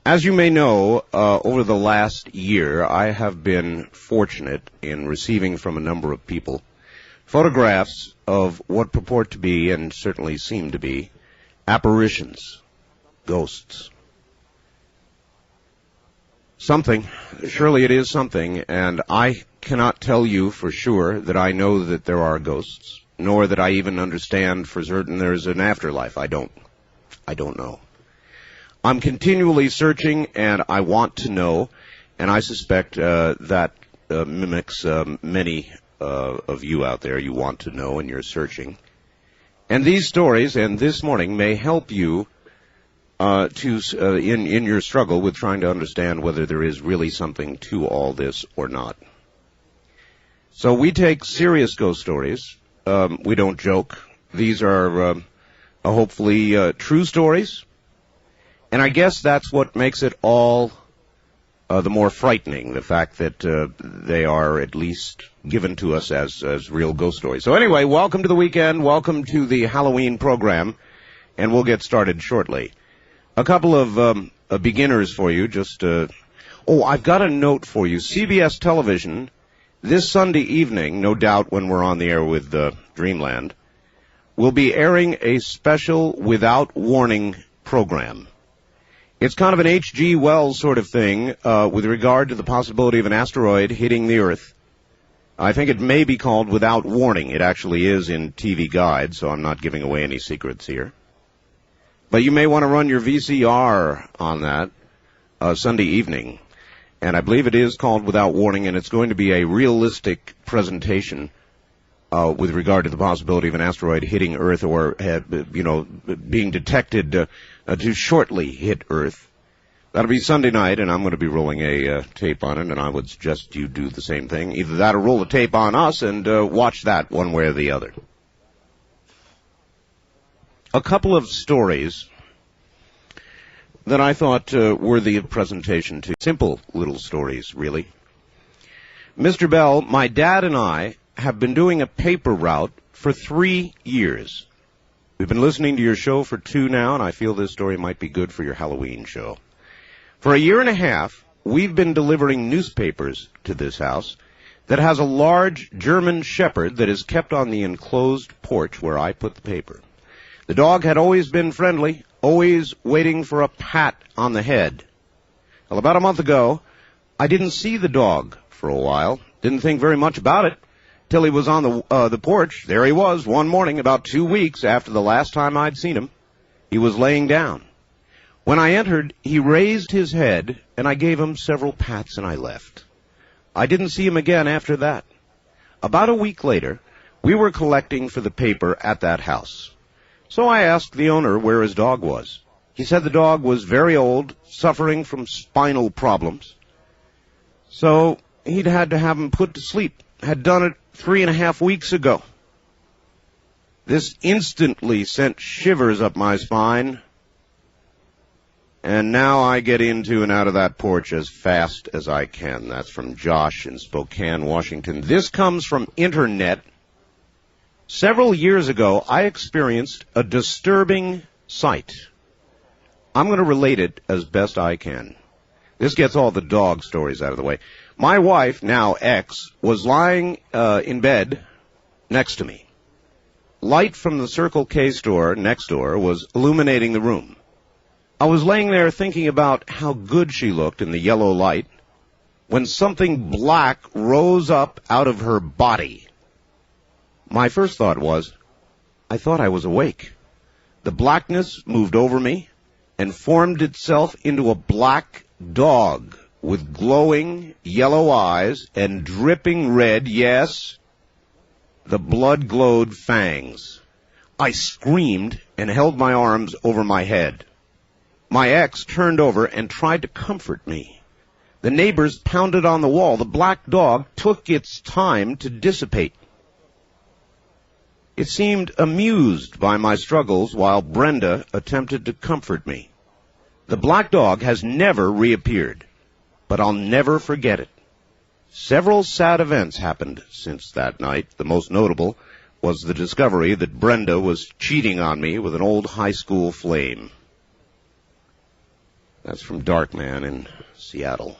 As you may know, over the last year, I have been fortunate in receiving from a number of people photographs of what purport to be, and certainly seem to be, apparitions, ghosts. Something. Surely it is something, and I cannot tell you for sure that I know that there are ghosts, nor that I even understand for certain there's an afterlife. I don't know. I'm continually searching, and I want to know, and I suspect that mimics many of you out there. You want to know, and you're searching. And these stories, and this morning, may help you in your struggle with trying to understand whether there is really something to all this or not. So we take serious ghost stories. We don't joke. These are hopefully true stories. And I guess that's what makes it all the more frightening, the fact that they are at least given to us as real ghost stories. So anyway, welcome to the weekend. Welcome to the Halloween program. And we'll get started shortly. A couple of beginners for you. I've got a note for you. CBS Television, this Sunday evening, no doubt when we're on the air with Dreamland, will be airing a special Without Warning program. It's kind of an H.G. Wells sort of thing with regard to the possibility of an asteroid hitting the Earth. I think it may be called Without Warning. It actually is in TV Guide, so I'm not giving away any secrets here. But you may want to run your VCR on that Sunday evening. And I believe it is called Without Warning, and it's going to be a realistic presentation with regard to the possibility of an asteroid hitting Earth or, being detected to shortly hit Earth. That'll be Sunday night, and I'm going to be rolling a tape on it, and I would suggest you do the same thing. Either that or roll the tape on us and watch that one way or the other. A couple of stories that I thought worthy of presentation to. Simple little stories, really. Mr. Bell, my dad and I have been doing a paper route for 3 years. We've been listening to your show for 2 now, and I feel this story might be good for your Halloween show. For a year and a half, we've been delivering newspapers to this house that has a large German shepherd that is kept on the enclosed porch where I put the paper. The dog had always been friendly, always waiting for a pat on the head. Well, about a month ago, I didn't see the dog for a while, didn't think very much about it, till he was on the porch. There he was one morning, about 2 weeks after the last time I'd seen him. He was laying down. When I entered, he raised his head, and I gave him several pats, and I left. I didn't see him again after that. About a week later, we were collecting for the paper at that house. So I asked the owner where his dog was. He said the dog was very old, suffering from spinal problems. So he'd had to have him put to sleep. Had done it 3.5 weeks ago. This instantly sent shivers up my spine. And now I get into and out of that porch as fast as I can. That's from Josh in Spokane, Washington. This comes from Internet. Several years ago, I experienced a disturbing sight. I'm going to relate it as best I can. This gets all the dog stories out of the way. My wife, now ex, was lying in bed next to me. Light from the Circle K store next door was illuminating the room. I was laying there thinking about how good she looked in the yellow light when something black rose up out of her body. My first thought was, I thought I was awake. The blackness moved over me and formed itself into a black dog with glowing yellow eyes and dripping red, yes, the blood-glowed fangs. I screamed and held my arms over my head. My ex turned over and tried to comfort me. The neighbors pounded on the wall. The black dog took its time to dissipate. It seemed amused by my struggles while Brenda attempted to comfort me. The black dog has never reappeared, but I'll never forget it. Several sad events happened since that night. The most notable was the discovery that Brenda was cheating on me with an old high school flame. That's from Darkman in Seattle.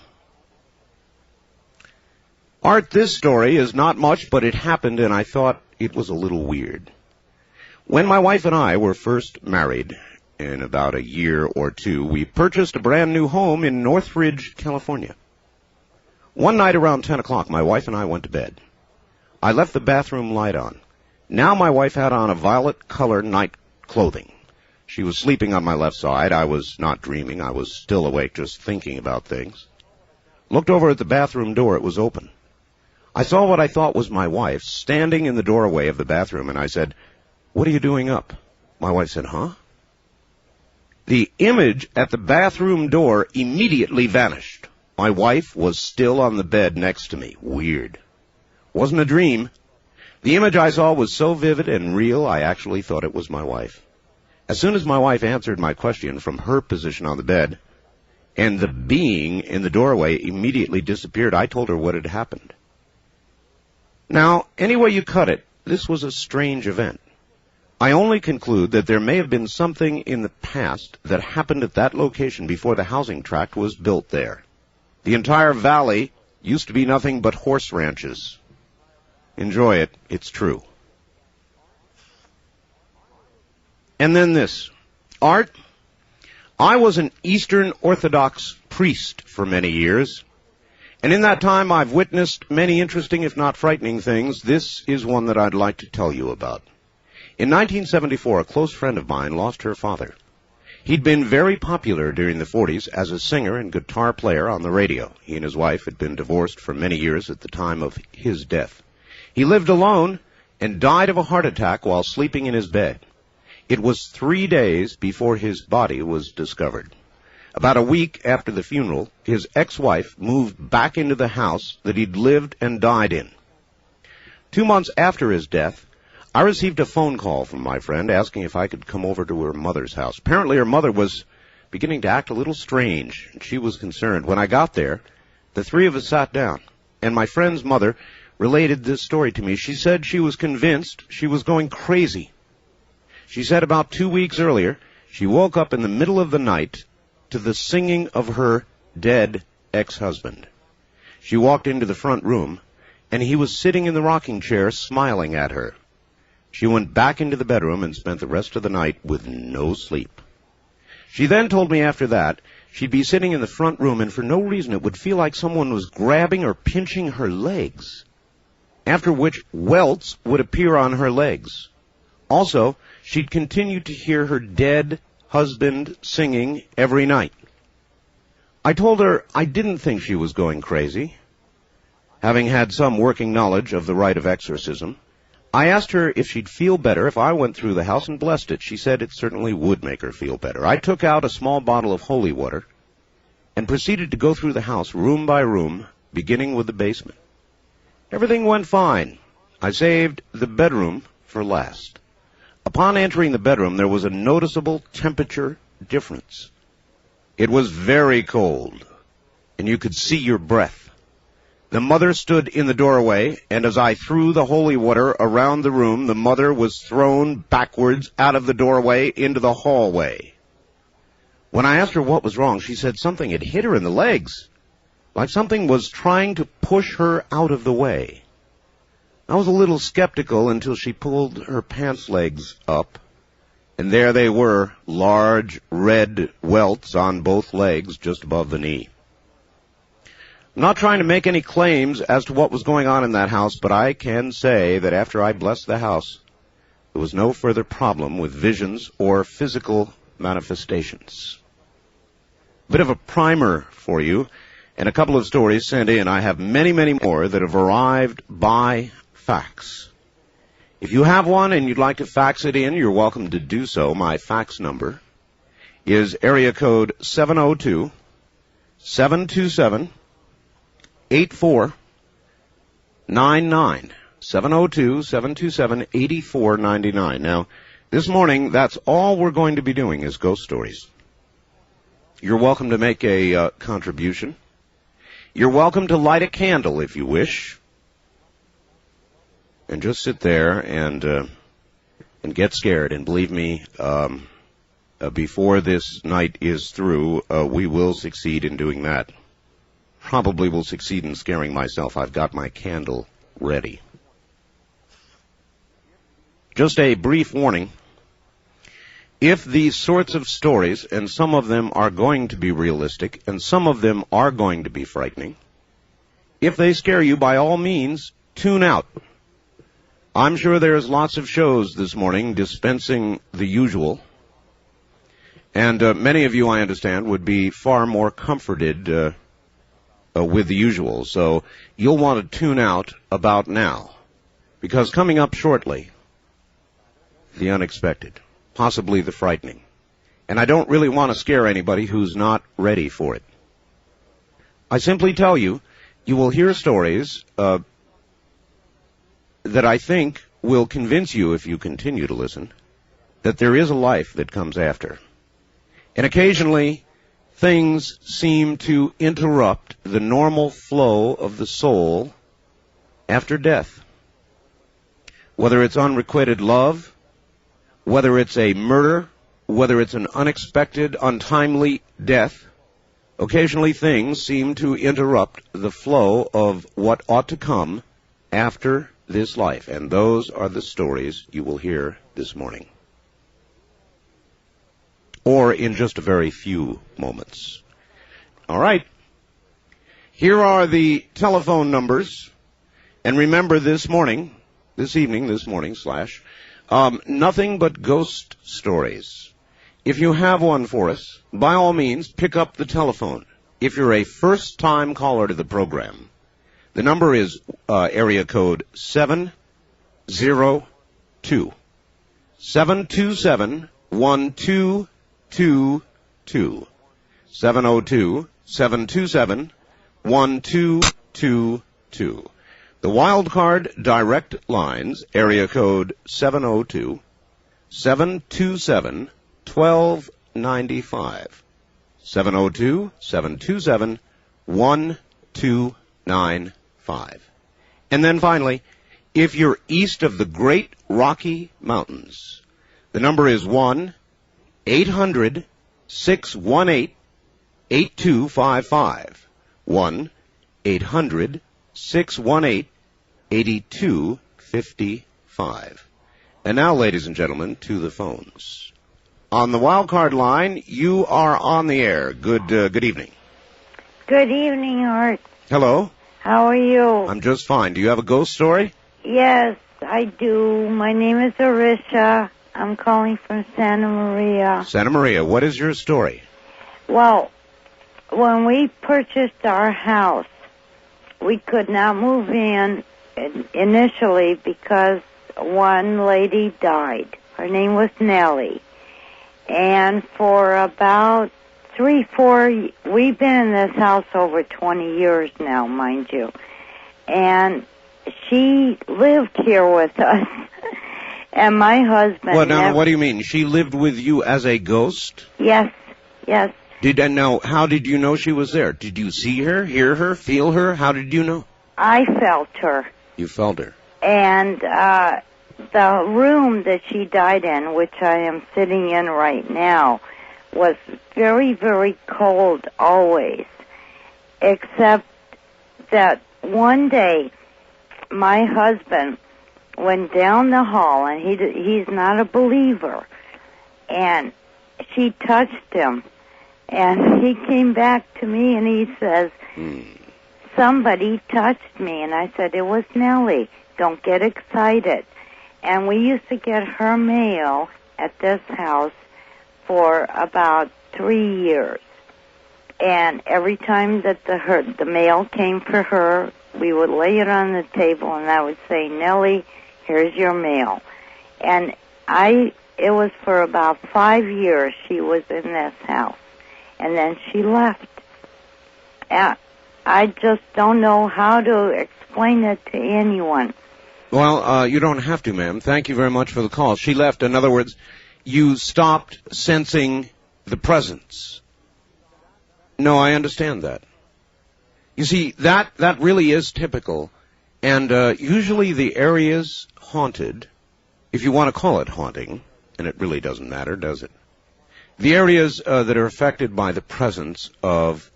Art, this story is not much, but it happened, and I thought it was a little weird. When my wife and I were first married, in about a year or two, we purchased a brand new home in Northridge, California. One night around 10 o'clock, my wife and I went to bed. I left the bathroom light on. Now my wife had on a violet color night clothing. She was sleeping on my left side. I was not dreaming. I was still awake, just thinking about things. Looked over at the bathroom door. It was open. I saw what I thought was my wife standing in the doorway of the bathroom, and I said, "What are you doing up?" My wife said, "Huh?" The image at the bathroom door immediately vanished. My wife was still on the bed next to me. Weird. Wasn't a dream. The image I saw was so vivid and real, I actually thought it was my wife. As soon as my wife answered my question from her position on the bed, and the being in the doorway immediately disappeared, I told her what had happened. Now, any way you cut it, this was a strange event. I only conclude that there may have been something in the past that happened at that location before the housing tract was built there. The entire valley used to be nothing but horse ranches. Enjoy it. It's true. And then this. Art, I was an Eastern Orthodox priest for many years, and in that time I've witnessed many interesting, if not frightening, things. This is one that I'd like to tell you about. In 1974, a close friend of mine lost her father. He'd been very popular during the 40s as a singer and guitar player on the radio. He and his wife had been divorced for many years at the time of his death. He lived alone and died of a heart attack while sleeping in his bed. It was 3 days before his body was discovered. About a week after the funeral, his ex-wife moved back into the house that he'd lived and died in. 2 months after his death, I received a phone call from my friend asking if I could come over to her mother's house. Apparently her mother was beginning to act a little strange, and she was concerned. When I got there, the three of us sat down, and my friend's mother related this story to me. She said she was convinced she was going crazy. She said about 2 weeks earlier, she woke up in the middle of the night to the singing of her dead ex-husband. She walked into the front room, and he was sitting in the rocking chair smiling at her. She went back into the bedroom and spent the rest of the night with no sleep. She then told me after that she'd be sitting in the front room, and for no reason it would feel like someone was grabbing or pinching her legs, after which welts would appear on her legs. Also, she'd continue to hear her dead husband singing every night. I told her I didn't think she was going crazy, having had some working knowledge of the rite of exorcism. I asked her if she'd feel better if I went through the house and blessed it. She said it certainly would make her feel better. I took out a small bottle of holy water and proceeded to go through the house room by room, beginning with the basement. Everything went fine. I saved the bedroom for last. Upon entering the bedroom, there was a noticeable temperature difference. It was very cold, and you could see your breath. The mother stood in the doorway, and as I threw the holy water around the room, the mother was thrown backwards out of the doorway into the hallway. When I asked her what was wrong, she said something had hit her in the legs, like something was trying to push her out of the way. I was a little skeptical until she pulled her pants legs up, and there they were, large red welts on both legs just above the knee. I'm not trying to make any claims as to what was going on in that house, but I can say that after I blessed the house, there was no further problem with visions or physical manifestations. A bit of a primer for you, and a couple of stories sent in. I have many, many more that have arrived by fax. If you have one and you'd like to fax it in, you're welcome to do so. My fax number is area code 702-727-8499. 702-727-8499. Now, this morning, that's all we're going to be doing is ghost stories. You're welcome to make a contribution. You're welcome to light a candle if you wish, and just sit there and get scared. And believe me, before this night is through, we will succeed in doing that. Probably will succeed in scaring myself. I've got my candle ready. Just a brief warning. If these sorts of stories, and some of them are going to be realistic, and some of them are going to be frightening, if they scare you, by all means, tune out. I'm sure there's lots of shows this morning dispensing the usual, and many of you, I understand, would be far more comforted with the usual. So you'll want to tune out about now, because coming up shortly, the unexpected, possibly the frightening. And I don't really want to scare anybody who's not ready for it. I simply tell you, you will hear stories that I think will convince you, if you continue to listen, that there is a life that comes after. And occasionally, things seem to interrupt the normal flow of the soul after death. Whether it's unrequited love, whether it's a murder, whether it's an unexpected, untimely death, occasionally things seem to interrupt the flow of what ought to come after this life. And those are the stories you will hear this morning. Or in just a very few moments. All right. Here are the telephone numbers. And remember this evening, nothing but ghost stories. If you have one for us, by all means, pick up the telephone. If you're a first-time caller to the program, the number is area code 702. 727-1222. 702-727-1222. The wildcard direct lines, area code 702-727-1295. 702-727-1295. And then finally, if you're east of the Great Rocky Mountains, the number is 1-800-618-8255. 1-800-618-8255. And now, ladies and gentlemen, to the phones. On the wildcard line, you are on the air. Good evening. Good evening, Art. Hello. How are you? I'm just fine. Do you have a ghost story? Yes, I do. My name is Arisha. I'm calling from Santa Maria. Santa Maria, what is your story? Well, when we purchased our house, we could not move in initially because one lady died. Her name was Nellie. And for about 3-4, we've been in this house over 20 years now, mind you. And she lived here with us. And my husband... Well, now, what do you mean? She lived with you as a ghost? Yes. Now, how did you know she was there? Did you see her, hear her, feel her? How did you know? I felt her. You felt her. And the room that she died in, which I am sitting in right now, was very, very cold always. Except that one day, my husband went down the hall, and he's not a believer, and she touched him, and he came back to me, and he says, somebody touched me, and I said, it was Nellie. Don't get excited. And we used to get her mail at this house for about 3 years. And every time that the mail came for her, we would lay it on the table, and I would say, Nellie, here's your mail. And it was for about 5 years she was in this house. And then she left. I just don't know how to explain it to anyone. Well, you don't have to, ma'am. Thank you very much for the call. She left. In other words, you stopped sensing the presence. No, I understand that. You see, that really is typical. And usually the areas haunted, if you want to call it haunting, and it really doesn't matter, does it? The areas that are affected by the presence of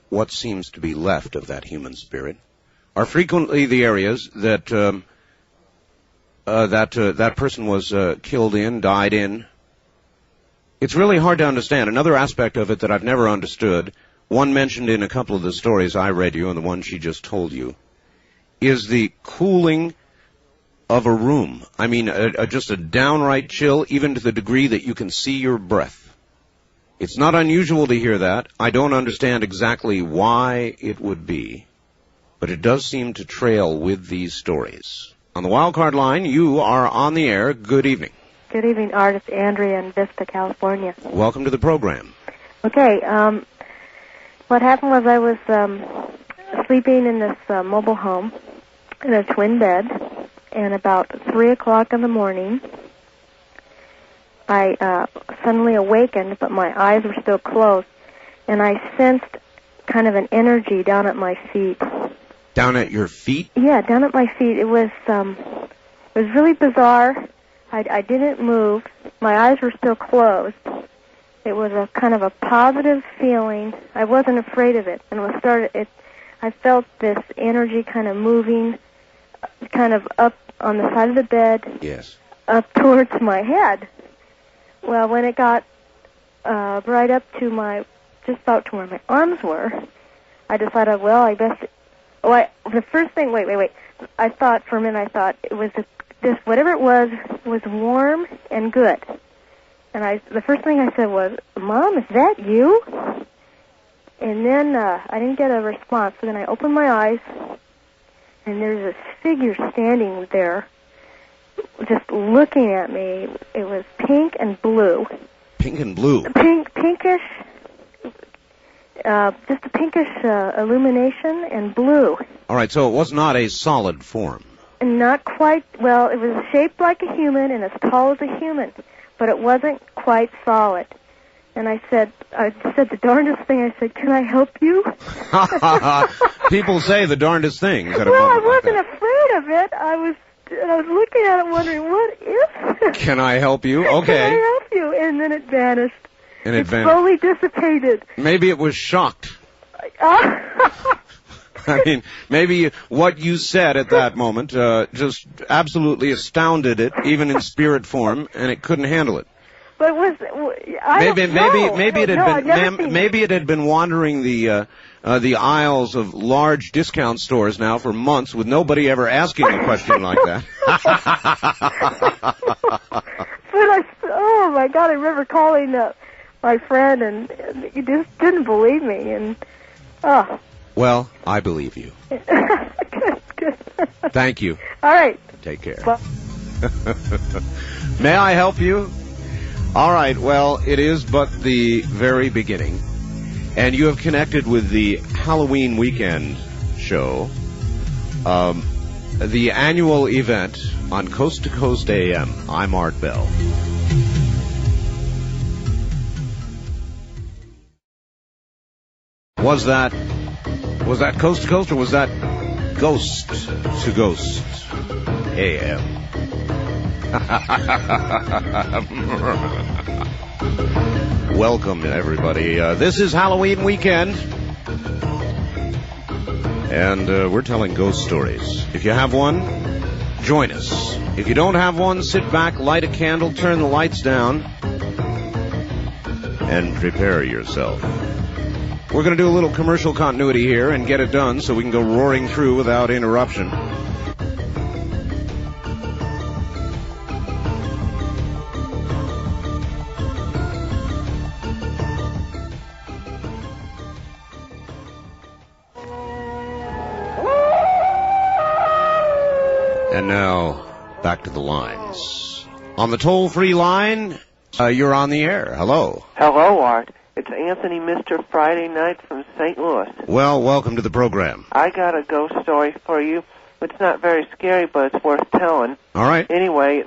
what seems to be left of that human spirit are frequently the areas that that person was killed in, died in. It's really hard to understand. Another aspect of it that I've never understood, one mentioned in a couple of the stories I read you and the one she just told you, is the cooling of a room. I mean, just a downright chill, even to the degree that you can see your breath. It's not unusual to hear that. I don't understand exactly why it would be, but it does seem to trail with these stories. On the wildcard line, you are on the air. Good evening. Good evening, artist Andrea in Vista, California. Welcome to the program. Okay, what happened was I was sleeping in this mobile home in a twin bed, and about 3 o'clock in the morning, I suddenly awakened, but my eyes were still closed, and I sensed kind of an energy down at my feet. Down at your feet? Yeah, down at my feet. It was really bizarre. I didn't move. My eyes were still closed. It was a kind of a positive feeling. I wasn't afraid of it, and I felt this energy kind of moving, kind of up on the side of the bed. Yes. Up towards my head. Well, when it got right up to just about to where my arms were, I decided, well, I best. The first thing. Wait. I thought for a minute. It was this whatever it was warm and good. And the first thing I said was, "Mom, is that you?" And then I didn't get a response. So then I opened my eyes, and there's this figure standing there, just looking at me. It was pink and blue. Pink and blue. Pinkish. Just a pinkish illumination and blue. All right, so it was not a solid form. Not quite. Well, it was shaped like a human and as tall as a human, but it wasn't quite solid. And I said the darndest thing. I said, "Can I help you?" People say the darndest things. Well, I wasn't afraid of it. I was looking at it, wondering, what is this? Can I help you? Okay. Can I help you? And then it vanished. And it vanished. Slowly dissipated. Maybe it was shocked. I mean, maybe what you said at that moment just absolutely astounded it, even in spirit form, and it couldn't handle it. But maybe it had been wandering the aisles of large discount stores now for months with nobody ever asking a question like that. But oh my God, I remember calling my friend, and he just didn't believe me, and oh. Well, I believe you. Good. Thank you. All right. Take care. Well. May I help you? All right, well, it is but the very beginning, and you have connected with the Halloween weekend show, the annual event on Coast to Coast AM. I'm Art Bell. Was that Coast to Coast, or was that Ghost to Ghost AM? Welcome, everybody. This is Halloween weekend, and we're telling ghost stories. If you have one, join us. If you don't have one, sit back, light a candle, turn the lights down, and prepare yourself. We're going to do a little commercial continuity here and get it done so we can go roaring through without interruption. And now, back to the lines. On the toll-free line, you're on the air. Hello. Hello, Art. It's Anthony, Mr. Friday Night from St. Louis. Well, welcome to the program. I got a ghost story for you. It's not very scary, but it's worth telling. All right. Anyway,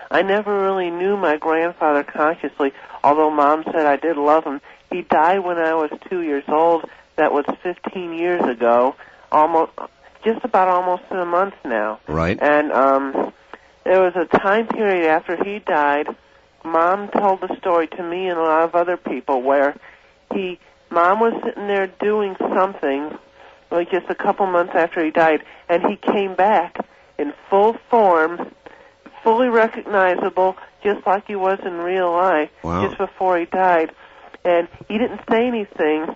I never really knew my grandfather consciously, although Mom said I did love him. He died when I was 2 years old. That was 15 years ago, just about a month now. Right. And there was a time period after he died Mom told the story to me and a lot of other people where Mom was sitting there doing something, like just a couple months after he died, and he came back in full form, fully recognizable, just like he was in real life, just before he died. And he didn't say anything.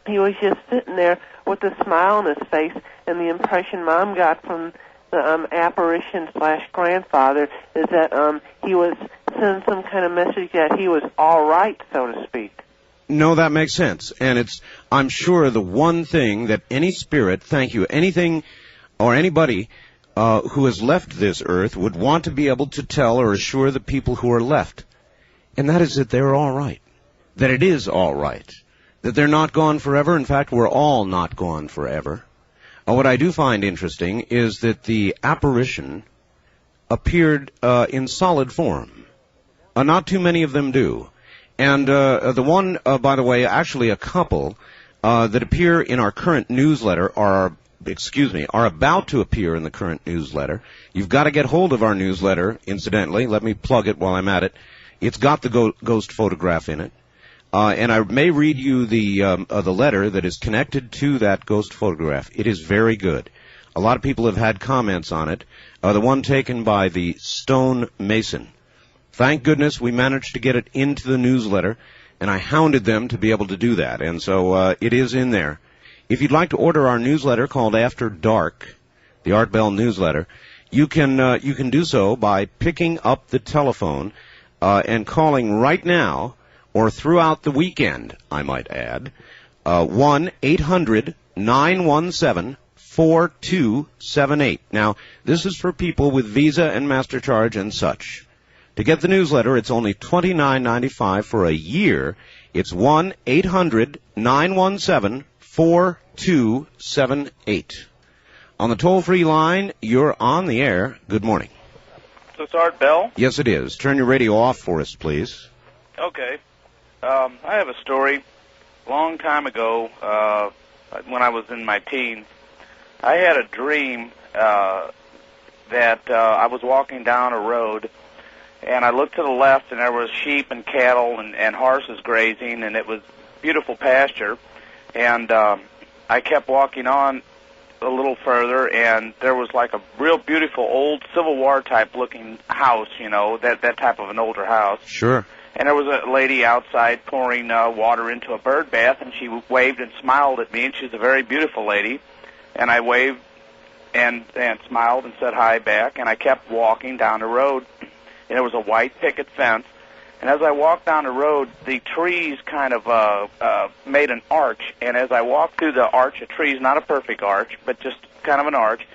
He was just sitting there with a smile on his face, and the impression Mom got from the apparition/grandfather is that he was sending some kind of message that he was all right, so to speak. No, that makes sense. And I'm sure the one thing that any spirit, anything or anybody who has left this earth would want to be able to tell or assure the people who are left. And that is that they're all right. That it is all right. That they're not gone forever. In fact, we're all not gone forever. What I do find interesting is that the apparition appeared in solid form. Not too many of them do. And the one, by the way, actually a couple that appear in our current newsletter are about to appear in the current newsletter. You've got to get hold of our newsletter, incidentally. Let me plug it while I'm at it. It's got the ghost photograph in it. And I may read you the letter that is connected to that ghost photograph. It is very good. A lot of people have had comments on it. The one taken by the Stone Mason. Thank goodness we managed to get it into the newsletter, and I hounded them to be able to do that. And so it is in there. If you'd like to order our newsletter called After Dark, the Art Bell newsletter, you can do so by picking up the telephone and calling right now, or throughout the weekend, I might add, 1-800-917-4278. Now, this is for people with Visa and MasterCharge and such. To get the newsletter, it's only $29.95 for a year. It's 1-800-917-4278. On the toll-free line, you're on the air. Good morning. So it's Art Bell? Yes, it is. Turn your radio off for us, please. Okay. I have a story. A long time ago, when I was in my teens, I had a dream that I was walking down a road, and I looked to the left, and there was sheep and cattle and horses grazing, and it was beautiful pasture. And I kept walking on a little further, and there was like a real beautiful old Civil War type looking house, that type of an older house. Sure. And there was a lady outside pouring water into a bird bath, and she waved and smiled at me, and she's a very beautiful lady. And I waved and smiled and said hi back, and I kept walking down the road. And there was a white picket fence. And as I walked down the road, the trees kind of made an arch. And as I walked through the arch of trees, not a perfect arch, but just kind of an arch,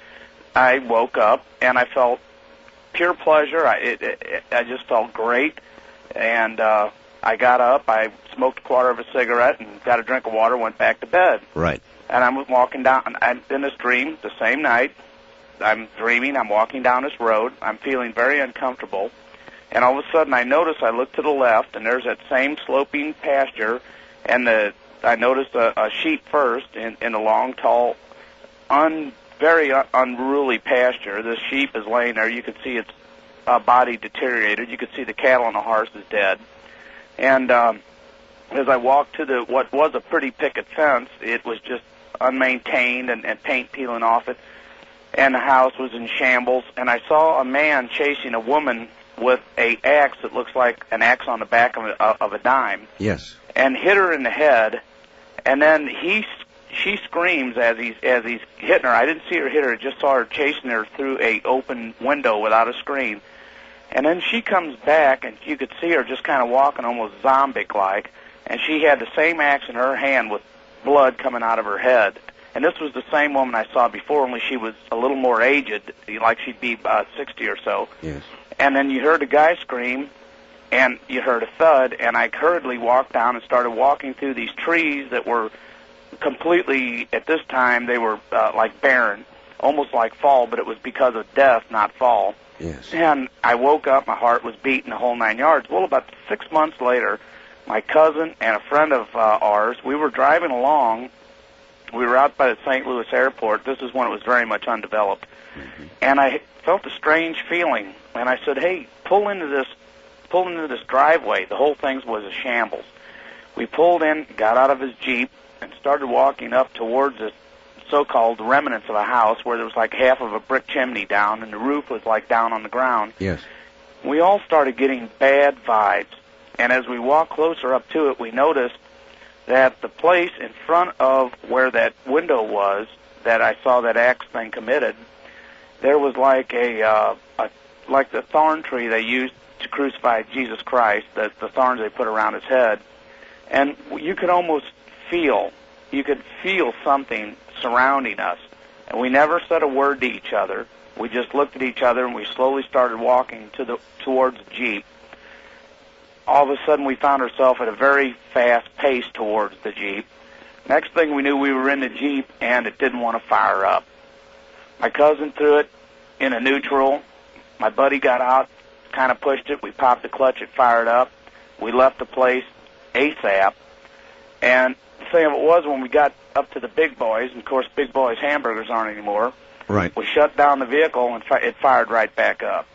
I woke up, and I felt pure pleasure. I just felt great. And I got up, I smoked a quarter of a cigarette, and got a drink of water, went back to bed. Right. And I'm walking down, and in this dream, the same night, I'm dreaming, I'm walking down this road, I'm feeling very uncomfortable, and all of a sudden I notice, I look to the left, and there's that same sloping pasture, and I noticed a sheep first in a long, tall, very unruly pasture. The sheep is laying there, you could see its body deteriorated, you could see the cattle and the horse is dead, and as I walked to what was a pretty picket fence, it was just unmaintained and paint peeling off it, and the house was in shambles, and I saw a man chasing a woman with a axe that looks like an axe on the back of a dime. Yes. And hit her in the head, and then she screams as he's hitting her. I didn't see her hit her, I just saw her chasing her through a open window without a screen. And then she comes back, and you could see her just kind of walking almost zombie-like, and she had the same axe in her hand with blood coming out of her head. And this was the same woman I saw before, only she was a little more aged, like she'd be 60 or so. Yes. And then you heard a guy scream, and you heard a thud, and I hurriedly walked down and started walking through these trees that were completely, at this time, they were like barren, almost like fall, but it was because of death, not fall. Yes. And I woke up, my heart was beating the whole 9 yards. Well, about 6 months later, my cousin and a friend of ours, we were driving along. We were out by the St. Louis airport. This is when it was very much undeveloped. Mm-hmm. And I felt a strange feeling. And I said, hey, pull into this pulled into this driveway. The whole thing was a shambles. We pulled in, got out of his Jeep, and started walking up towards this so-called remnants of a house where there was like half of a brick chimney down, and the roof was like down on the ground. Yes. We all started getting bad vibes. And as we walked closer up to it, we noticed that the place in front of where that window was that I saw that axe thing committed, there was like like the thorn tree they used to crucify Jesus Christ, the thorns they put around his head. And you could almost feel something surrounding us. And we never said a word to each other. We just looked at each other, and we slowly started walking towards the Jeep. All of a sudden, we found ourselves at a very fast pace towards the Jeep. Next thing we knew, we were in the Jeep, and it didn't want to fire up. My cousin threw it in a neutral. My buddy got out, kind of pushed it. We popped the clutch. It fired up. We left the place ASAP. And the thing of it was, when we got up to the Big Boys, and of course Big Boys hamburgers aren't anymore, right, we shut down the vehicle, and it fired right back up.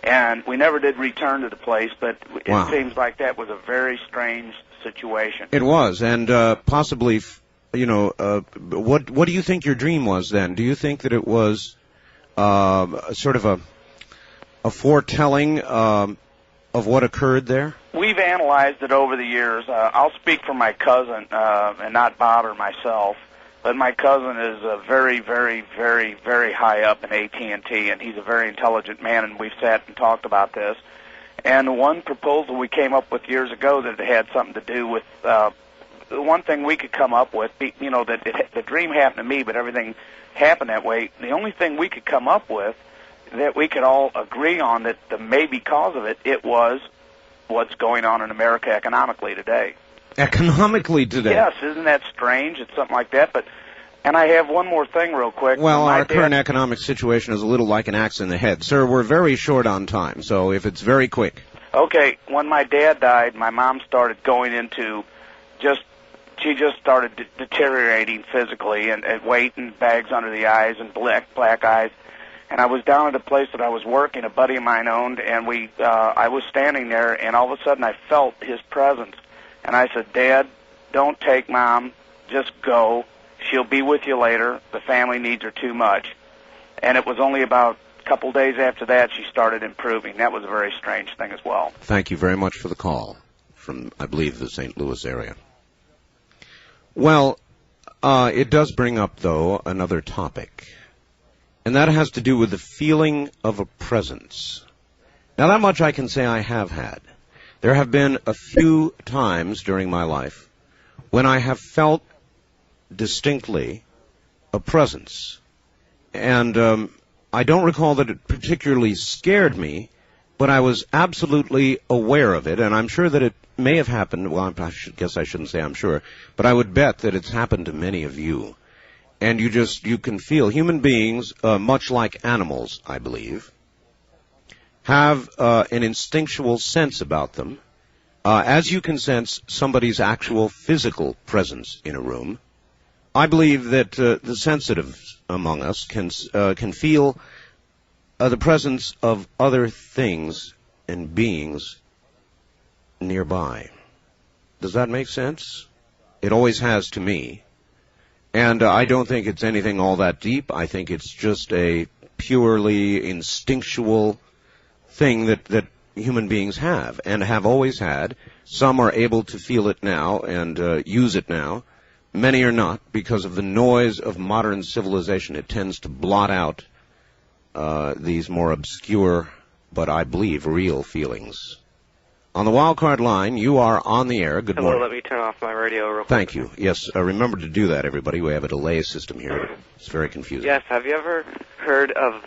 And we never did return to the place, but it seems like that was a very strange situation. It was, and possibly, what do you think your dream was then? Do you think that it was sort of a foretelling of what occurred there? We've analyzed it over the years. I'll speak for my cousin and not Bob or myself, but my cousin is very, very, very, very high up in AT&T, and he's a very intelligent man, and we've sat and talked about this. And one proposal we came up with years ago that it had something to do with the one thing we could come up with, that the dream happened to me, but everything happened that way. The only thing we could come up with that we could all agree on that the maybe cause of it was what's going on in America economically today. Economically today? Yes, isn't that strange? It's something like that. And I have one more thing real quick. Well, our current economic situation is a little like an axe in the head. Sir, we're very short on time, so if it's very quick. Okay, when my dad died, my mom started going into she just started deteriorating physically, and weight and bags under the eyes and black eyes. And I was down at a place that I was working, a buddy of mine owned, and I was standing there, and all of a sudden I felt his presence. And I said, Dad, don't take Mom, just go. She'll be with you later. The family needs her too much. And it was only about a couple days after that she started improving. That was a very strange thing as well. Thank you very much for the call from, I believe, the St. Louis area. Well, it does bring up, though, another topic. And that has to do with the feeling of a presence. Now, that much I can say I have had. There have been a few times during my life when I have felt distinctly a presence. And I don't recall that it particularly scared me, but I was absolutely aware of it, and I'm sure that it may have happened. Well, I guess I shouldn't say I'm sure, but I would bet that it's happened to many of you. And you can feel human beings, much like animals, I believe, have an instinctual sense about them. As you can sense somebody's actual physical presence in a room, I believe that the sensitives among us can feel the presence of other things and beings nearby. Does that make sense? It always has to me. And I don't think it's anything all that deep. I think it's just a purely instinctual thing that human beings have and have always had. Some are able to feel it now and use it now. Many are not because of the noise of modern civilization. It tends to blot out these more obscure, but I believe real feelings. On the wildcard line, you are on the air. Good morning. Hello, let me turn off my radio real quick. Thank you. Yes, remember to do that, everybody. We have a delay system here. It's very confusing. Yes, have you ever heard of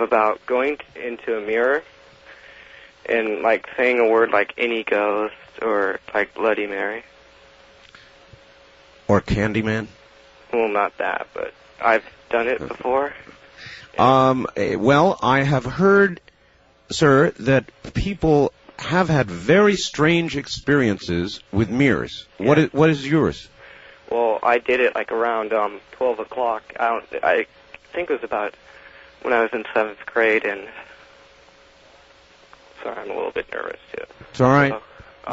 about going into a mirror and, like, saying a word like any ghost or, like, Bloody Mary? Or Candyman? Well, not that, but I've done it before. Well, I have heard, sir, that people have had very strange experiences with mirrors. Yeah. What is yours? Well, I did it like around 12 o'clock. I think it was about when I was in 7th grade, and sorry, I'm a little bit nervous, too. It's all right.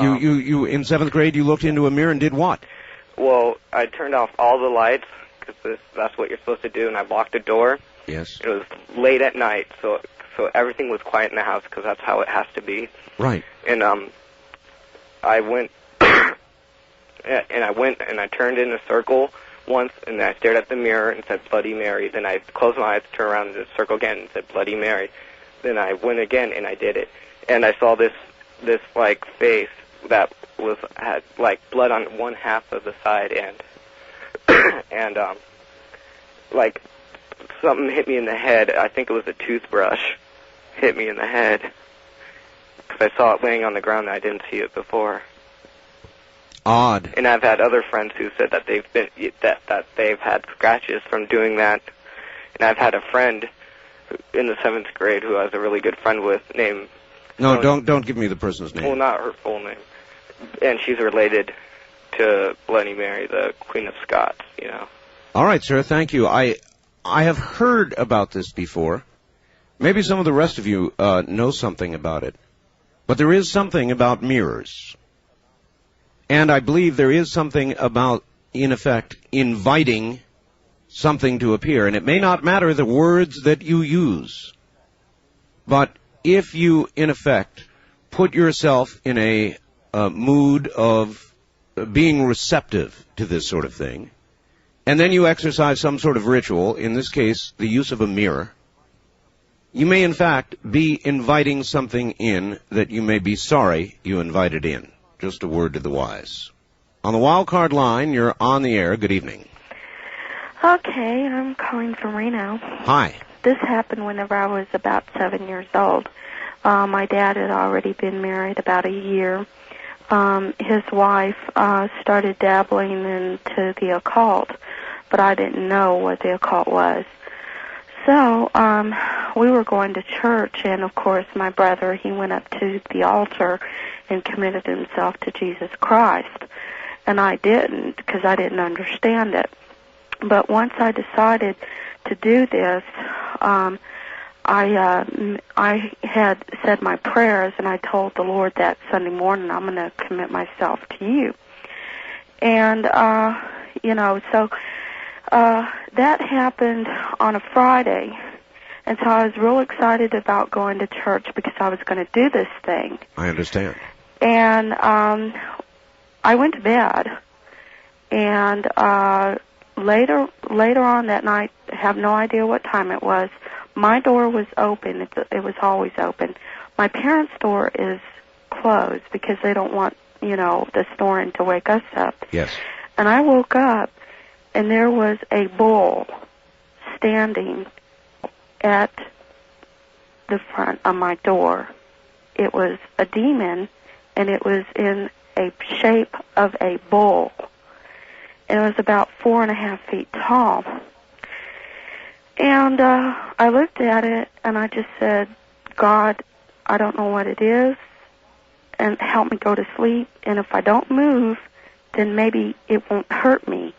You in 7th grade, you looked into a mirror and did what? Well, I turned off all the lights, because that's what you're supposed to do, and I locked the door. Yes. It was late at night, so everything was quiet in the house, because that's how it has to be. Right. And I went, and I turned in a circle once, and I stared at the mirror and said Bloody Mary. Then I closed my eyes, turned around in the circle again, and said Bloody Mary. Then I went again, and I did it. And I saw this like face that had like blood on one half of the side, and like something hit me in the head. I think it was a toothbrush hit me in the head, because I saw it laying on the ground and I didn't see it before. Odd. And I've had other friends who said that they've had scratches from doing that. And I've had a friend in the 7th grade who I was a really good friend with named... No, don't give me the person's name. Well, not her full name. And she's related to Bloody Mary, the Queen of Scots, you know. All right, sir, thank you. I have heard about this before. Maybe some of the rest of you know something about it. But there is something about mirrors. And I believe there is something about, in effect, inviting something to appear. And it may not matter the words that you use. But if you, in effect, put yourself in a mood of being receptive to this sort of thing, and then you exercise some sort of ritual, in this case, the use of a mirror, you may, in fact, be inviting something in that you may be sorry you invited in. Just a word to the wise. On the wild card line, you're on the air. Good evening. Okay, I'm calling from Reno. Hi. This happened whenever I was about 7 years old. My dad had already been married about a year. His wife started dabbling into the occult, but I didn't know what the occult was. So we were going to church, and of course my brother, he went up to the altar and committed himself to Jesus Christ. And I didn't, because I didn't understand it. But once I decided to do this, I had said my prayers, and I told the Lord that Sunday morning, I'm going to commit myself to you. And, so that happened on a Friday. And so I was real excited about going to church because I was going to do this thing. I understand. And I went to bed. And later on that night, I have no idea what time it was, my door was open. It was always open. My parents' door is closed because they don't want, the snoring to wake us up. Yes. And I woke up, and there was a bull standing at the front of my door. It was a demon, and it was in a shape of a bull. And it was about 4.5 feet tall. And I looked at it, and I just said, God, I don't know what it is, and help me go to sleep. And if I don't move, then maybe it won't hurt me.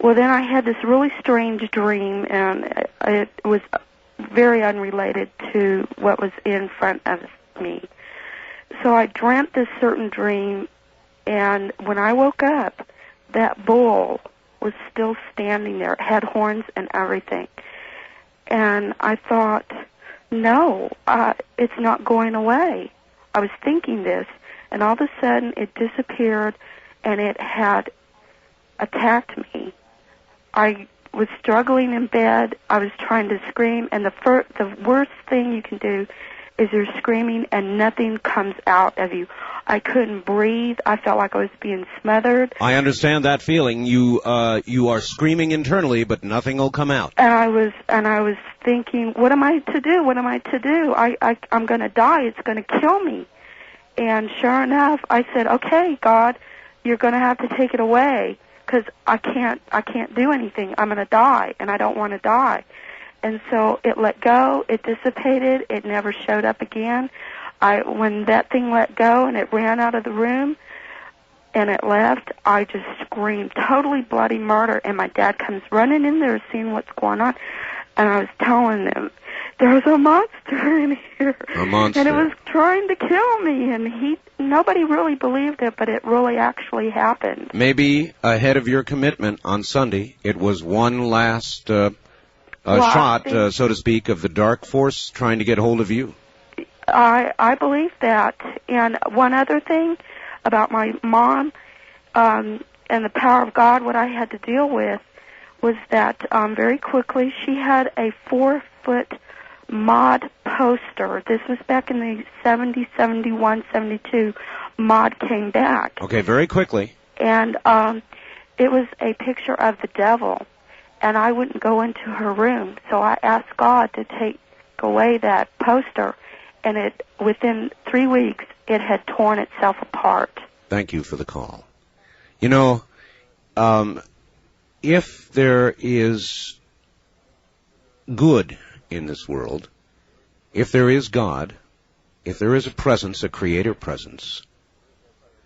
Well, then I had this really strange dream, and it was very unrelated to what was in front of me. So I dreamt this certain dream, and when I woke up, that bull was still standing there. It had horns and everything. And I thought, no, it's not going away. I was thinking this, and all of a sudden it disappeared, and it had attacked me. I was struggling in bed. I was trying to scream, and the worst thing you can do is you're screaming and nothing comes out of you. I couldn't breathe. I felt like I was being smothered. I understand that feeling. You are screaming internally, but nothing will come out. And I was thinking, what am I to do? What am I to do? I'm going to die. It's going to kill me. And sure enough, I said, okay, God, you're going to have to take it away because I can't do anything. I'm going to die, and I don't want to die. And so it let go. It dissipated. It never showed up again. When that thing let go and it ran out of the room and it left, I just screamed, totally bloody murder. And my dad comes running in there seeing what's going on. and I was telling them, there's a monster in here. A monster. And it was trying to kill me, and nobody really believed it, but it really actually happened. Maybe ahead of your commitment on Sunday, it was one last shot, so to speak, of the dark force trying to get hold of you. I believe that. And one other thing about my mom and the power of God, what I had to deal with was that very quickly she had a 4-foot mod poster. This was back in the 70, 71, 72. Mod came back. Okay, very quickly. And it was a picture of the devil. And I wouldn't go into her room. So I asked God to take away that poster. And within 3 weeks, it had torn itself apart. Thank you for the call. You know, if there is good in this world, if there is God, if there is a presence, a creator presence,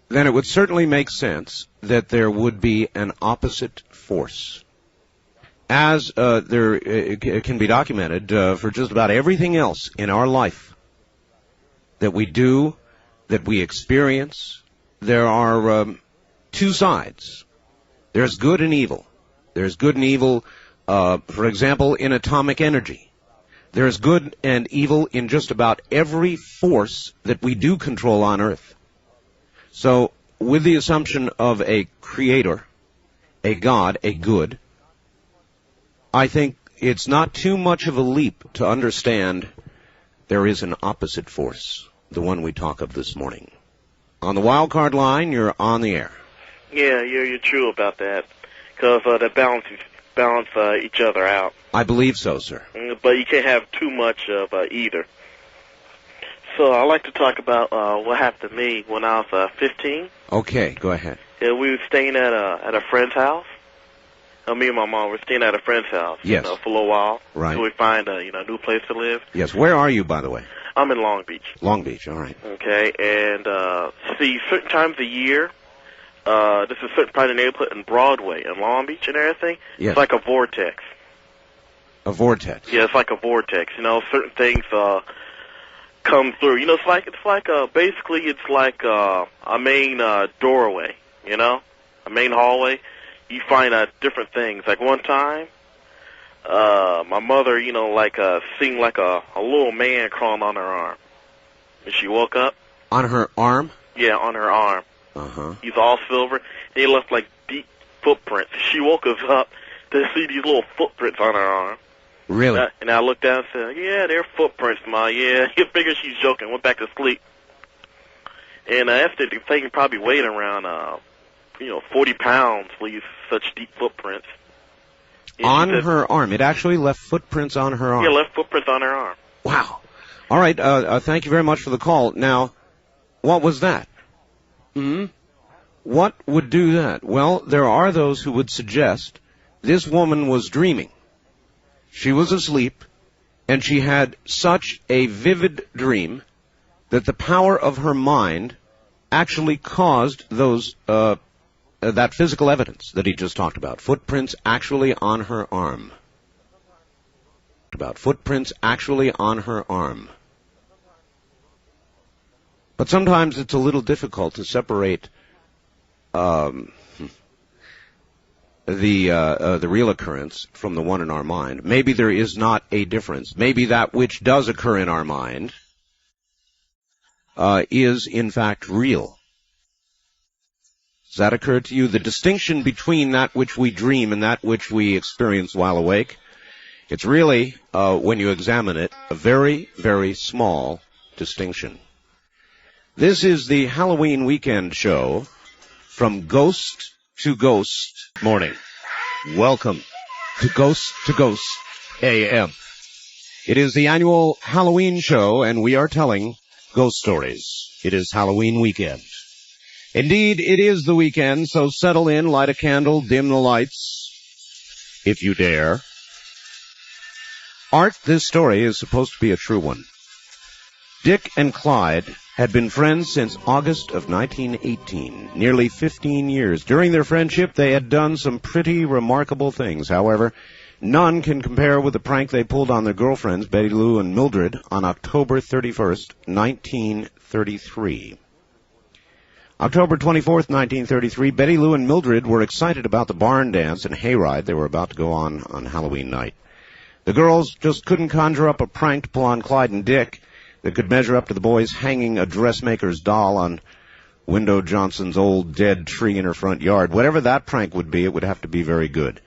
then it would certainly make sense that there would be an opposite force. As there can be documented for just about everything else in our life that we do, that we experience, there are two sides. There's good and evil. There's good and evil, for example, in atomic energy. There's good and evil in just about every force that we do control on Earth. So, with the assumption of a creator, a God, a good, I think it's not too much of a leap to understand there is an opposite force, the one we talk of this morning. On the wild card line, you're on the air. Yeah, you're true about that, because they balance each other out. I believe so, sir. But you can't have too much of either. So I'd like to talk about what happened to me when I was 15. Okay, go ahead. Yeah, we were staying at a friend's house. Me and my mom were staying at a friend's house. Yes. For a little while. Right. So we find a new place to live. Yes. Where are you, by the way? I'm in Long Beach. Long Beach. All right. Okay. And see, certain times of year, this is certain part of the neighborhood in Broadway and Long Beach and everything. Yes. It's like a vortex. A vortex. Yeah, it's like a vortex. Certain things come through. Basically it's like a main doorway. A main hallway. You find different things. Like one time, my mother, seen like a little man crawling on her arm. And she woke up. On her arm? Yeah, on her arm. Uh-huh. He's all silver. And he left like deep footprints. She woke us up to see these little footprints on her arm. Really? And I looked down and said, yeah, they're footprints, Ma. Yeah. You figure she's joking. Went back to sleep. And I asked her, the thing probably weighed around 40 pounds, leave such deep footprints. And on her arm. It actually left footprints on her arm. Yeah, left footprints on her arm. Wow. All right, thank you very much for the call. Now, what was that? What would do that? Well, there are those who would suggest this woman was dreaming. She was asleep, and she had such a vivid dream that the power of her mind actually caused those that physical evidence that he just talked about. Footprints actually on her arm. Footprints actually on her arm. But sometimes it's a little difficult to separate the real occurrence from the one in our mind. Maybe there is not a difference. Maybe that which does occur in our mind is in fact real. Does that occur to you? The distinction between that which we dream and that which we experience while awake, it's really, when you examine it, a very, very small distinction. This is the Halloween weekend show from Ghost to Ghost Morning. Welcome to Ghost AM. It is the annual Halloween show, and we are telling ghost stories. It is Halloween weekend. Indeed, it is the weekend, so settle in, light a candle, dim the lights, if you dare. Art, this story is supposed to be a true one. Dick and Clyde had been friends since August of 1918, nearly 15 years. During their friendship, they had done some pretty remarkable things. However, none can compare with the prank they pulled on their girlfriends, Betty Lou and Mildred, on October 31st, 1933. October 24th, 1933, Betty Lou and Mildred were excited about the barn dance and hayride they were about to go on Halloween night. The girls just couldn't conjure up a prank to pull on Clyde and Dick that could measure up to the boys hanging a dressmaker's doll on Window Johnson's old dead tree in her front yard. Whatever that prank would be, it would have to be very good.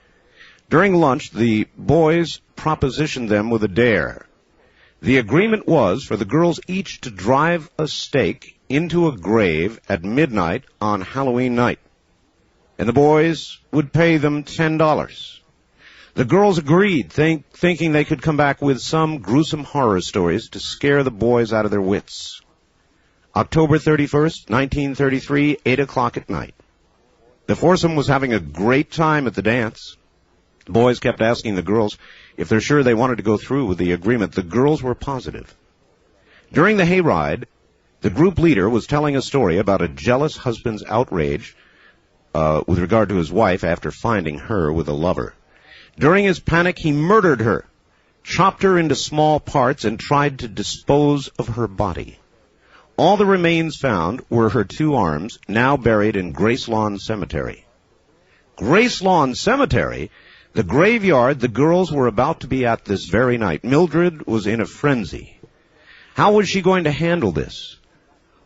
During lunch, the boys propositioned them with a dare. The agreement was for the girls each to drive a stake into a grave at midnight on Halloween night, and the boys would pay them $10. The girls agreed, thinking they could come back with some gruesome horror stories to scare the boys out of their wits. October 31st, 1933, 8 o'clock at night. The foursome was having a great time at the dance. The boys kept asking the girls if they're sure they wanted to go through with the agreement. The girls were positive. During the hayride, the group leader was telling a story about a jealous husband's outrage with regard to his wife after finding her with a lover. During his panic, he murdered her, chopped her into small parts, and tried to dispose of her body. All the remains found were her two arms, now buried in Grace Lawn Cemetery. Grace Lawn Cemetery? The graveyard the girls were about to be at this very night. Mildred was in a frenzy. How was she going to handle this?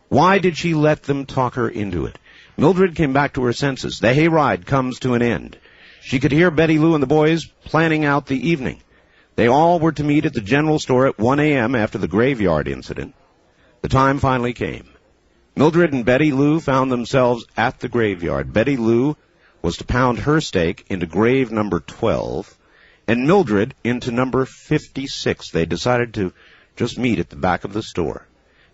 Why did she let them talk her into it? Mildred came back to her senses. The hayride comes to an end. She could hear Betty Lou and the boys planning out the evening. They all were to meet at the general store at 1 a.m. after the graveyard incident. The time finally came. Mildred and Betty Lou found themselves at the graveyard. Betty Lou was to pound her stake into grave number 12, and Mildred into number 56. They decided to just meet at the back of the store.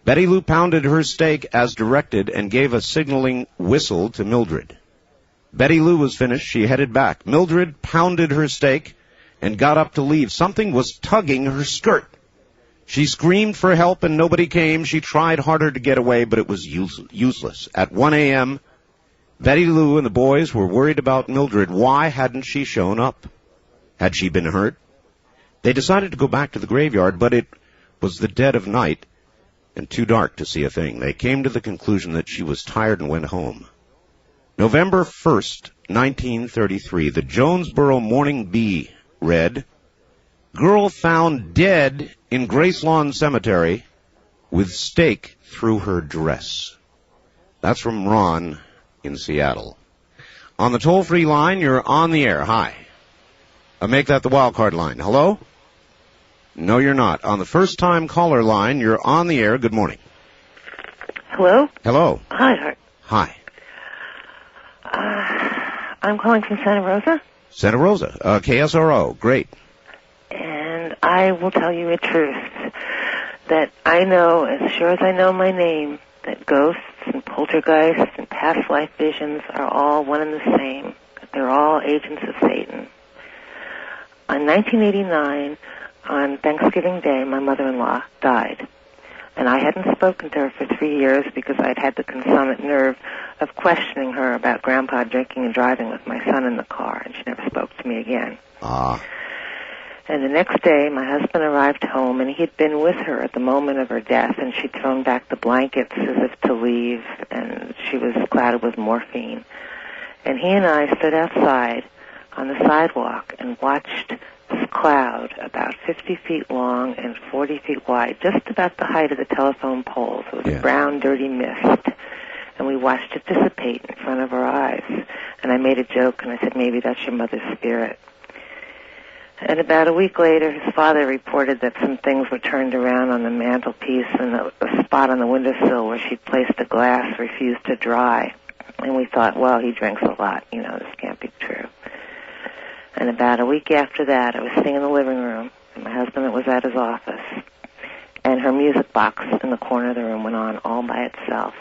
Betty Lou pounded her stake as directed and gave a signaling whistle to Mildred. Betty Lou was finished. She headed back. Mildred pounded her stake and got up to leave. Something was tugging her skirt. She screamed for help and nobody came. She tried harder to get away, but it was useless. At 1 a.m., Betty Lou and the boys were worried about Mildred. Why hadn't she shown up? Had she been hurt? They decided to go back to the graveyard, but it was the dead of night and too dark to see a thing. They came to the conclusion that she was tired and went home. November 1st, 1933, the Jonesboro Morning Bee read, "Girl found dead in Grace Lawn Cemetery with stake through her dress." That's from Ron in Seattle. On the toll-free line, you're on the air. Hi. Make that the wild card line. Hello? No, you're not. On the first-time caller line, you're on the air. Good morning. Hello? Hello. Hi, Hart. Hi. I'm calling from Santa Rosa. Santa Rosa. KSRO. Great. And I will tell you a truth that I know, as sure as I know my name, that ghosts and poltergeists and past life visions are all one and the same. They're all agents of Satan. In 1989, on Thanksgiving Day, my mother-in-law died. And I hadn't spoken to her for 3 years because I'd had the consummate nerve of questioning her about Grandpa drinking and driving with my son in the car, and she never spoke to me again. And the next day, my husband arrived home, and he'd been with her at the moment of her death, and she'd thrown back the blankets as if to leave, and she was clouded with morphine. And he and I stood outside on the sidewalk and watched this cloud about 50 feet long and 40 feet wide, just about the height of the telephone poles. It was a brown, dirty mist. And we watched it dissipate in front of our eyes. And I made a joke, and I said, maybe that's your mother's spirit. And about a week later, his father reported that some things were turned around on the mantelpiece, and a spot on the windowsill where she'd placed the glass refused to dry. And we thought, well, he drinks a lot. You know, this can't be true. And about a week after that, I was sitting in the living room, and my husband was at his office, and her music box in the corner of the room went on all by itself.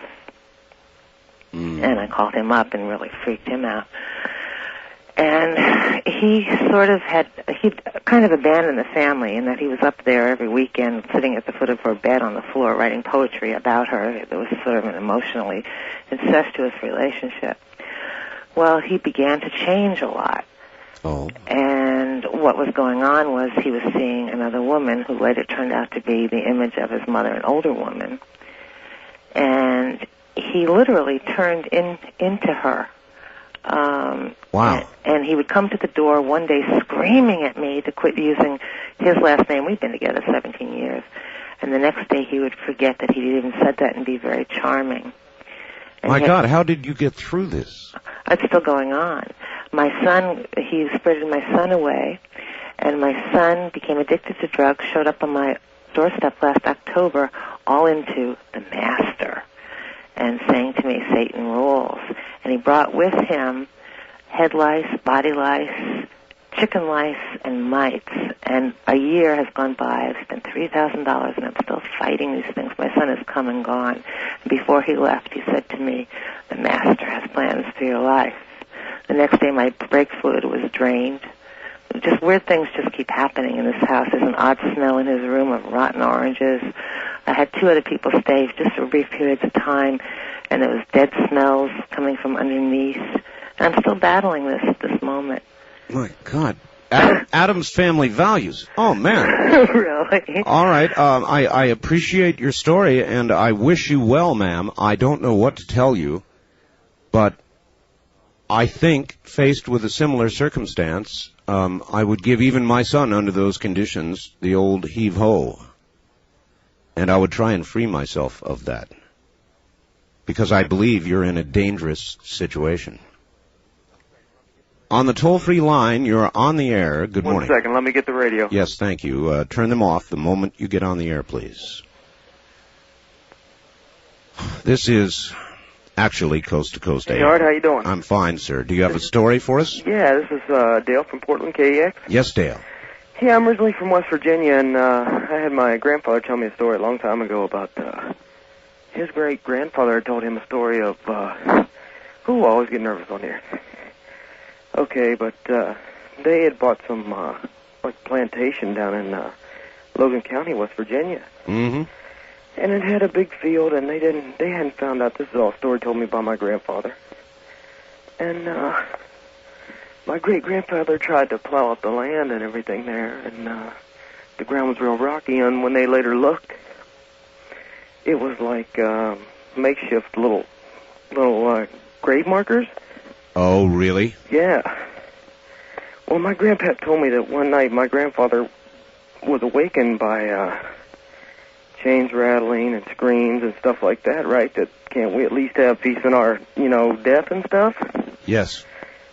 And I called him up and really freaked him out. And he'd kind of abandoned the family in that he was up there every weekend sitting at the foot of her bed on the floor writing poetry about her. It was sort of an emotionally incestuous relationship. Well, he began to change a lot. Oh. And what was going on was he was seeing another woman who later turned out to be the image of his mother, an older woman. And he literally turned into her. Wow. And he would come to the door one day screaming at me to quit using his last name. We've been together 17 years. And the next day he would forget that he'd even said that and be very charming. And My God, how did you get through this? It's still going on. My son, he spirited my son away, and my son became addicted to drugs, showed up on my doorstep last October, all into the master, and saying to me, Satan rules. And he brought with him head lice, body lice, chicken lice, and mites. And a year has gone by. I've spent $3,000, and I'm still fighting these things. My son has come and gone. And before he left, he said to me, the master has plans for your life. The next day, my brake fluid was drained. Just weird things just keep happening in this house. There's an odd smell in his room of rotten oranges. I had 2 other people stay just for brief periods of time, and there was dead smells coming from underneath. And I'm still battling this at this moment. My God. Adam's family values. Oh, man. Really? All right. I appreciate your story, and I wish you well, ma'am. I don't know what to tell you, but I think, faced with a similar circumstance, I would give even my son, under those conditions, the old heave-ho. And I would try and free myself of that. Because I believe you're in a dangerous situation. On the toll-free line, you're on the air. Good morning. 1 second, let me get the radio. Yes, thank you. Turn them off the moment you get on the air, please. This is actually Coast to Coast Hey, AM. Art, how you doing? I'm fine, sir. Do you have a story for us? Yeah, this is Dale from Portland, KEX. Yes, Dale. Yeah, I'm originally from West Virginia, and I had my grandfather tell me a story a long time ago about his great-grandfather had told him a story of... I always get nervous on here. Okay, but they had bought some plantation down in Logan County, West Virginia. Mm-hmm. And it had a big field, and they hadn't found out. This is all a story told me by my grandfather. And my great-grandfather tried to plow up the land and everything there, and the ground was real rocky, and when they later looked, it was like makeshift little grave markers. Oh, really? Yeah. Well, my grandpa told me that one night my grandfather was awakened by chains rattling and screams and stuff like that, right? That can't we at least have peace in our, death and stuff? Yes.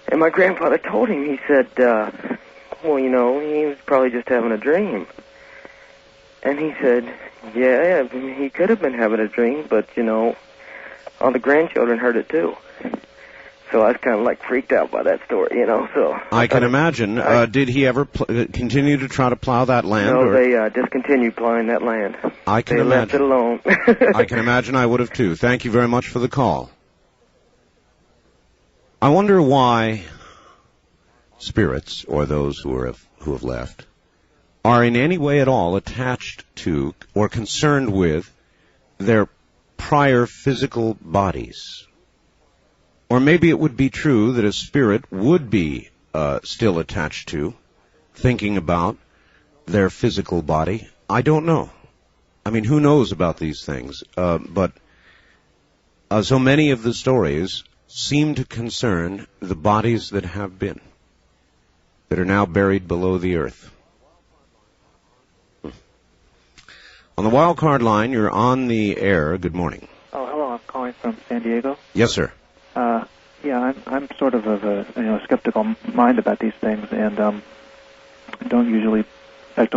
And my grandfather told him, he said, well, he was probably just having a dream. And he said, yeah, he could have been having a dream, but, all the grandchildren heard it too. So I was kind of like freaked out by that story, so... I can imagine. Did he ever continue to try to plow that land? No, or? They discontinued plowing that land. I can they imagine. left it alone. I can imagine I would have too. Thank you very much for the call. I wonder why spirits, or those who have left, are in any way at all attached to or concerned with their prior physical bodies. Or maybe it would be true that a spirit would be still attached to, thinking about their physical body. I don't know. I mean, who knows about these things? But so many of the stories seem to concern the bodies that have been, that are now buried below the earth. On the wild card line, you're on the air. Good morning. Oh, hello. I'm calling from San Diego. Yes, sir. Yeah, I'm sort of a skeptical mind about these things, and don't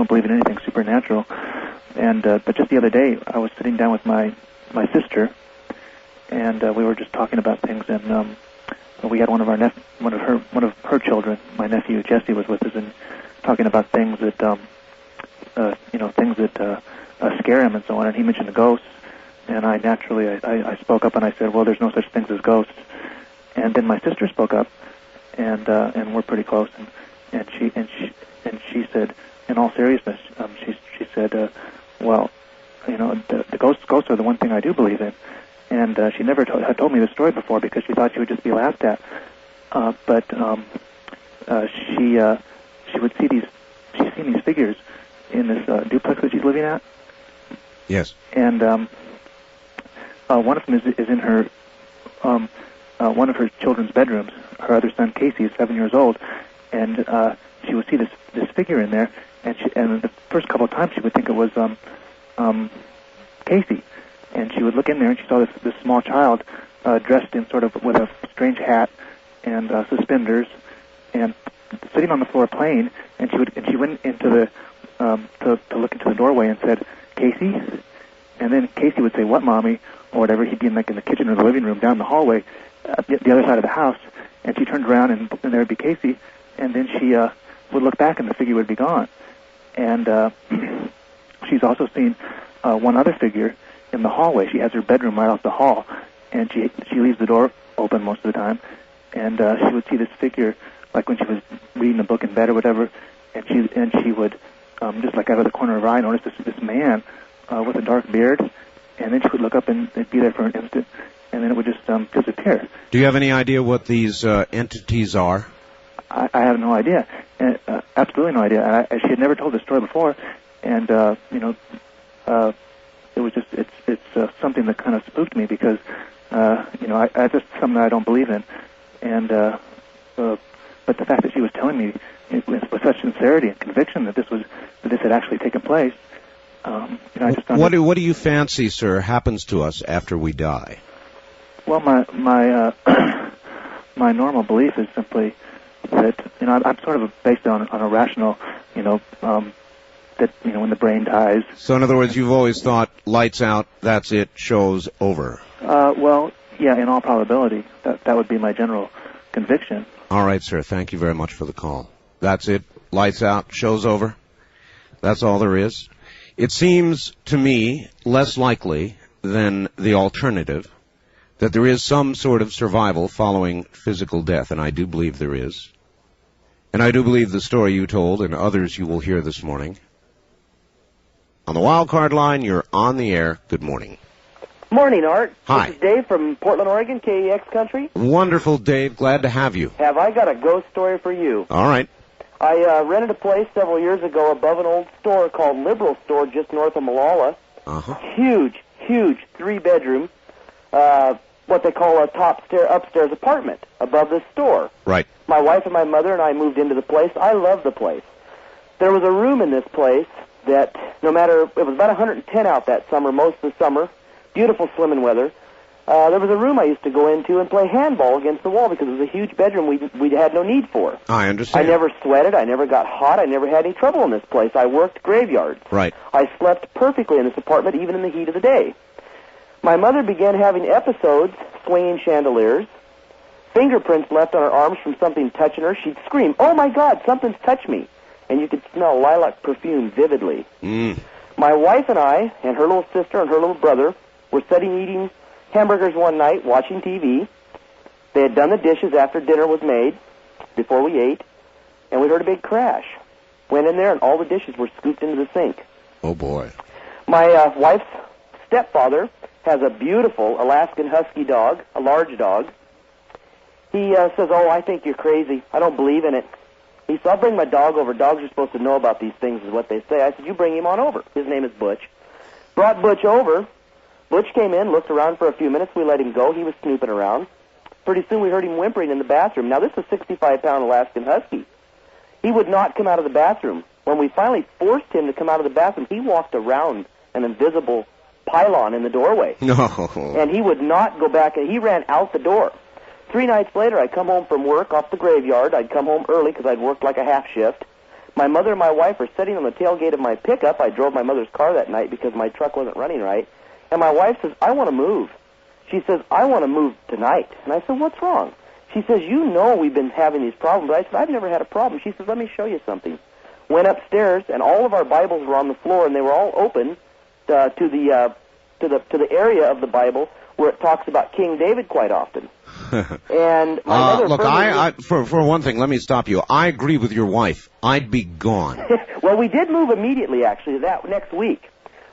believe in anything supernatural. And but just the other day, I was sitting down with my sister, and we were just talking about things, and we had one of her children, my nephew Jesse, was with us, and talking about things that scare him and so on. And he mentioned the ghosts, and I naturally I spoke up and I said, well, there's no such things as ghosts. And then my sister spoke up, and we're pretty close, and she said, in all seriousness, she said, well, the ghosts are the one thing I do believe in. And she never had told me the story before because she thought she would just be laughed at. But she would see she's seen these figures in this duplex that she's living at. Yes. And one of them is in her one of her children's bedrooms. Her other son, Casey, is 7 years old, and she would see this figure in there, and the first couple of times she would think it was Casey, and she would look in there and she saw this small child dressed in sort of with a strange hat and suspenders, and sitting on the floor playing, and she went into the to look into the doorway and said, "Casey," and then Casey would say, "What, Mommy?" or whatever. He'd be in the kitchen or the living room down the hallway, the other side of the house, and she turned around and there would be Casey, and then she would look back and the figure would be gone. And she's also seen one other figure in the hallway. She has her bedroom right off the hall, and she leaves the door open most of the time, and she would see this figure like when she was reading a book in bed or whatever, and she would just like out of the corner of her eye notice this man with a dark beard, and then she would look up and it'd be there for an instant, and then it would just disappear. Do you have any idea what these entities are? I have no idea, absolutely no idea. And she had never told this story before, and it was just it's something that kind of spooked me because I just something that I don't believe in, and but the fact that she was telling me with such sincerity and conviction that this had actually taken place, I just what do you fancy, sir, happens to us after we die? Well, my my normal belief is simply that I'm sort of based on a rational, that when the brain dies. So in other words, you've always thought lights out, that's it, show's over. Well, yeah, in all probability, that would be my general conviction. All right, sir. Thank you very much for the call. That's it. Lights out, show's over. That's all there is. It seems to me less likely than the alternative that there is some sort of survival following physical death, and I do believe there is. And I do believe the story you told and others you will hear this morning. On the wild card line, you're on the air. Good morning. Morning, Art. Hi. This is Dave from Portland, Oregon, KEX Country. Wonderful, Dave. Glad to have you. Have I got a ghost story for you? All right. I rented a place several years ago above an old store called Liberal Store just north of Malala. Uh-huh. Huge 3-bedroom, what they call a upstairs apartment above the store. Right. My wife and my mother and I moved into the place. I love the place. There was a room in this place that no matter, it was about 110 out that summer, most of the summer, beautiful swimming weather. There was a room I used to go into and play handball against the wall because it was a huge bedroom we had no need for. I understand. I never sweated. I never got hot. I never had any trouble in this place. I worked graveyards. Right. I slept perfectly in this apartment even in the heat of the day. My mother began having episodes, swinging chandeliers, fingerprints left on her arms from something touching her. She'd scream, "Oh my God, something's touched me." And you could smell lilac perfume vividly. My wife and I and her little sister and her little brother were sitting eating hamburgers one night, watching TV. They had done the dishes after dinner was made, before we ate, and we heard a big crash. Went in there, and all the dishes were scooped into the sink. Oh, boy. My wife's stepfather has a beautiful Alaskan Husky dog, a large dog. He says, "Oh, I think you're crazy. I don't believe in it." He said, "I'll bring my dog over. Dogs are supposed to know about these things," is what they say. I said, "You bring him on over." His name is Butch. Brought Butch over. Butch came in, looked around for a few minutes. We let him go. He was snooping around. Pretty soon we heard him whimpering in the bathroom. Now, this is a 65-pound Alaskan Husky. He would not come out of the bathroom. When we finally forced him to come out of the bathroom, he walked around an invisible pylon in the doorway. No. And he would not go back. He ran out the door. 3 nights later, I come home from work off the graveyard. I'd come home early because I'd worked like a half shift. My mother and my wife are sitting on the tailgate of my pickup. I drove my mother's car that night because my truck wasn't running right. And my wife says, "I want to move." She says, "I want to move tonight." And I said, "What's wrong?" She says, "You know we've been having these problems." I said, "I've never had a problem." She says, "Let me show you something." Went upstairs, and all of our Bibles were on the floor, and they were all open to the area of the Bible where it talks about King David quite often. And my mother look, for one thing, let me stop you. I agree with your wife. I'd be gone. Well, we did move immediately, actually, that next week.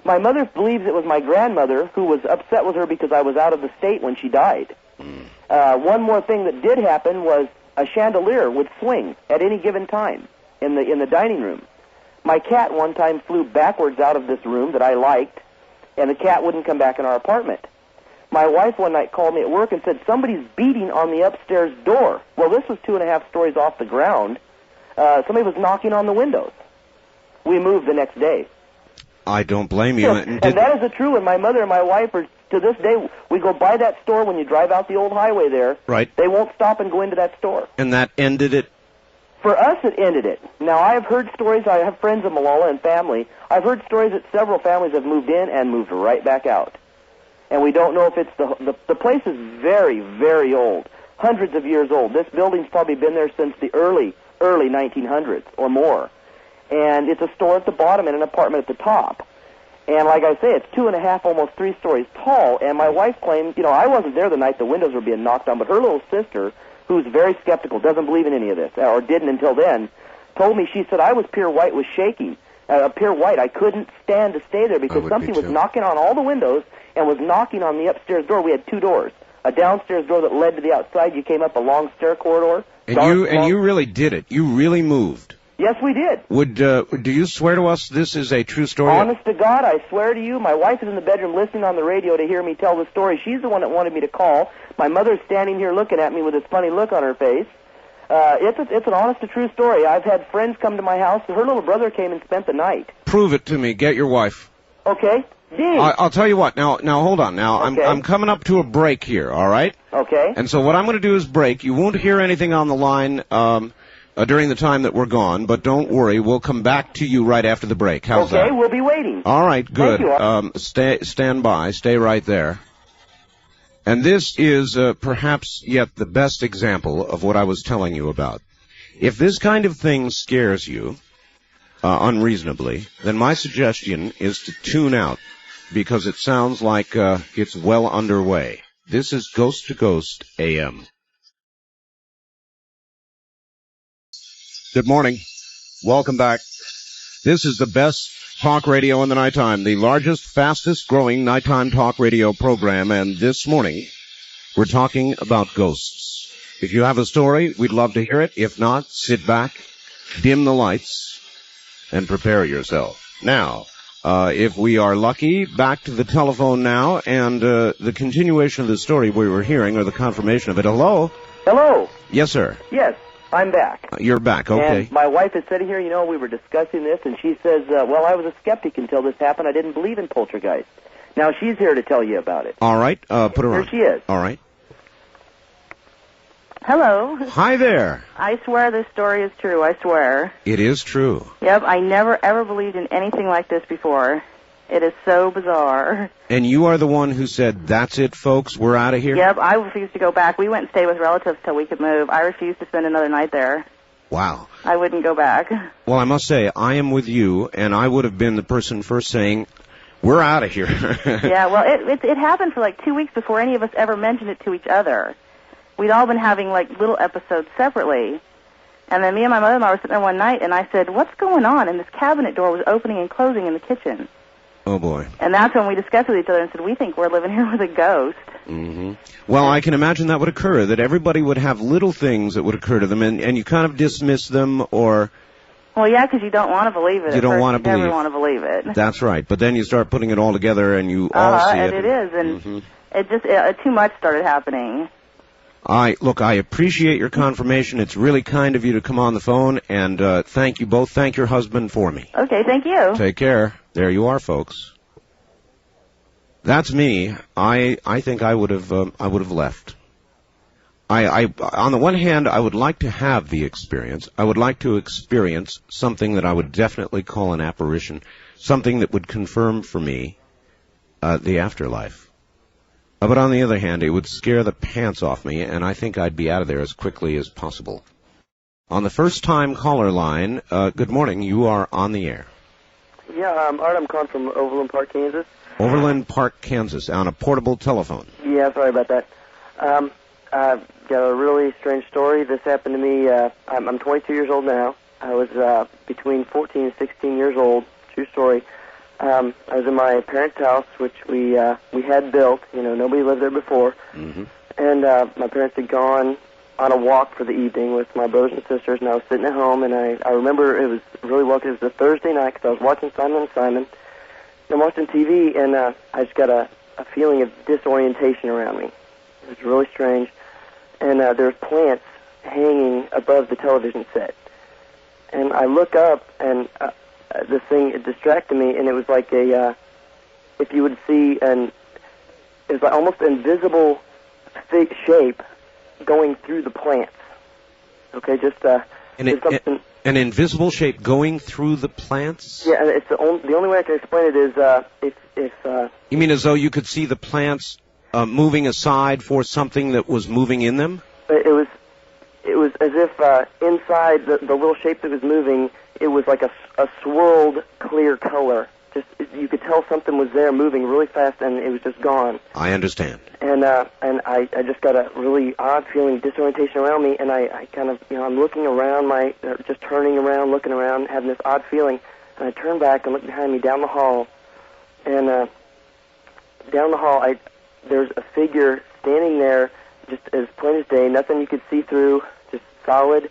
My mother believes it was my grandmother who was upset with her because I was out of the state when she died. One more thing that did happen was a chandelier would swing at any given time in the dining room. My cat one time flew backwards out of this room that I liked, and the cat wouldn't come back in our apartment. My wife one night called me at work and said, somebody's beating on the upstairs door. Well, this was 2.5 stories off the ground. Somebody was knocking on the windows. We moved the next day. I don't blame you. And that is true, and my mother and my wife are, to this day, we go by that store when you drive out the old highway there. Right. They won't stop and go into that store. And that ended it? For us, it ended it. Now, I have heard stories, I have friends in Malala and family. I've heard stories that several families have moved in and moved right back out. And we don't know if it's the place is very, very old, hundreds of years old. This building's probably been there since the early 1900s or more. And it's a store at the bottom and an apartment at the top. And like I say, it's 2.5, almost 3 stories tall. And my wife claims, I wasn't there the night the windows were being knocked on, but her little sister, who's very skeptical, doesn't believe in any of this, or didn't until then, told me, she said, I was pure white, was shaking. Pure white, I couldn't stand to stay there because something was knocking on all the windows and was knocking on the upstairs door. We had 2 doors. A downstairs door that led to the outside. You came up a long stair corridor. And you really did it. You really moved. Yes, we did. Do you swear to us this is a true story? Honest to God, I swear to you. My wife is in the bedroom listening on the radio to hear me tell the story. She's the one that wanted me to call. My mother's standing here looking at me with this funny look on her face. It's an honest to true story. I've had friends come to my house. Her little brother came and spent the night. Prove it to me. Get your wife. Okay. I'll tell you what. Now hold on. Now okay. I'm coming up to a break here. All right. Okay. And so what I'm going to do is break. You won't hear anything on the line during the time that we're gone, but don't worry. We'll come back to you right after the break. How's that? Okay. We'll be waiting. All right. Good. Thank you. Stand by. Stay right there. And this is perhaps yet the best example of what I was telling you about. If this kind of thing scares you unreasonably, then my suggestion is to tune out, because it sounds like it's well underway. This is Ghost to Ghost AM. Good morning. Welcome back. This is the best talk radio in the nighttime, the largest, fastest growing nighttime talk radio program, and this morning we're talking about ghosts. If you have a story, we'd love to hear it. If not, sit back, dim the lights, and prepare yourself. Now, if we are lucky, back to the telephone now, and the continuation of the story we were hearing, or the confirmation of it. Hello? Hello? Yes, sir. Yes. I'm back. You're back, okay. And my wife is sitting here, we were discussing this, and she says, well, I was a skeptic until this happened. I didn't believe in poltergeist. Now she's here to tell you about it. All right, put her on. Here she is. All right. Hello. Hi there. I swear this story is true, I swear. It is true. Yep, I never ever believed in anything like this before. It is so bizarre. And you are the one who said, that's it, folks, we're out of here? Yep, I refused to go back. We went and stayed with relatives till we could move. I refused to spend another night there. Wow. I wouldn't go back. Well, I must say, I am with you, and I would have been the person first saying, we're out of here. Yeah, well, it happened for like 2 weeks before any of us ever mentioned it to each other. We'd all been having like little episodes separately. And then me and my mother-in-law were sitting there one night, and I said, what's going on? And this cabinet door was opening and closing in the kitchen. Oh, boy. And that's when we discussed with each other and said, we think we're living here with a ghost. Mm-hmm. Well, I can imagine that would occur, that everybody would have little things that would occur to them, and you kind of dismiss them, or... Well, yeah, because you don't want to believe it. You don't want to believe it. You never want to believe it. That's right. But then you start putting it all together, and you all see it. And it is, and it just, too much started happening. Look, I appreciate your confirmation. It's really kind of you to come on the phone, and thank you both. Thank your husband for me. Okay, thank you. Take care. There you are, folks. That's me. I think I would have left. On the one hand, I would like to have the experience. I would like to experience something that I would definitely call an apparition, something that would confirm for me the afterlife. But on the other hand, it would scare the pants off me, and I think I'd be out of there as quickly as possible. On the first-time caller line, good morning. You are on the air. Yeah, Art, I'm calling from Overland Park, Kansas. Overland Park, Kansas, on a portable telephone. Yeah, sorry about that. I've got a really strange story. This happened to me. I'm 22 years old now. I was between 14 and 16 years old. True story. I was in my parents' house, which we had built. You know, nobody lived there before. Mm-hmm. And my parents had gone on a walk for the evening with my brothers and sisters, and I was sitting at home, and I remember it was really well, 'cause it was a Thursday night, because I was watching Simon & Simon. I'm watching TV, and I just got a feeling of disorientation around me. It was really strange. And there's plants hanging above the television set. And I look up, and this thing, it distracted me, and it was like if you would see, it was like almost invisible thick shape going through the plants. Okay, just an invisible shape going through the plants? Yeah, and it's the only way I can explain it is if you mean as though you could see the plants moving aside for something that was moving in them? It was as if inside the little shape that was moving, it was like a swirled clear color. Just you could tell something was there moving really fast, and it was just gone. I understand. And I just got a really odd feeling, disorientation around me, and I kind of, I'm looking around, just turning around, looking around, having this odd feeling, and I turn back and look behind me down the hall, and down the hall, there's a figure standing there, just as plain as day, nothing you could see through, just solid,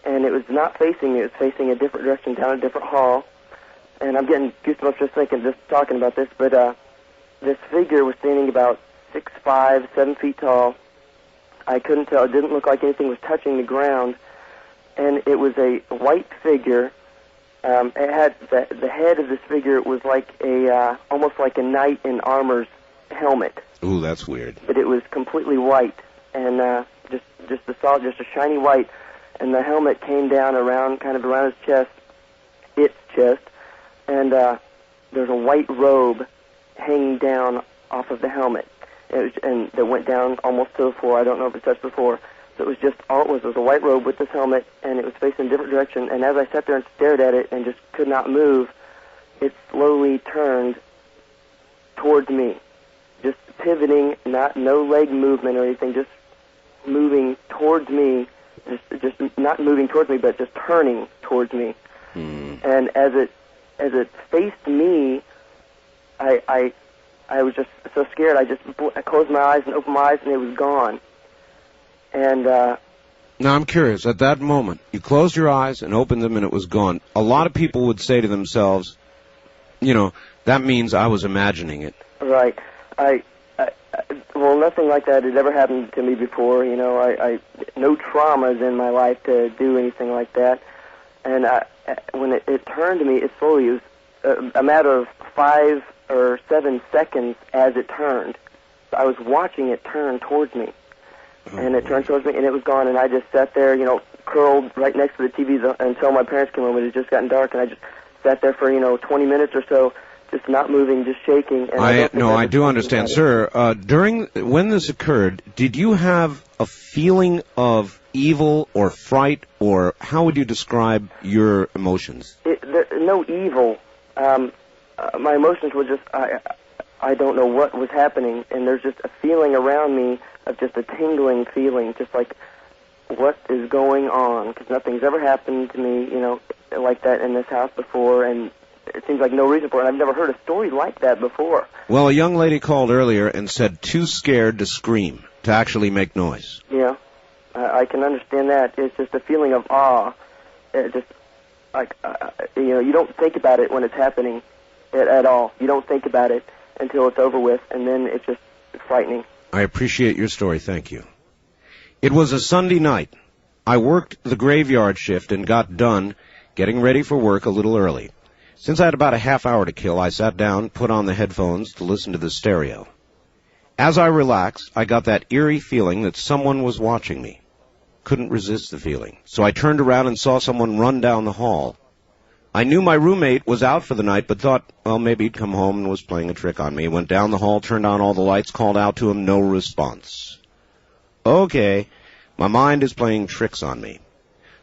and it was not facing me, it was facing a different direction down a different hall. And I'm getting goosebumps just talking about this, but this figure was standing about 6'5", 7 feet tall. I couldn't tell. It didn't look like anything was touching the ground. And it was a white figure. It had the head of this figure was like almost like a knight in armor's helmet. Ooh, that's weird. But it was completely white, and just a shiny white. And the helmet came down around his chest, its chest. And there's a white robe hanging down off of the helmet, and that went down almost to the floor. I don't know if it touched the floor. So it was just all it was a white robe with this helmet, and it was facing a different direction. And as I sat there and stared at it and just could not move, it slowly turned towards me, just pivoting, no leg movement or anything, just moving towards me, just not moving towards me, but just turning towards me. And as it faced me, I was just so scared. I closed my eyes and opened my eyes, and it was gone. And now I'm curious. At that moment, you closed your eyes and opened them, and it was gone. A lot of people would say to themselves, that means I was imagining it. Right. Well, nothing like that had ever happened to me before. No traumas in my life to do anything like that. And when it turned to me, it slowly was a matter of 5 or 7 seconds as it turned. I was watching it turn towards me. And it turned towards me, and it was gone, and I just sat there, curled right next to the TV until my parents came home. It had just gotten dark, and I just sat there for, 20 minutes or so, just not moving, just shaking. And I do understand. Sir, when this occurred, did you have a feeling of evil or fright, or how would you describe your emotions? No evil. My emotions were just, I don't know what was happening, and there's just a feeling around me of just a tingling feeling, just like, what is going on? Because nothing's ever happened to me, like that in this house before, and it seems like no reason for it. I've never heard a story like that before. Well, a young lady called earlier and said too scared to scream, to actually make noise. Yeah, I can understand that. It's just a feeling of awe. It just, like, you don't think about it when it's happening at all. You don't think about it until it's over with, and then it's just frightening. I appreciate your story. Thank you. It was a Sunday night. I worked the graveyard shift and got done getting ready for work a little early. Since I had about a half hour to kill, I sat down, put on the headphones to listen to the stereo. As I relaxed, I got that eerie feeling that someone was watching me. Couldn't resist the feeling, so I turned around and saw someone run down the hall. I knew my roommate was out for the night, but thought, well, maybe he'd come home and was playing a trick on me. Went down the hall, turned on all the lights, called out to him, no response. Okay, my mind is playing tricks on me.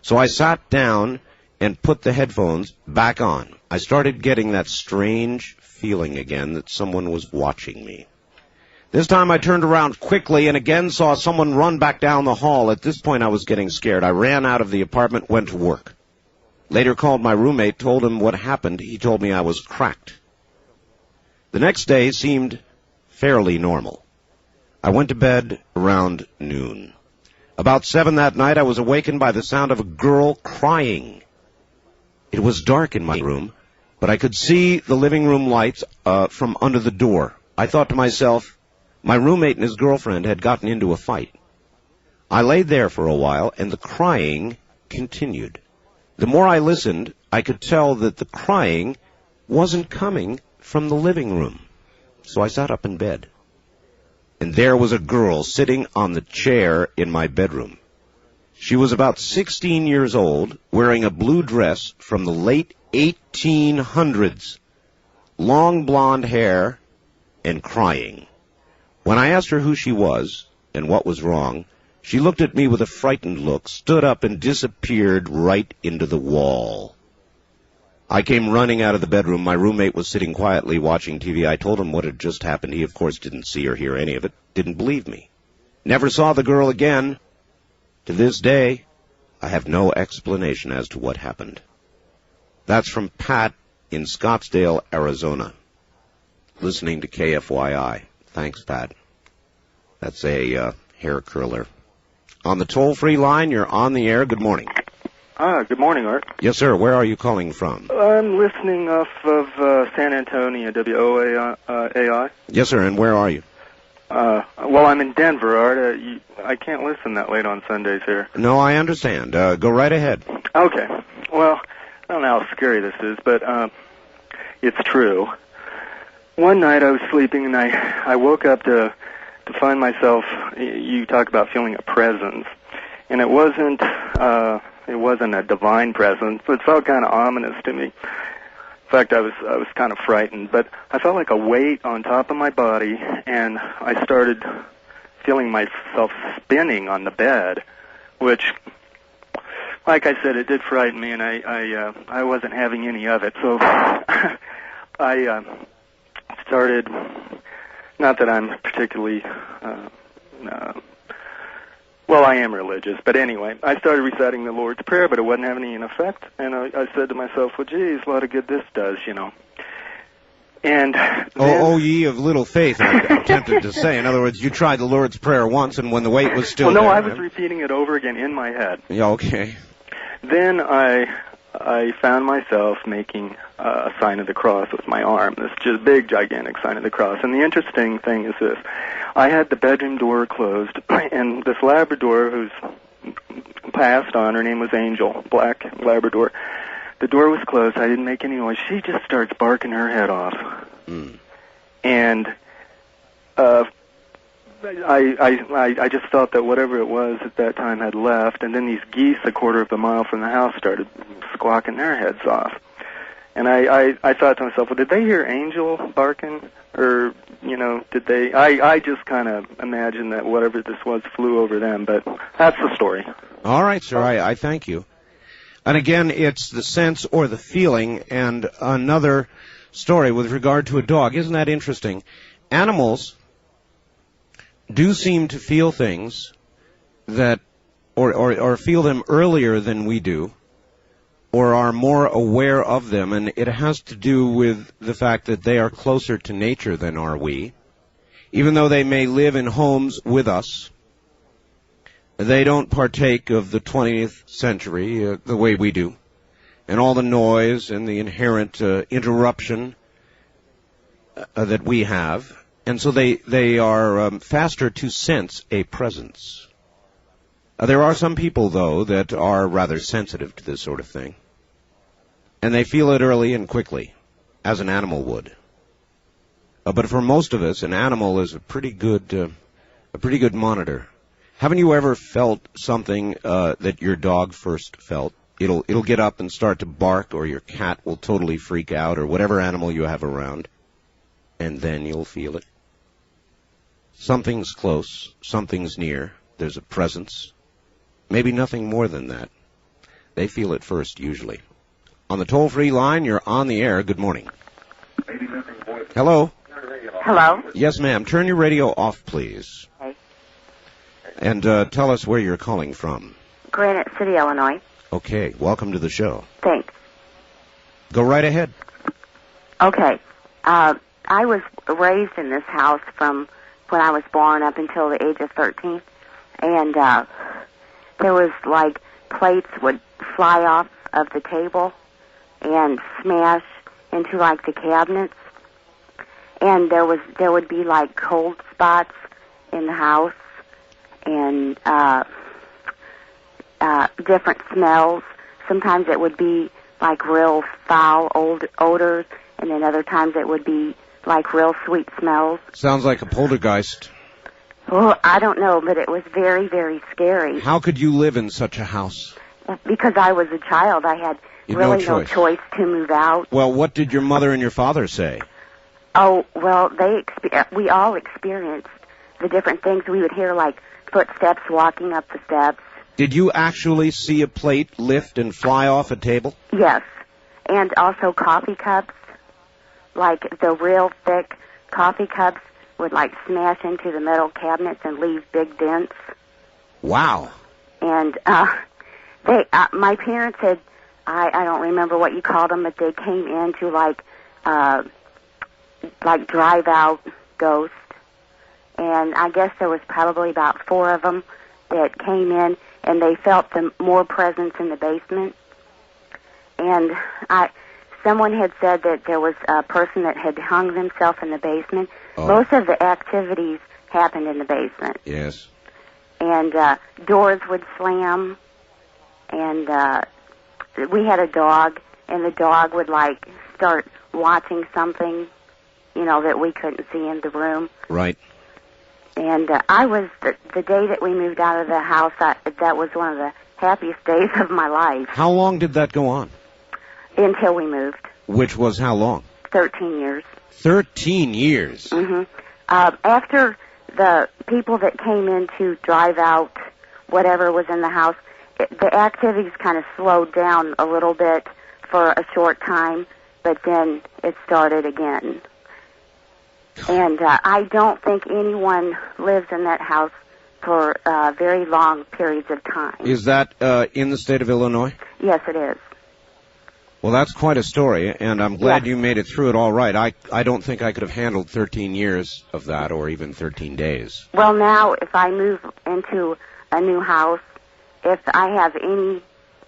So I sat down and put the headphones back on. I started getting that strange feeling again that someone was watching me. This time I turned around quickly and again saw someone run back down the hall. At this point I was getting scared. I ran out of the apartment, went to work. Later called my roommate, told him what happened. He told me I was cracked. The next day seemed fairly normal. I went to bed around noon. About 7 that night I was awakened by the sound of a girl crying. It was dark in my room, but I could see the living room lights from under the door. I thought to myself, my roommate and his girlfriend had gotten into a fight. I laid there for a while, and the crying continued. The more I listened, I could tell that the crying wasn't coming from the living room. So I sat up in bed. And there was a girl sitting on the chair in my bedroom. She was about 16 years old, wearing a blue dress from the late 1800s, long blonde hair, and crying. When I asked her who she was and what was wrong, she looked at me with a frightened look, stood up, and disappeared right into the wall. I came running out of the bedroom. My roommate was sitting quietly watching TV. I told him what had just happened. He, of course, didn't see or hear any of it, didn't believe me. Never saw the girl again. To this day, I have no explanation as to what happened. That's from Pat in Scottsdale, Arizona, listening to KFYI. Thanks, Pat. That's a hair curler. On the toll-free line, you're on the air. Good morning. Good morning, Art. Yes, sir. Where are you calling from? I'm listening off of San Antonio, WOAI. Yes, sir. And where are you? Well, I'm in Denver, Art. I can't listen that late on Sundays here. No, I understand. Go right ahead. Okay. Well, I don't know how scary this is, but it's true. One night I was sleeping, and I woke up to find myself, you talk about feeling a presence, and it wasn't a divine presence, but it felt kind of ominous to me. In fact, I was kind of frightened, but I felt like a weight on top of my body, and I started feeling myself spinning on the bed, which, like I said, it did frighten me, and I wasn't having any of it. So I started, not that I'm particularly, well, I am religious, but anyway, I started reciting the Lord's Prayer, but it wasn't having any effect, and I said to myself, well, geez, a lot of good this does, you know. And then, oh, ye of little faith, I'm tempted to say. In other words, you tried the Lord's Prayer once, and when the weight was still well, no, there... I was repeating it over again in my head. Yeah, okay. Then I found myself making a sign of the cross with my arm, this just big, gigantic sign of the cross. And the interesting thing is this. I had the bedroom door closed, and this Labrador who's passed on, her name was Angel, black Labrador. The door was closed. I didn't make any noise. She just starts barking her head off. Mm. And I just felt that whatever it was at that time had left, and then these geese a quarter of a mile from the house started squawking their heads off. And I thought to myself, well, did they hear Angel barking? Or, you know, did they... I just kind of imagined that whatever this was flew over them, but that's the story. All right, sir, I thank you. And again, it's the sense or the feeling, and another story with regard to a dog. Isn't that interesting? Animals do seem to feel things that, or feel them earlier than we do, or are more aware of them, and it has to do with the fact that they are closer to nature than are we. Even though they may live in homes with us, they don't partake of the 20th century the way we do, and all the noise and the inherent interruption that we have. And so they are faster to sense a presence. There are some people, though, that are rather sensitive to this sort of thing. And they feel it early and quickly, as an animal would. But for most of us, an animal is a pretty good monitor. Haven't you ever felt something that your dog first felt? It'll get up and start to bark, or your cat will totally freak out, or whatever animal you have around, and then you'll feel it. Something's close, something's near, there's a presence. Maybe nothing more than that. They feel it first, usually. On the toll-free line, you're on the air. Good morning. Maybe nothing more Hello? Hello? Yes, ma'am. Turn your radio off, please. Okay. And tell us where you're calling from. Granite City, Illinois. Okay, welcome to the show. Thanks. Go right ahead. Okay. I was raised in this house from when I was born up until the age of 13. And there was, like, plates would fly off of the table and smash into, like, the cabinets. And there would be, like, cold spots in the house and different smells. Sometimes it would be like real foul old odors, and then other times it would be like real sweet smells. Sounds like a poltergeist. Well, I don't know, but it was very, very scary. How could you live in such a house? Because I was a child, I had really no choice to move out. Well, what did your mother and your father say? Oh, well, we all experienced the different things. We would hear, like, footsteps walking up the steps. Did you actually see a plate lift and fly off a table? Yes, and also coffee cups, like the real thick coffee cups would, like, smash into the metal cabinets and leave big dents. Wow. And my parents had, I don't remember what you called them, but they came in to, like drive-out ghosts. And I guess there was probably about 4 of them that came in, and they felt more presence in the basement. And someone had said that there was a person that had hung themselves in the basement. Oh. Most of the activities happened in the basement. Yes. And doors would slam, and we had a dog, and the dog would, like, start watching something, you know, that we couldn't see in the room. Right. And I was, the day that we moved out of the house, that was one of the happiest days of my life. How long did that go on? Until we moved. Which was how long? 13 years. 13 years? Mm-hmm. After the people that came in to drive out whatever was in the house, the activities kind of slowed down a little bit for a short time, but then it started again. And I don't think anyone lives in that house for very long periods of time. Is that in the state of Illinois? Yes, it is. Well, that's quite a story, and I'm glad you made it through it all right. I don't think I could have handled 13 years of that, or even 13 days. Well, now, if I move into a new house, if I have any,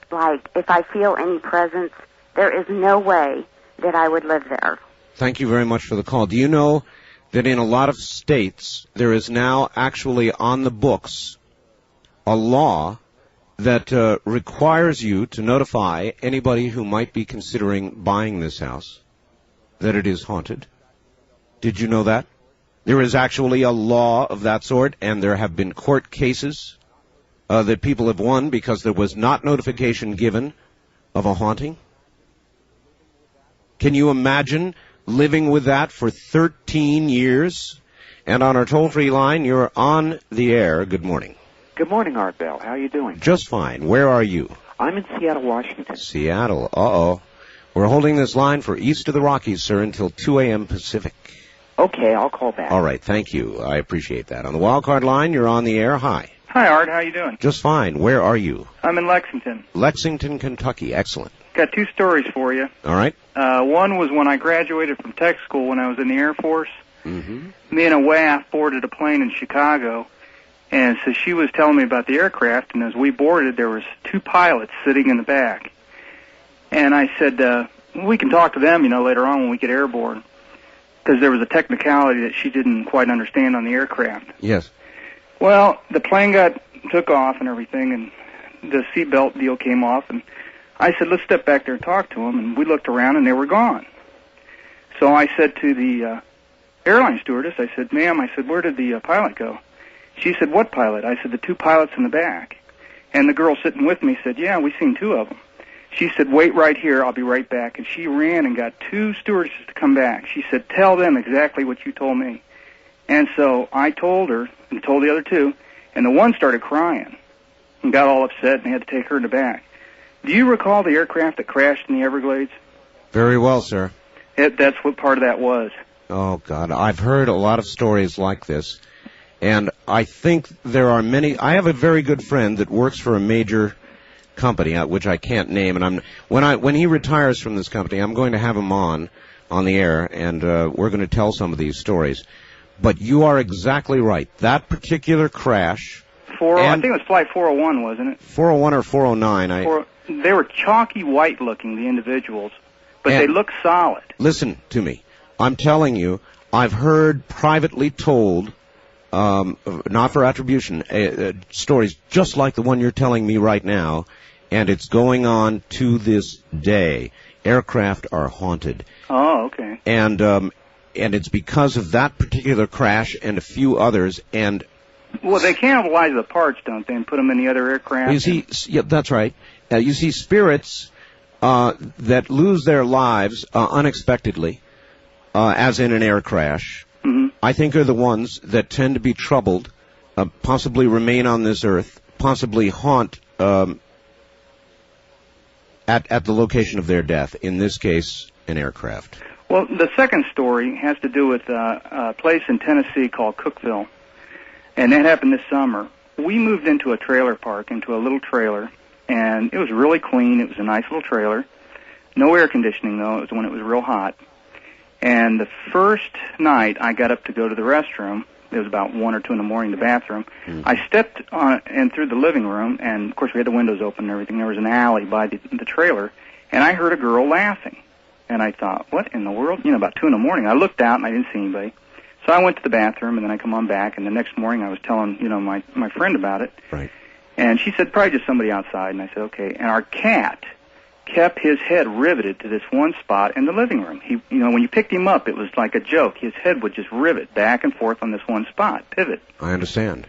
like, if I feel any presence, there is no way that I would live there. Thank you very much for the call. Do you know that in a lot of states, there is now actually on the books a law that requires you to notify anybody who might be considering buying this house that it is haunted? Did you know that? There is actually a law of that sort, and there have been court cases that people have won because there was not notification given of a haunting. Can you imagine living with that for 13 years? And on our toll-free line, you're on the air. Good morning. Good morning, Art Bell. How are you doing? Just fine. Where are you? I'm in Seattle, Washington. Seattle. Uh-oh. We're holding this line for east of the Rockies, sir, until 2 a.m. Pacific. Okay, I'll call back. All right, thank you. I appreciate that. On the wildcard line, you're on the air. Hi. Hi, Art. How you doing? Just fine. Where are you? I'm in Lexington. Lexington, Kentucky. Excellent. Got 2 stories for you. All right. One was when I graduated from tech school when I was in the Air Force. Mm-hmm. Me and a WAF boarded a plane in Chicago, and so she was telling me about the aircraft, and as we boarded, there was 2 pilots sitting in the back. And I said, we can talk to them, you know, later on when we get airborne, because there was a technicality that she didn't quite understand on the aircraft. Yes. Well, the plane took off and everything, and the seatbelt deal came off, and I said, let's step back there and talk to them, and we looked around, and they were gone. So I said to the airline stewardess, I said, ma'am, I said, where did the pilot go? She said, what pilot? I said, the 2 pilots in the back. And the girl sitting with me said, yeah, we've seen 2 of them. She said, wait right here, I'll be right back. And she ran and got 2 stewardesses to come back. She said, tell them exactly what you told me. And so I told her, and told the other 2, and the one started crying and got all upset, and they had to take her in the back. Do you recall the aircraft that crashed in the Everglades? Very well, sir. That's what part of that was. Oh, God. I've heard a lot of stories like this, and I think there are many. I have a very good friend that works for a major company, which I can't name, and when he retires from this company, I'm going to have him on the air, and we're going to tell some of these stories. But you are exactly right. That particular crash... I think it was Flight 401, wasn't it? 401 or 409. They were chalky white looking, the individuals, but they looked solid. Listen to me. I'm telling you, I've heard privately told, not for attribution, stories just like the one you're telling me right now, and it's going on to this day. Aircraft are haunted. Oh, okay. And it's because of that particular crash and a few others, and... Well, they cannibalize the parts, don't they, and put them in the other aircraft? You see, yeah, that's right. You see spirits that lose their lives unexpectedly, as in an air crash, I think are the ones that tend to be troubled, possibly remain on this earth, possibly haunt at the location of their death, in this case, an aircraft. Well, the second story has to do with a place in Tennessee called Cookville. And that happened this summer. We moved into a trailer park, into a little trailer, and it was really clean. It was a nice little trailer. No air conditioning, though. It was when it was real hot. And the first night I got up to go to the restroom, it was about 1 or 2 in the morning, the bathroom. I stepped on and through the living room, and, of course, we had the windows open and everything. There was an alley by the trailer, and I heard a girl laughing. And I thought, what in the world? You know, about 2 in the morning. I looked out, and I didn't see anybody. So I went to the bathroom, and then I come on back, and the next morning I was telling, my friend about it. Right. And she said, probably just somebody outside. And I said, okay. And our cat kept his head riveted to this one spot in the living room. When you picked him up, it was like a joke. His head would just rivet back and forth on this one spot, pivot. I understand.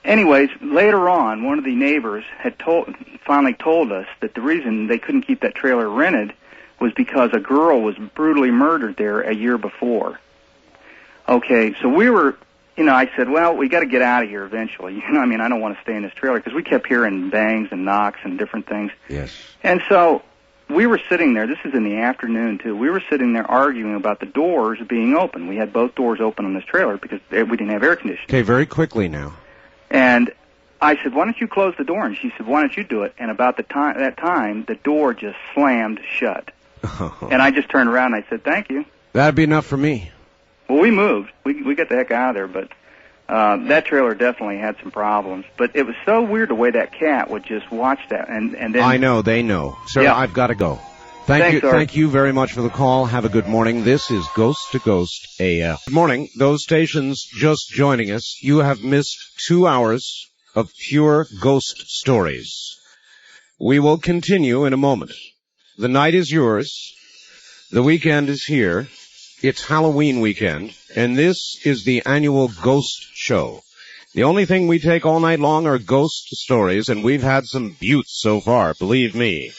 Anyways, later on, one of the neighbors had finally told us that the reason they couldn't keep that trailer rented was because a girl was brutally murdered there a year before. Okay, so we were, I said, well, we got to get out of here eventually. I don't want to stay in this trailer because we kept hearing bangs and knocks and different things. Yes. And so we were sitting there. This is in the afternoon, too. We were sitting there arguing about the doors being open. We had both doors open on this trailer because we didn't have air conditioning. Okay, very quickly now. And I said, why don't you close the door? And she said, why don't you do it? And about that time, the door just slammed shut. And I just turned around and I said, thank you. That'd be enough for me. Well, we moved. We got the heck out of there, but that trailer definitely had some problems. But it was so weird the way that cat would just watch that. And then I know, they know. Sir, yeah. I've got to go. Thank you very much for the call. Have a good morning. This is Ghost to Ghost AF. Good morning. Those stations just joining us, you have missed 2 hours of pure ghost stories. We will continue in a moment. The night is yours. The weekend is here. It's Halloween weekend, and this is the annual Ghost Show. The only thing we take all night long are ghost stories, and we've had some beauts so far, believe me.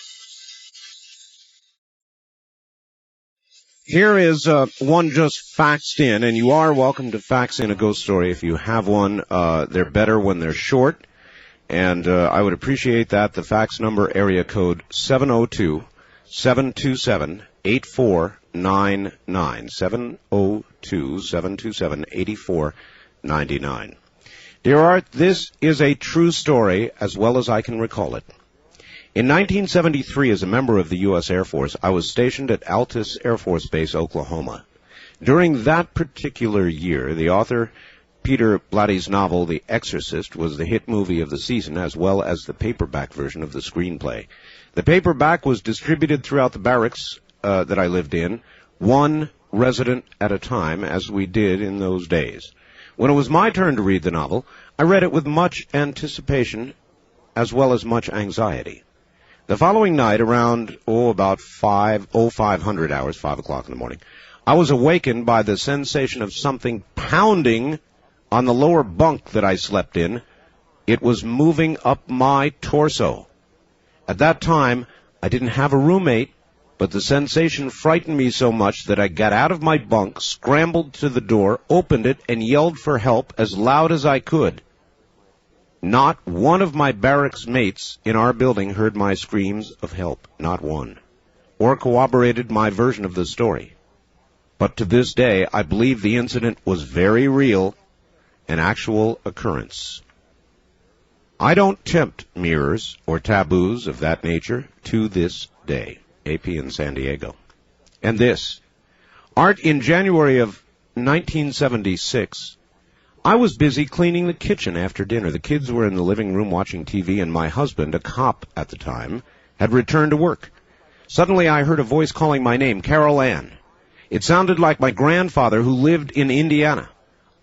Here is one just faxed in, and you are welcome to fax in a ghost story if you have one. They're better when they're short, and I would appreciate that. The fax number, area code 702-727-8499. 702-727-8499. Dear Art, this is a true story as well as I can recall it. In 1973, as a member of the U.S. Air Force, I was stationed at Altus Air Force Base, Oklahoma. During that particular year, the author Peter Blatty's novel, The Exorcist, was the hit movie of the season, as well as the paperback version of the screenplay. The paperback was distributed throughout the barracks that I lived in, one resident at a time, as we did in those days. When it was my turn to read the novel, I read it with much anticipation as well as much anxiety. The following night, around, about 500 hours, 5 o'clock in the morning, I was awakened by the sensation of something pounding on the lower bunk that I slept in. It was moving up my torso. At that time, I didn't have a roommate, but the sensation frightened me so much that I got out of my bunk, scrambled to the door, opened it, and yelled for help as loud as I could. Not one of my barracks mates in our building heard my screams of help, not one, or corroborated my version of the story. But to this day, I believe the incident was very real, an actual occurrence. I don't tempt mirrors or taboos of that nature to this day. AP in San Diego. And this. Art, in January of 1976, I was busy cleaning the kitchen after dinner. The kids were in the living room watching TV, and my husband, a cop at the time, had returned to work. Suddenly I heard a voice calling my name, Carol Ann. It sounded like my grandfather who lived in Indiana.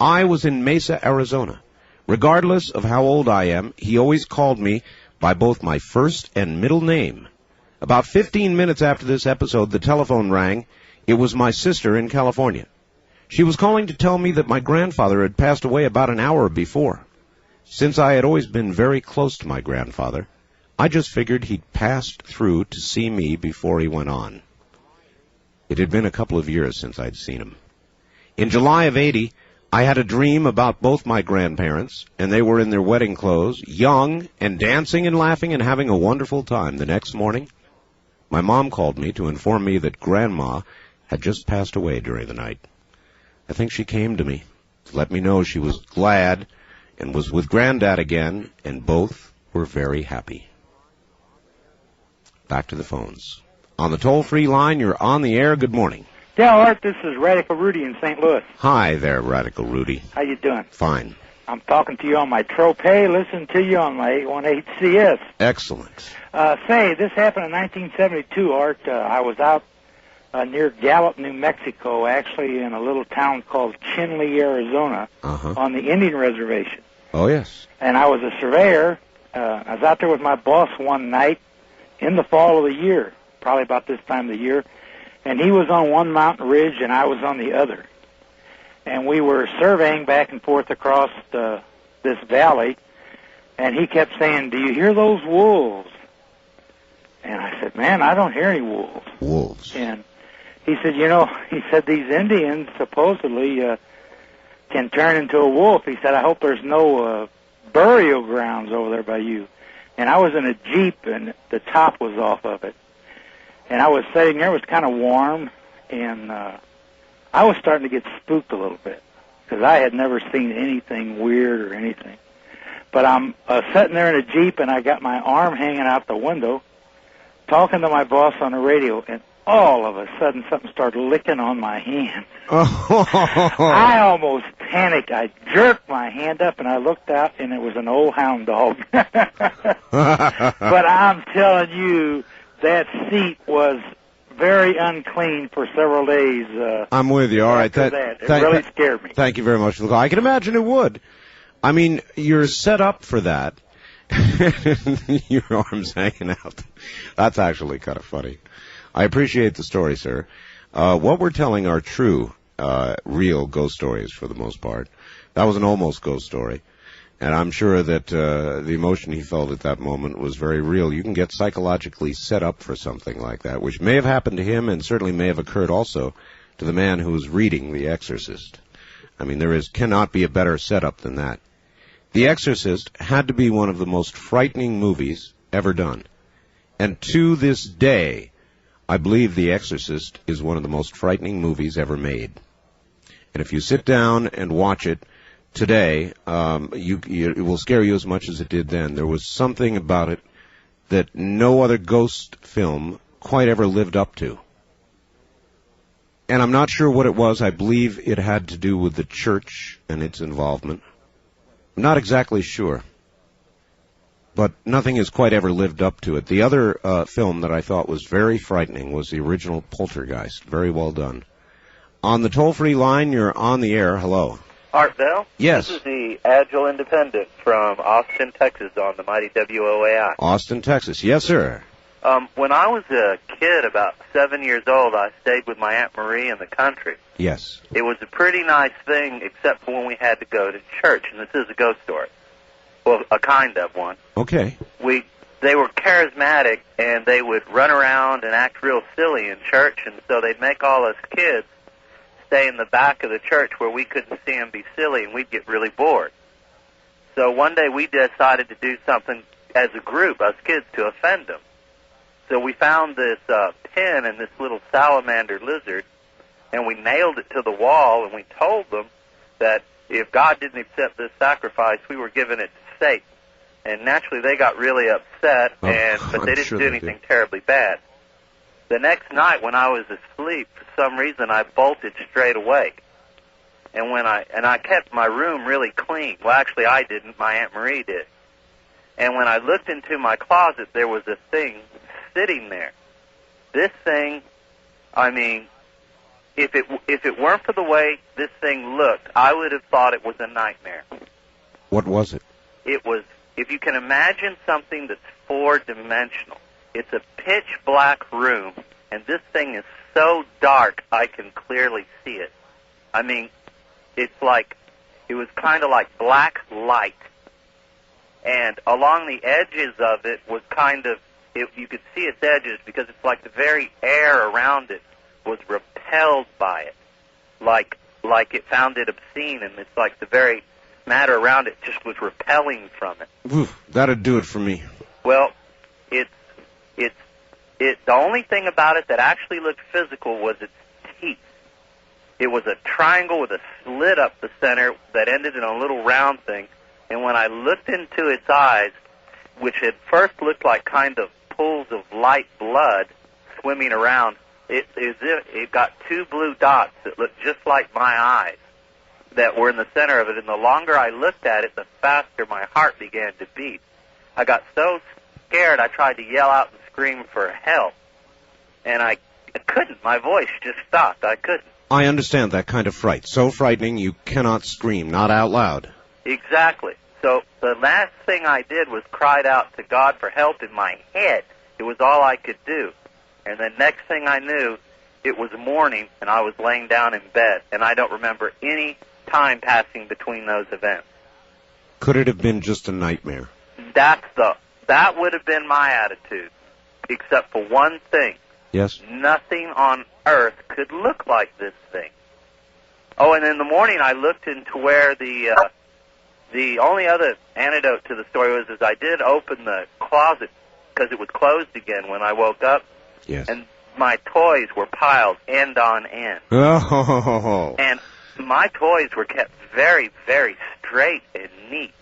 I was in Mesa, Arizona. Regardless of how old I am, he always called me by both my first and middle name. About 15 minutes after this episode, the telephone rang. It was my sister in California. She was calling to tell me that my grandfather had passed away about an hour before. Since I had always been very close to my grandfather, I just figured he'd passed through to see me before he went on. It had been a couple of years since I'd seen him. In July of '80, I had a dream about both my grandparents, and they were in their wedding clothes, young and dancing and laughing and having a wonderful time. The next morning, my mom called me to inform me that Grandma had just passed away during the night. I think she came to me to let me know she was glad and was with Granddad again, and both were very happy. Back to the phones. On the toll-free line, you're on the air. Good morning. Yeah, Art, this is Radical Rudy in St. Louis. Hi there, Radical Rudy. How you doing? Fine. I'm talking to you on my Trope, listening to you on my 818CS. Excellent. Say, this happened in 1972, Art. I was out near Gallup, New Mexico, actually in a little town called Chinle, Arizona, on the Indian Reservation. Oh, yes. And I was a surveyor. I was out there with my boss one night in the fall of the year, probably about this time of the year, and he was on one mountain ridge and I was on the other. And we were surveying back and forth across this valley, and he kept saying, "Do you hear those wolves?" And I said, "Man, I don't hear any wolves." Wolves. And he said, he said, "These Indians supposedly can turn into a wolf." He said, "I hope there's no burial grounds over there by you." And I was in a Jeep, and the top was off of it. And I was sitting there. It was kind of warm, and I was starting to get spooked a little bit because I had never seen anything weird or anything. But I'm sitting there in a Jeep, and I got my arm hanging out the window, talking to my boss on the radio, and all of a sudden something started licking on my hand. I almost panicked. I jerked my hand up, and I looked out, and it was an old hound dog. But I'm telling you, that seat was very unclean for several days. I'm with you. All right. It really scared me. Thank you very much for the call. I can imagine it would. I mean, you're set up for that. Your arm's hanging out. That's actually kind of funny. I appreciate the story, sir. What we're telling are true, real ghost stories for the most part. That was an almost ghost story. And I'm sure that the emotion he felt at that moment was very real. You can get psychologically set up for something like that, which may have happened to him and certainly may have occurred also to the man who was reading The Exorcist. I mean, cannot be a better setup than that. The Exorcist had to be one of the most frightening movies ever done. And to this day, I believe The Exorcist is one of the most frightening movies ever made. And if you sit down and watch it today, it will scare you as much as it did then. There was something about it that no other ghost film quite ever lived up to. And I'm not sure what it was. I believe it had to do with the church and its involvement. I'm not exactly sure. But nothing has quite ever lived up to it. The other film that I thought was very frightening was the original Poltergeist. Very well done. On the toll-free line, you're on the air. Hello. Art Bell? Yes. This is the Agile Independent from Austin, Texas on the mighty WOAI. Austin, Texas. Yes, sir. When I was a kid, about 7 years old, I stayed with my Aunt Marie in the country. Yes. It was a pretty nice thing, except for when we had to go to church, and this is a ghost story. Well, a kind of one. Okay. They were charismatic, and they would run around and act real silly in church, and so they'd make all us kids stay in the back of the church where we couldn't see them be silly, and we'd get really bored. So one day we decided to do something as a group, us kids, to offend them. So we found this pin and this little salamander lizard, and we nailed it to the wall, and we told them that if God didn't accept this sacrifice, we were giving it to Satan. And naturally, they got really upset, but they didn't do anything terribly bad. The next night, when I was asleep, for some reason, I bolted straight awake. And I kept my room really clean. Well, actually, I didn't. My Aunt Marie did. And when I looked into my closet, there was a thing sitting there. This thing, I mean, if it weren't for the way this thing looked, I would have thought it was a nightmare. What was it? It was, if you can imagine something that's four-dimensional, it's a pitch-black room, and this thing is so dark I can clearly see it. I mean, it was kind of like black light. And along the edges of it was you could see its edges because it's like the very air around it was repelled by it. Like it found it obscene, and it's like the very matter around it just was repelling from it. Oof, that'd do it for me. Well, the only thing about it that actually looked physical was its teeth. It was a triangle with a slit up the center that ended in a little round thing. And when I looked into its eyes, which at first looked like kind of pools of light blood swimming around, it got two blue dots that looked just like my eyes that were in the center of it. And the longer I looked at it, the faster my heart began to beat. I got so scared I tried to yell out and scream for help. And I couldn't. My voice just stopped. I couldn't. I understand that kind of fright. So frightening you cannot scream, not out loud. Exactly. So the last thing I did was cried out to God for help in my head. It was all I could do. And the next thing I knew, it was morning, and I was laying down in bed, and I don't remember any time passing between those events. Could it have been just a nightmare? That would have been my attitude, except for one thing. Yes? Nothing on earth could look like this thing. Oh, and in the morning I looked into where the only other antidote to the story was I did open the closet because it was closed again when I woke up. Yes. And my toys were piled end on end. Oh. And my toys were kept very, very straight and neat.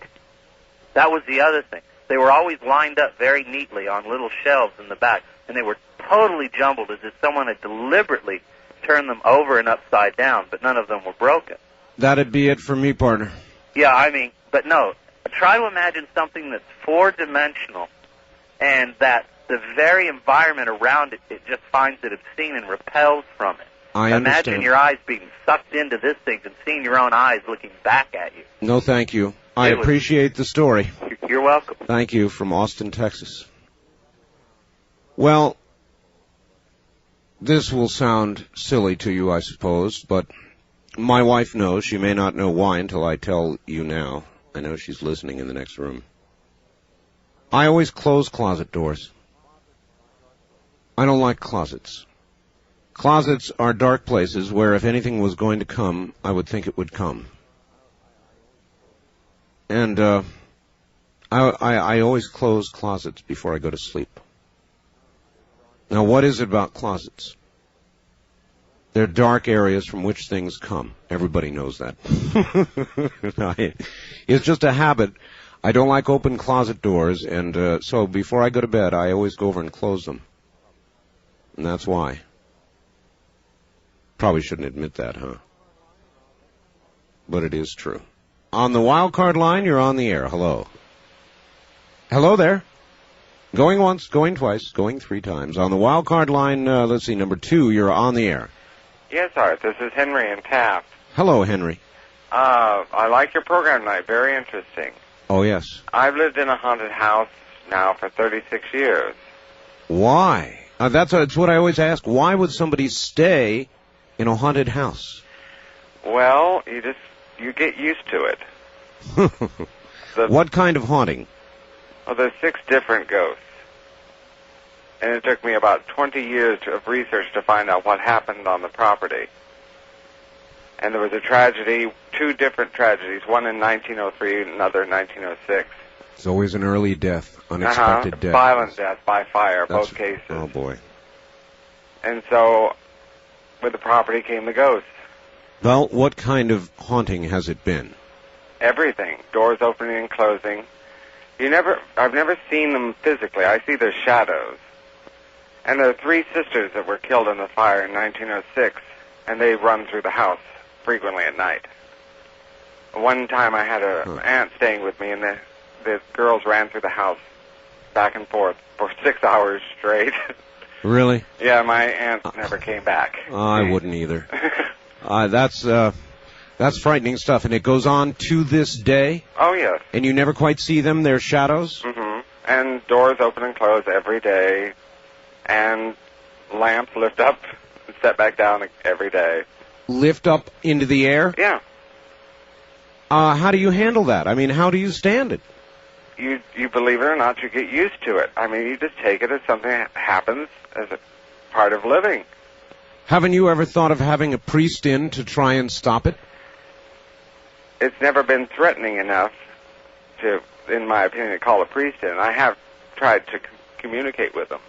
That was the other thing. They were always lined up very neatly on little shelves in the back, and they were totally jumbled as if someone had deliberately turned them over and upside down, but none of them were broken. That'd be it for me, partner. Yeah, I mean, but no. Try to imagine something that's four-dimensional and that the very environment around it, it just finds it obscene and repels from it. I understand. Imagine your eyes being sucked into this thing and seeing your own eyes looking back at you. No, thank you. I appreciate the story. You're welcome. Thank you, from Austin, Texas. Well, this will sound silly to you, I suppose, but my wife knows. She may not know why until I tell you now. I know she's listening in the next room. I always close closet doors. I don't like closets. Closets are dark places where if anything was going to come, I would think it would come. And I always close closets before I go to sleep. Now, what is it about closets? They're dark areas from which things come. Everybody knows that. It's just a habit. I don't like open closet doors, and so before I go to bed, I always go over and close them. And that's why. Probably shouldn't admit that, huh? But it is true. On the wild card line, you're on the air. Hello. Hello there. Going once, going twice, going three times. On the wild card line, let's see, number 2, you're on the air. Yes, Art. This is Henry in Taft. Hello, Henry. I like your program tonight. Very interesting. Oh, yes. I've lived in a haunted house now for 36 years. Why? That's what I always ask. Why would somebody stay in a haunted house? Well, you get used to it. What kind of haunting? Well, there's 6 different ghosts. And it took me about 20 years of research to find out what happened on the property. And there was a tragedy, 2 different tragedies, one in 1903, another in 1906. It's always an early death, unexpected death. Violent death by fire, both cases. Oh, boy. And so with the property came the ghosts. Well, what kind of haunting has it been? Everything. Doors opening and closing. I've never seen them physically. I see their shadows. And there are 3 sisters that were killed in the fire in 1906, and they run through the house frequently at night. One time I had an aunt staying with me, and the girls ran through the house back and forth for 6 hours straight. Really? Yeah, my aunt never came back. I wouldn't either. That's frightening stuff, and it goes on to this day? Oh, yes. And you never quite see them, their shadows? Mm-hmm. And doors open and close every day, and lamps lift up and set back down every day. Lift up into the air? Yeah. How do you handle that? I mean, how do you stand it? You believe it or not, you get used to it. I mean, you just take it as something that happens as a part of living. Haven't you ever thought of having a priest in to try and stop it? It's never been threatening enough to, in my opinion, to call a priest in. I have tried to communicate with them.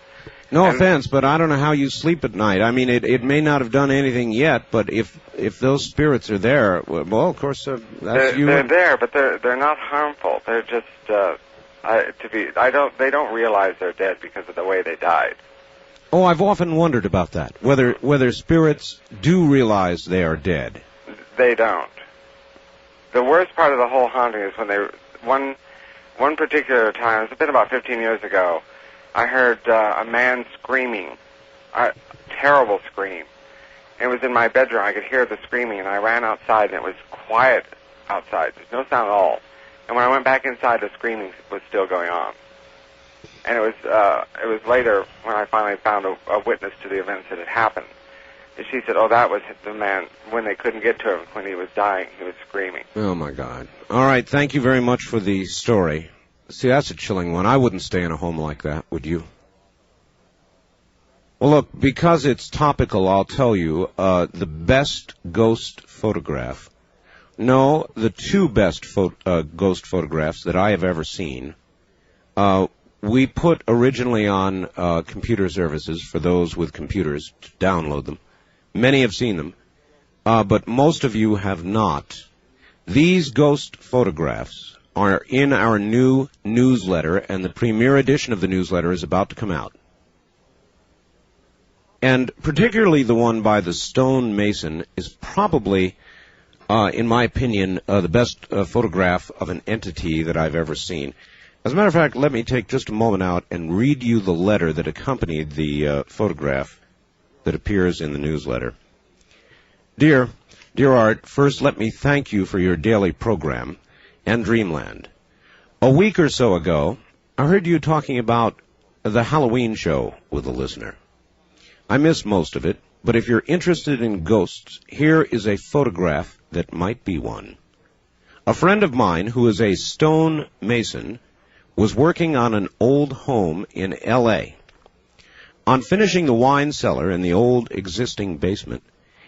No offense, but I don't know how you sleep at night. I mean, it may not have done anything yet, but if those spirits are there, well, of course, that's you. They're there, but they're not harmful. They're just they don't realize they're dead because of the way they died. Oh, I've often wondered about that. Whether spirits do realize they are dead. They don't. The worst part of the whole haunting is when one particular time, it's been about 15 years ago, I heard a man screaming, a terrible scream. It was in my bedroom. I could hear the screaming, and I ran outside, and it was quiet outside. There's no sound at all. And when I went back inside, the screaming was still going on. And it was later when I finally found a witness to the events that had happened. And she said, "Oh, that was the man when they couldn't get to him when he was dying. He was screaming." Oh my God! All right, thank you very much for the story. See, that's a chilling one. I wouldn't stay in a home like that, would you? Well, look, because it's topical, I'll tell you, the best ghost photograph, no, the 2 best ghost photographs that I have ever seen, we put originally on computer services for those with computers to download them. Many have seen them, but most of you have not. These ghost photographs are in our new newsletter, and the premiere edition of the newsletter is about to come out. And particularly the one by the stone mason is probably, in my opinion, the best photograph of an entity that I've ever seen. As a matter of fact, let me take just a moment out and read you the letter that accompanied the photograph that appears in the newsletter. Dear Art, first let me thank you for your daily program and Dreamland. A week or so ago, I heard you talking about the Halloween show with a listener. I missed most of it, but if you're interested in ghosts, here is a photograph that might be one. A friend of mine who is a stone mason was working on an old home in L.A. On finishing the wine cellar in the old existing basement,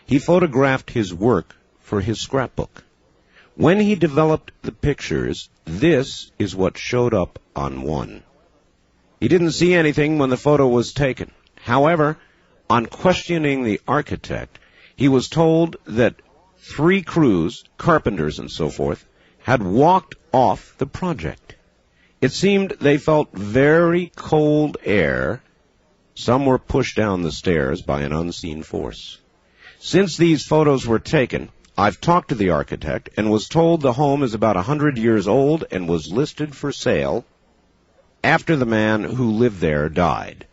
he photographed his work for his scrapbook. When he developed the pictures, this is what showed up on one. He didn't see anything when the photo was taken. However, on questioning the architect, he was told that 3 crews, carpenters and so forth, had walked off the project. It seemed they felt very cold air. Some were pushed down the stairs by an unseen force. Since these photos were taken, I've talked to the architect and was told the home is about 100 years old and was listed for sale after the man who lived there died.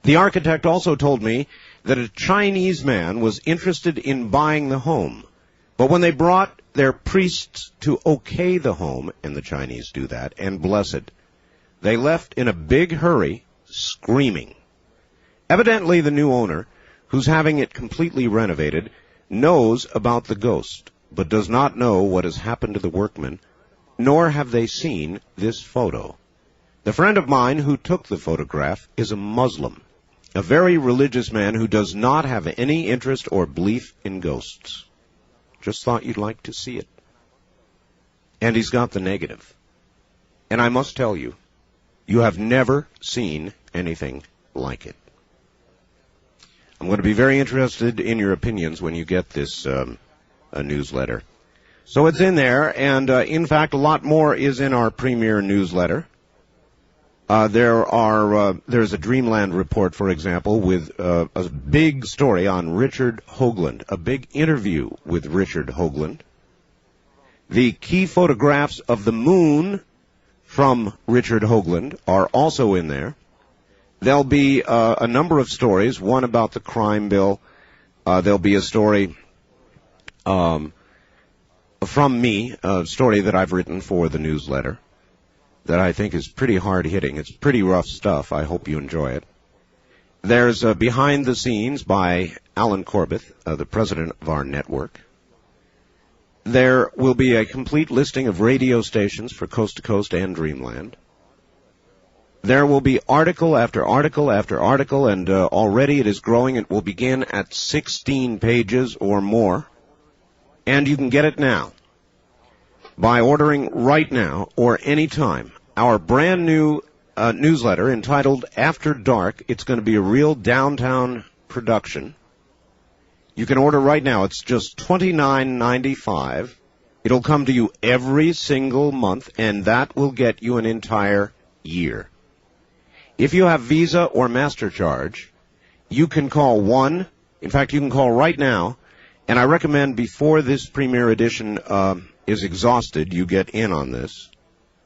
The architect also told me that a Chinese man was interested in buying the home, but when they brought their priests to okay the home, and the Chinese do that, and bless it, they left in a big hurry, screaming. Evidently the new owner, who's having it completely renovated, knows about the ghost, but does not know what has happened to the workmen, nor have they seen this photo. The friend of mine who took the photograph is a Muslim, a very religious man who does not have any interest or belief in ghosts. Just thought you'd like to see it. And he's got the negative. And I must tell you, you have never seen anything like it. I'm going to be very interested in your opinions when you get this newsletter. So it's in there, and in fact, a lot more is in our premier newsletter. There's a Dreamland report, for example, with a big story on Richard Hoagland, a big interview with Richard Hoagland. The key photographs of the moon from Richard Hoagland are also in there. There'll be a number of stories, one about the crime bill. There'll be a story from me, a story that I've written for the newsletter that I think is pretty hard-hitting. It's pretty rough stuff. I hope you enjoy it. There's Behind the Scenes by Alan Corbett, the president of our network. There will be a complete listing of radio stations for Coast to Coast and Dreamland. There will be article after article after article, and already it is growing. It will begin at 16 pages or more. And you can get it now by ordering right now or any time our brand new newsletter entitled After Dark. It's going to be a real downtown production. You can order right now. It's just $29.95. It'll come to you every single month, and that will get you an entire year. If you have Visa or MasterCharge, you can call in fact, you can call right now, and I recommend before this premiere edition is exhausted, you get in on this.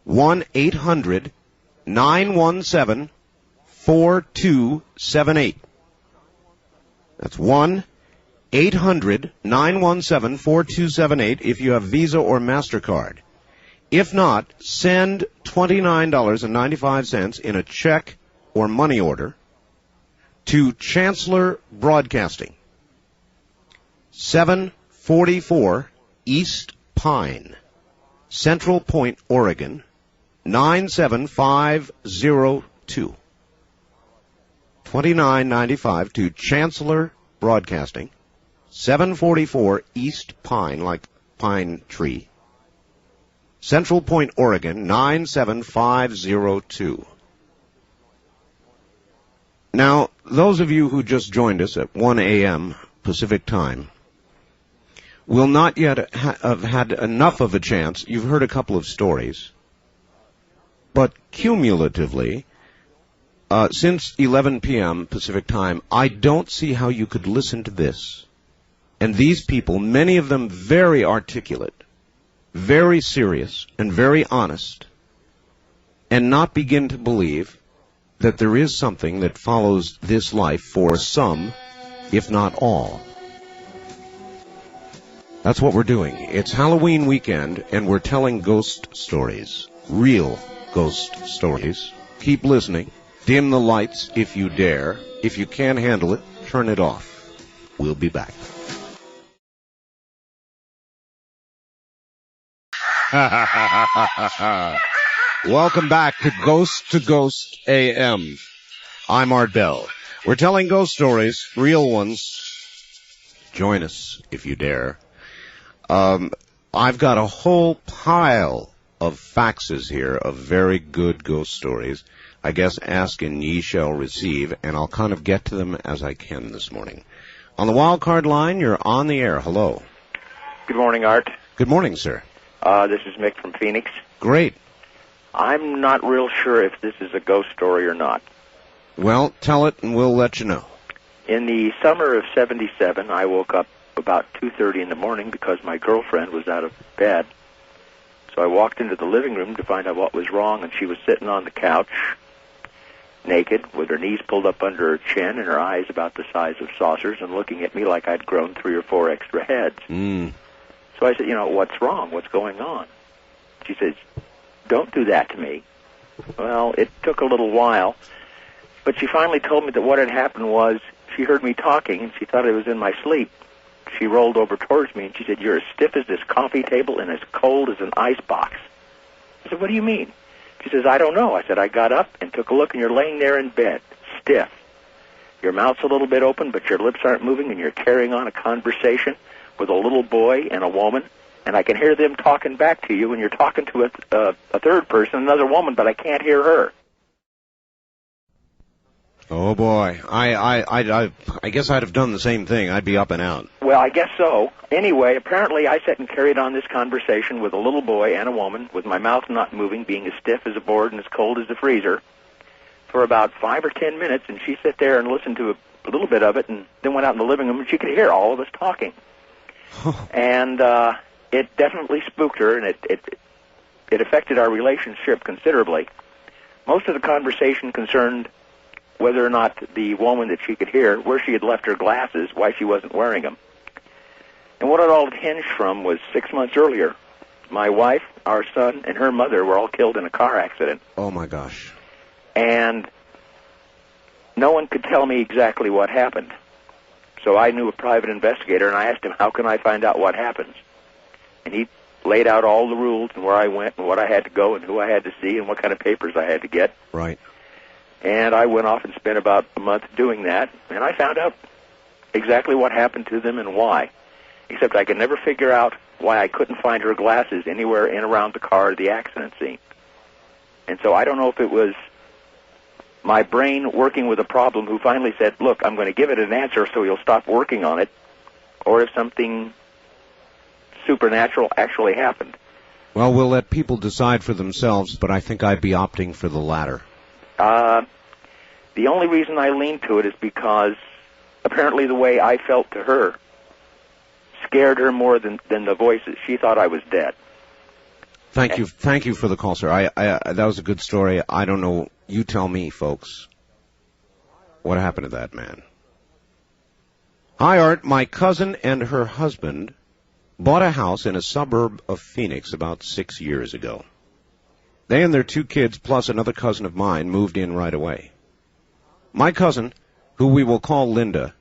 1-800-917-4278. That's 1-800-917-4278 if you have Visa or MasterCard. If not, send $29.95 in a check or money order to Chancellor Broadcasting, 744 East Pine, Central Point, Oregon, 97502. $29.95 to Chancellor Broadcasting, 744 East Pine, like pine tree, Central Point, Oregon, 97502. Now, those of you who just joined us at 1 a.m. Pacific Time will not yet have had enough of a chance. You've heard a couple of stories. But cumulatively, since 11 p.m. Pacific Time, I don't see how you could listen to this. And these people, many of them very articulate, very serious, and very honest, and not begin to believe that there is something that follows this life for some, if not all. That's what we're doing. It's Halloween weekend, and we're telling ghost stories. Real ghost stories. Keep listening. Dim the lights if you dare. If you can't handle it, turn it off. We'll be back. Welcome back to Ghost AM. I'm Art Bell. We're telling ghost stories, real ones. Join us if you dare. I've got a whole pile of faxes here of very good ghost stories. I guess ask and ye shall receive, and I'll kind of get to them as I can this morning. On the wild card line, you're on the air. Hello. Good morning, Art. Good morning, sir. This is Mick from Phoenix. Great. I'm not real sure if this is a ghost story or not. Well, tell it and we'll let you know. In the summer of '77, I woke up about 2:30 in the morning because my girlfriend was out of bed. So I walked into the living room to find out what was wrong, and she was sitting on the couch, naked, with her knees pulled up under her chin and her eyes about the size of saucers and looking at me like I'd grown 3 or 4 extra heads. So I said, what's wrong? What's going on? She says, don't do that to me. Well, it took a little while, but she finally told me that what had happened was she heard me talking and she thought I was in my sleep. She rolled over towards me and she said, you're as stiff as this coffee table and as cold as an ice box. I said, what do you mean? She says, I don't know. I said, I got up and took a look and you're laying there in bed, stiff. Your mouth's a little bit open, but your lips aren't moving and you're carrying on a conversation with a little boy and a woman, and I can hear them talking back to you, and you're talking to a third person, another woman, but I can't hear her. Oh, boy. I guess I'd have done the same thing. I'd be up and out. Well, I guess so. Anyway, apparently I sat and carried on this conversation with a little boy and a woman, with my mouth not moving, being as stiff as a board and as cold as a freezer, for about 5 or 10 minutes, and she sat there and listened to a little bit of it, and then went out in the living room, and she could hear all of us talking. And it definitely spooked her, and it affected our relationship considerably. Most of the conversation concerned whether or not the woman that she could hear, where she had left her glasses, why she wasn't wearing them. And what it all hinged from was 6 months earlier. My wife, our son, and her mother were all killed in a car accident. Oh, my gosh. And no one could tell me exactly what happened. So I knew a private investigator, and I asked him, how can I find out what happens? And he laid out all the rules and where I went and what I had to go and who I had to see and what kind of papers I had to get. Right. And I went off and spent about a month doing that, and I found out exactly what happened to them and why. Except I could never figure out why I couldn't find her glasses anywhere in around the car or the accident scene. And so I don't know if it was my brain working with a problem who finally said, look, I'm going to give it an answer so you'll stop working on it, or if something supernatural actually happened. Well, we'll let people decide for themselves, but I think I'd be opting for the latter. The only reason I lean to it is because apparently the way I felt to her scared her more than the voices. She thought I was dead. Thank you for the call, sir. That was a good story. I don't know. You tell me, folks. What happened to that man? Hi, Art. My cousin and her husband bought a house in a suburb of Phoenix about 6 years ago. They and their 2 kids, plus another cousin of mine, moved in right away. My cousin, who we will call Linda,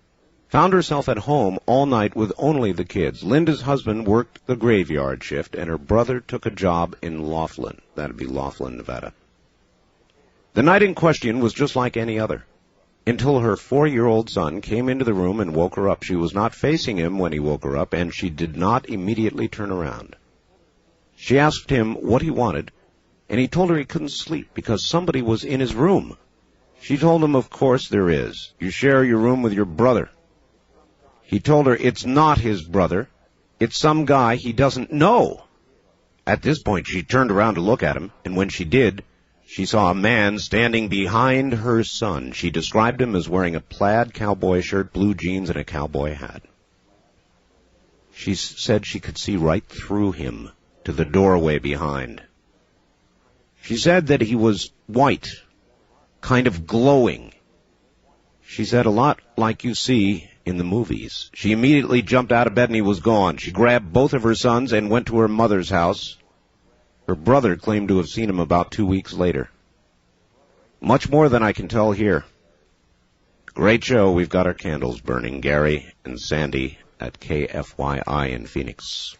found herself at home all night with only the kids. Linda's husband worked the graveyard shift, and her brother took a job in Laughlin. That'd be Laughlin, Nevada. The night in question was just like any other, until her 4-year-old son came into the room and woke her up. She was not facing him when he woke her up, and she did not immediately turn around. She asked him what he wanted, and he told her he couldn't sleep because somebody was in his room. She told him, of course there is. You share your room with your brother. He told her it's not his brother. It's some guy he doesn't know. At this point, she turned around to look at him, and when she did, she saw a man standing behind her son. She described him as wearing a plaid cowboy shirt, blue jeans, and a cowboy hat. She said she could see right through him to the doorway behind. She said that he was white, kind of glowing. She said a lot like you see in the movies. She immediately jumped out of bed and he was gone. She grabbed both of her sons and went to her mother's house. Her brother claimed to have seen him about 2 weeks later. Much more than I can tell here. Great show. We've got our candles burning. Gary and Sandy at KFYI in Phoenix.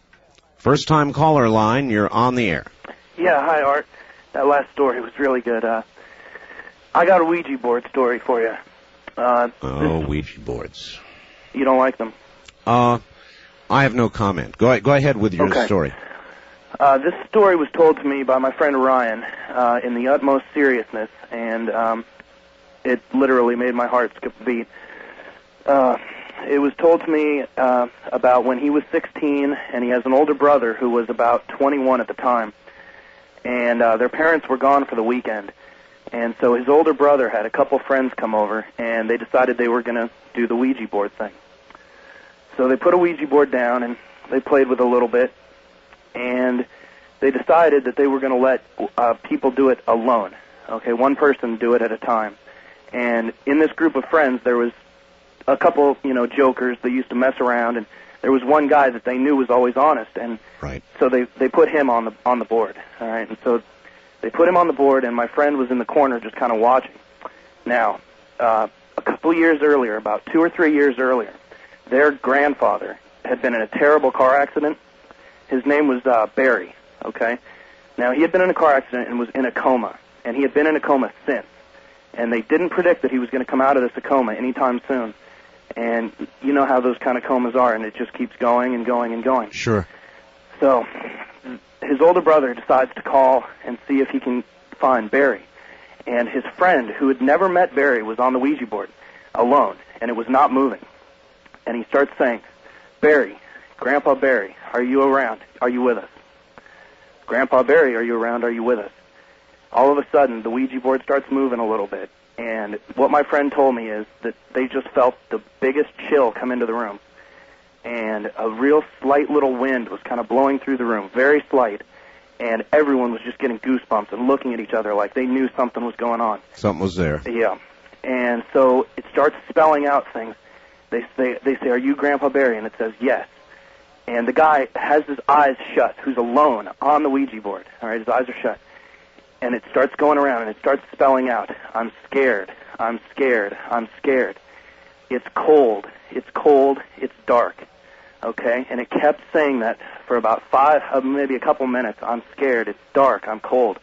First time caller line, you're on the air. Yeah, hi, Art. That last story was really good. I got a Ouija board story for you. Ouija boards. You don't like them? I have no comment. Go ahead with your story. This story was told to me by my friend Ryan in the utmost seriousness, and it literally made my heart skip a beat. It was told to me about when he was 16, and he has an older brother who was about 21 at the time, and their parents were gone for the weekend. And so his older brother had a couple friends come over, and they decided they were going to do the Ouija board thing. So they put a Ouija board down, and they played with it a little bit, and they decided that they were going to let people do it alone. Okay, one person do it at a time. And in this group of friends, there was a couple, jokers that used to mess around, and there was one guy that they knew was always honest, and so they put him on the board. All right, and so they put him on the board, and my friend was in the corner just kind of watching. Now, a couple years earlier, about 2 or 3 years earlier, their grandfather had been in a terrible car accident. His name was Barry, okay? Now, he had been in a car accident and was in a coma, and he had been in a coma since. And they didn't predict that he was going to come out of this coma anytime soon. And you know how those kind of comas are, and it just keeps going and going and going. Sure. So his older brother decides to call and see if he can find Barry. And his friend, who had never met Barry, was on the Ouija board, alone, and it was not moving. And he starts saying, Barry, Grandpa Barry, are you around? Are you with us? Grandpa Barry, are you around? Are you with us? All of a sudden, the Ouija board starts moving a little bit. And what my friend told me is that they just felt the biggest chill come into the room. And a real slight little wind was kind of blowing through the room, very slight. And everyone was just getting goosebumps and looking at each other like they knew something was going on. Something was there. Yeah. And so it starts spelling out things. They say, are you Grandpa Barry? And it says, yes. And the guy has his eyes shut, who's alone on the Ouija board. All right, his eyes are shut. And it starts going around, and it starts spelling out, I'm scared, I'm scared, I'm scared. It's cold, it's dark. Okay? And it kept saying that for about maybe a couple minutes. I'm scared, it's dark, I'm cold.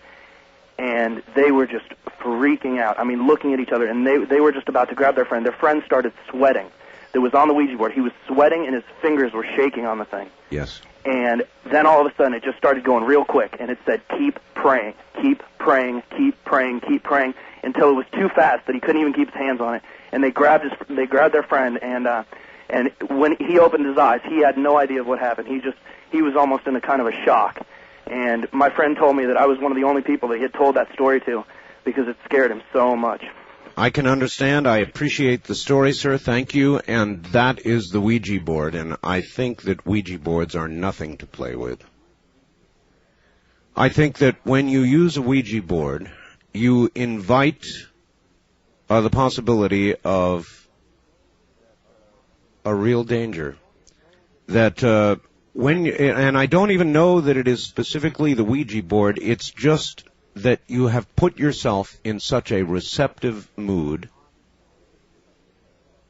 And they were just freaking out. I mean, looking at each other, and they were just about to grab their friend. Their friend started sweating. That was on the Ouija board. He was sweating, and his fingers were shaking on the thing. Yes. And then all of a sudden, it just started going real quick, and it said, keep praying, keep praying, keep praying, keep praying, until it was too fast that he couldn't even keep his hands on it. And they grabbed their friend, and when he opened his eyes, he had no idea of what happened. He was almost in a kind of a shock. And my friend told me that I was one of the only people that he had told that story to because it scared him so much. I can understand. I appreciate the story, sir. Thank you. And that is the Ouija board, and I think that Ouija boards are nothing to play with. I think that when you use a Ouija board, you invite the possibility of a real danger. That and I don't even know that it is specifically the Ouija board, it's just that you have put yourself in such a receptive mood,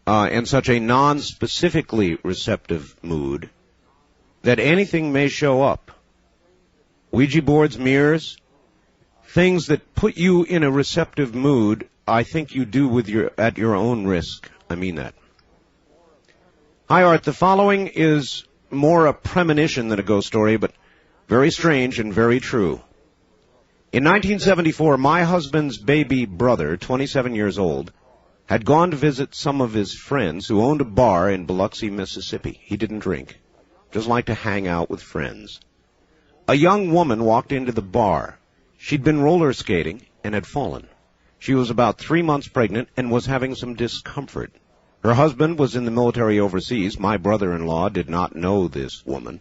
and such a non-specifically receptive mood, that anything may show up. Ouija boards, mirrors, things that put you in a receptive mood, I think you do at your own risk. I mean that. Hi, Art. The following is more a premonition than a ghost story, but very strange and very true. In 1974, my husband's baby brother, 27 years old, had gone to visit some of his friends who owned a bar in Biloxi, Mississippi. He didn't drink, just liked to hang out with friends. A young woman walked into the bar. She'd been roller skating and had fallen. She was about 3 months pregnant and was having some discomfort. Her husband was in the military overseas. My brother-in-law did not know this woman,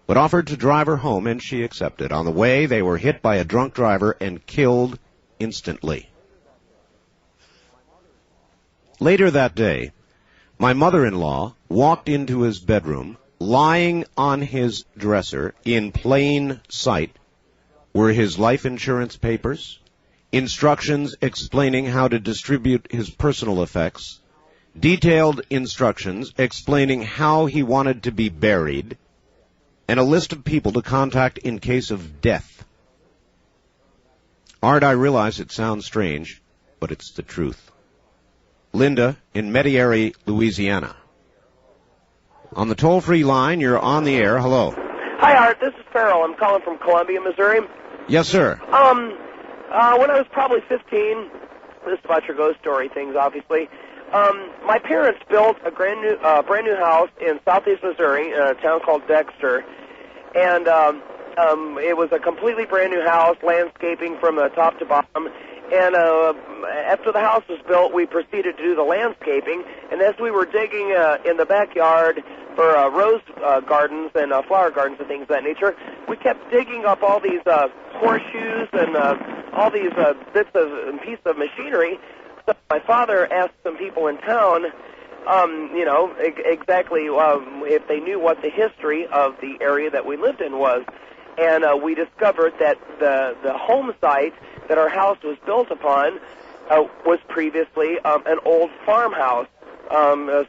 but offered to drive her home, and she accepted. On the way, they were hit by a drunk driver and killed instantly. Later that day, my mother-in-law walked into his bedroom. Lying on his dresser in plain sight were his life insurance papers, instructions explaining how to distribute his personal effects, detailed instructions explaining how he wanted to be buried, and a list of people to contact in case of death. Art, I realize it sounds strange, but it's the truth. Linda in Metairie, Louisiana. On the toll-free line, you're on the air. Hello. Hi, Art. This is Farrell. I'm calling from Columbia, Missouri. Yes, sir. When I was probably 15, this is about your ghost story things, obviously. My parents built a brand new house in southeast Missouri in a town called Dexter, and it was a completely brand new house, landscaping from top to bottom. And after the house was built, we proceeded to do the landscaping. And as we were digging in the backyard for rose gardens and flower gardens and things of that nature, we kept digging up all these horseshoes and all these bits and pieces of machinery. So my father asked some people in town, exactly if they knew what the history of the area that we lived in was. And we discovered that the home site that our house was built upon was previously an old farmhouse,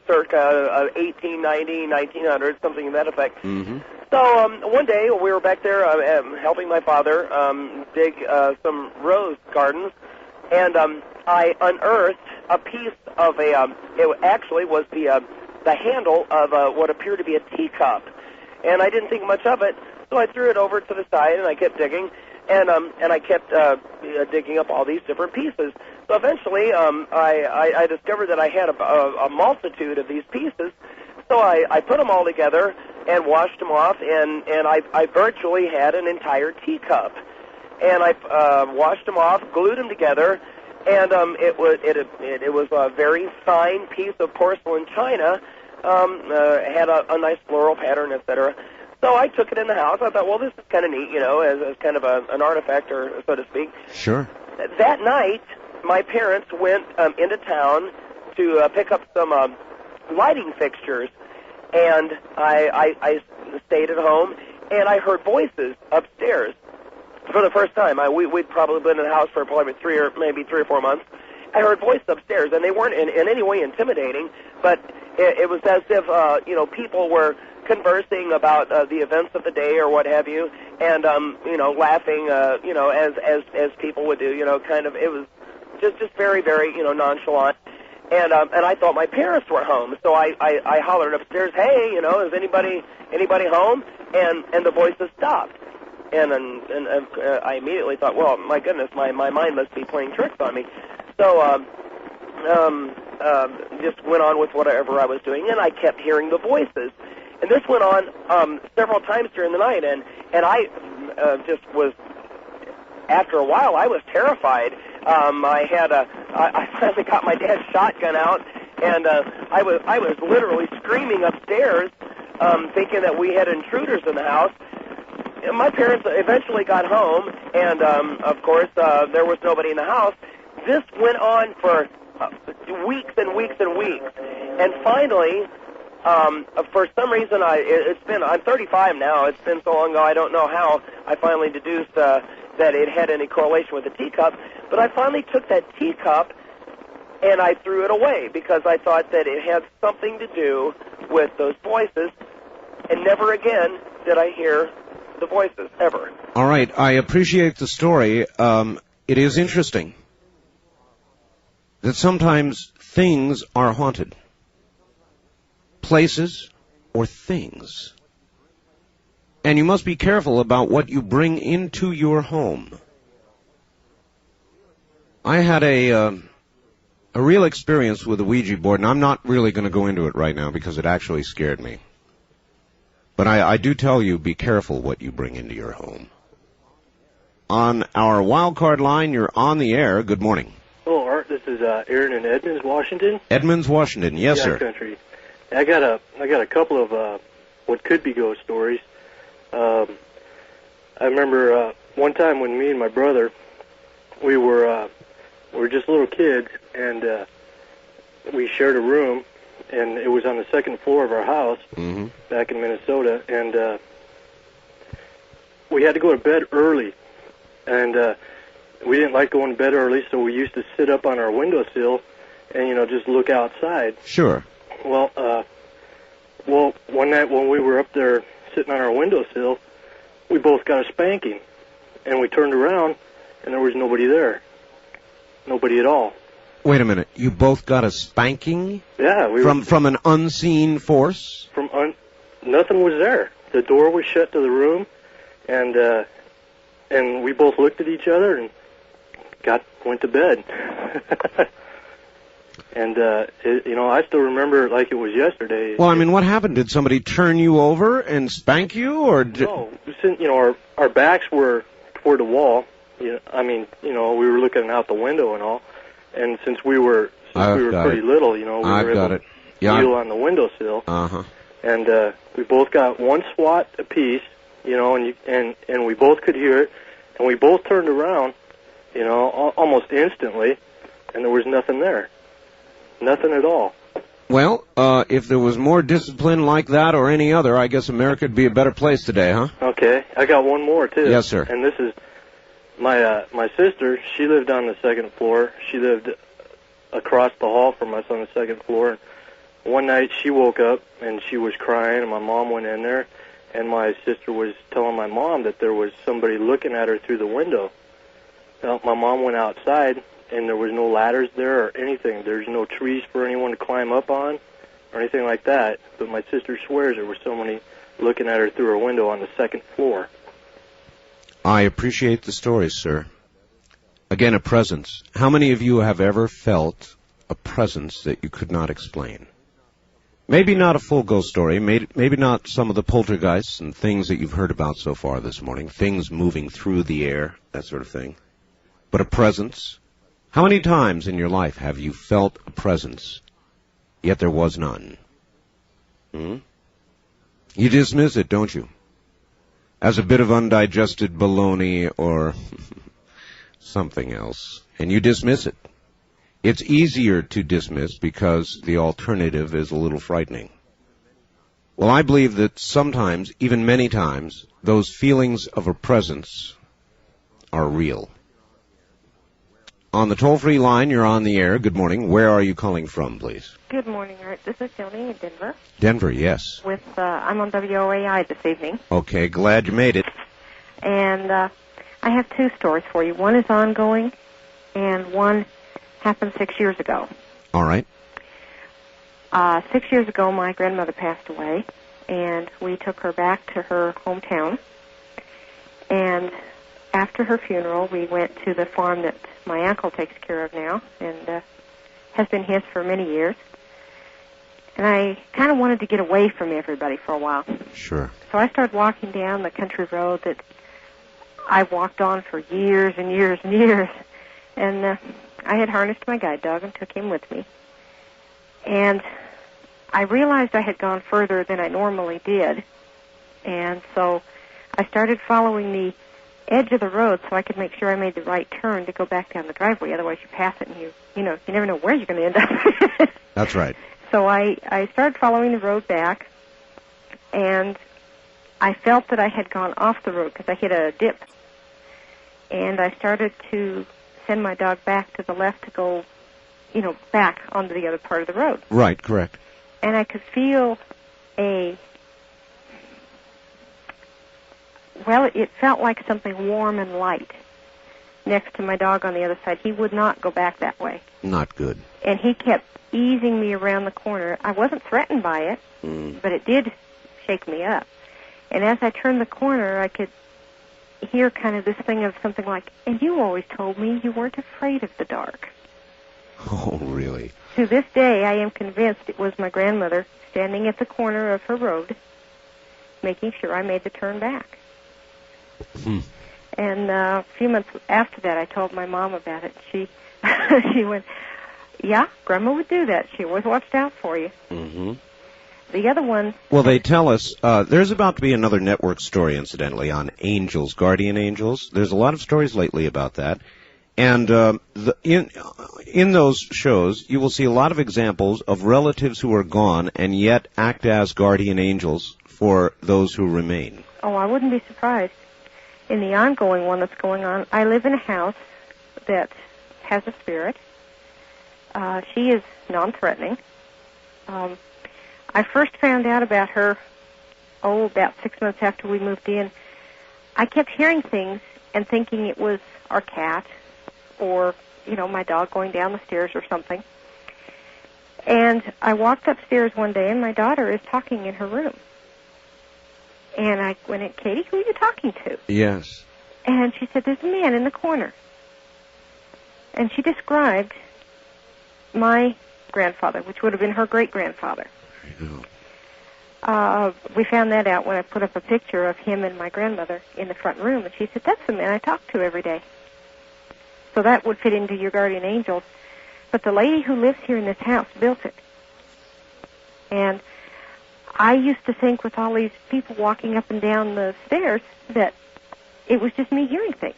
circa 1890, 1900, something to that effect. Mm-hmm. So one day we were back there helping my father dig some rose gardens, and I unearthed a piece of it actually was the handle of what appeared to be a teacup. And I didn't think much of it, so I threw it over to the side and I kept digging. And I kept digging up all these different pieces. So eventually, I discovered that I had a multitude of these pieces. So I put them all together and washed them off, and I virtually had an entire teacup. And I washed them off, glued them together, and it was a very fine piece of porcelain china. Had a nice floral pattern, etc. So I took it in the house. I thought, well, this is kind of neat, as kind of an artifact, or so to speak. Sure. That night, my parents went into town to pick up some lighting fixtures, and I stayed at home, and I heard voices upstairs for the first time. We'd probably been in the house for probably 3 or 4 months. I heard voices upstairs, and they weren't in any way intimidating, but it was as if people were conversing about the events of the day or what have you, and laughing, as people would do, kind of. It was just very, very, nonchalant. And I thought my parents were home, so I hollered upstairs, "Hey, is anybody home?" And the voices stopped. And I immediately thought, well, my goodness, my mind must be playing tricks on me. So just went on with whatever I was doing, and I kept hearing the voices. And this went on several times during the night, and I just was, after a while, I was terrified. I finally got my dad's shotgun out, and I was literally screaming upstairs, thinking that we had intruders in the house. And my parents eventually got home, and of course there was nobody in the house. This went on for weeks and weeks and weeks, and finally, for some reason, I'm 35 now. It's been so long ago, I don't know how I finally deduced that it had any correlation with the teacup. But I finally took that teacup and I threw it away because I thought that it had something to do with those voices, and never again did I hear the voices, ever. All right, I appreciate the story. It is interesting that sometimes things are haunted. Places or things. And you must be careful about what you bring into your home. I had a real experience with the Ouija board, and I'm not really going to go into it right now because it actually scared me. But I do tell you, be careful what you bring into your home. On our wild card line, you're on the air. Good morning. Hello, Art. This is Aaron in Edmonds, Washington. Edmonds, Washington. Yes, sir. Country. I got a couple of what could be ghost stories. I remember one time when me and my brother, we were just little kids, and we shared a room, and it was on the second floor of our house back in Minnesota, and we had to go to bed early, and we didn't like going to bed early, so we used to sit up on our windowsill and just look outside. Sure. Well, one night when we were up there sitting on our windowsill, we both got a spanking, and we turned around, and there was nobody there. Nobody at all. Wait a minute. You both got a spanking? Yeah. From an unseen force? Nothing was there. The door was shut to the room, and we both looked at each other and went to bed. And, I still remember it like it was yesterday. Well, I mean, what happened? Did somebody turn you over and spank you, or No, since, our backs were toward the wall. We were looking out the window and all. And since we were pretty little, we were able to kneel on the windowsill. Uh-huh. And we both got one swat apiece, and we both could hear it, and we both turned around, almost instantly, and there was nothing there. Nothing at all. Well, if there was more discipline like that or any other, I guess America would be a better place today, huh? Okay. I got one more, too. Yes, sir. And this is my sister. She lived on the second floor. She lived across the hall from us on the second floor. One night she woke up, and she was crying, and my mom went in there, and my sister was telling my mom that there was somebody looking at her through the window. Well, my mom went outside, and there was no ladders there or anything. There's no trees for anyone to climb up on or anything like that. But my sister swears there was somebody looking at her through her window on the second floor. I appreciate the stories, sir. Again, a presence. How many of you have ever felt a presence that you could not explain? Maybe not a full ghost story, maybe not some of the poltergeists and things that you've heard about so far this morning, things moving through the air, that sort of thing. But a presence. How many times in your life have you felt a presence, yet there was none? You dismiss it, don't you? As a bit of undigested baloney or something else, and you dismiss it. It's easier to dismiss because the alternative is a little frightening. Well, I believe that sometimes, even many times, those feelings of a presence are real. On the toll-free line, you're on the air. Good morning. Where are you calling from, please? Good morning, Art. This is Joni in Denver. Denver, yes. I'm on WOAI this evening. Okay, glad you made it. And I have two stories for you. One is ongoing, and one happened 6 years ago. All right. 6 years ago, my grandmother passed away, and we took her back to her hometown. And after her funeral, we went to the farm that my uncle takes care of now, and has been his for many years. And I kind of wanted to get away from everybody for a while. Sure. So I started walking down the country road that I've walked on for years and years and years. And I had harnessed my guide dog and took him with me. And I realized I had gone further than I normally did. And so I started following the edge of the road so I could make sure I made the right turn to go back down the driveway. Otherwise you pass it and you never know where you're going to end up. That's right. So I started following the road back, and I felt that I had gone off the road because I hit a dip. And I started to send my dog back to the left to go, back onto the other part of the road. Right, correct. And I could feel it felt like something warm and light next to my dog on the other side. He would not go back that way. Not good. And he kept easing me around the corner. I wasn't threatened by it, but it did shake me up. And as I turned the corner, I could hear kind of this thing of something like, and you always told me you weren't afraid of the dark. Oh, really? To this day, I am convinced it was my grandmother standing at the corner of her road, making sure I made the turn back. And a few months after that, I told my mom about it. She went, yeah, Grandma would do that. She always watched out for you. Mm-hmm. The other one... Well, they tell us, there's about to be another network story, incidentally, on angels, guardian angels. There's a lot of stories lately about that. And in those shows, you will see a lot of examples of relatives who are gone and yet act as guardian angels for those who remain. Oh, I wouldn't be surprised. In the ongoing one that's going on, I live in a house that has a spirit. She is non-threatening. I first found out about her, about 6 months after we moved in. I kept hearing things and thinking it was our cat or, my dog going down the stairs or something. And I walked upstairs one day, and my daughter is talking in her room. And I went, Katie, who are you talking to? Yes. And she said, there's a man in the corner. And she described my grandfather, which would have been her great-grandfather. We found that out when I put up a picture of him and my grandmother in the front room, and she said, that's the man I talk to every day. So that would fit into your guardian angels. But the lady who lives here in this house built it. And I used to think with all these people walking up and down the stairs that it was just me hearing things.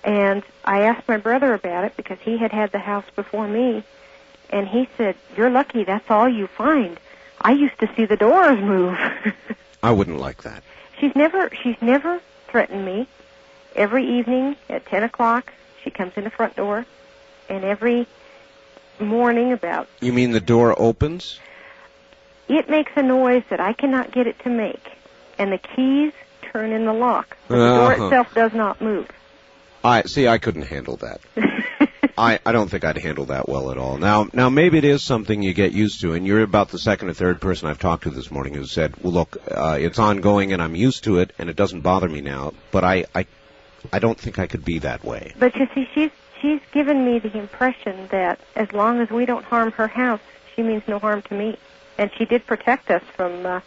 And I asked my brother about it because he had had the house before me, and he said, you're lucky, that's all you find. I used to see the doors move. I wouldn't like that. She's never threatened me. Every evening at 10 o'clock, she comes in the front door, and every morning about... You mean the door opens? It makes a noise that I cannot get it to make, and the keys turn in the lock. But the door itself does not move. I couldn't handle that. I don't think I'd handle that well at all. Now maybe it is something you get used to, and you're about the second or third person I've talked to this morning who said, well, look, it's ongoing and I'm used to it and it doesn't bother me now, but I I don't think I could be that way. But you see, she's given me the impression that as long as we don't harm her house, she means no harm to me. And she did protect us from,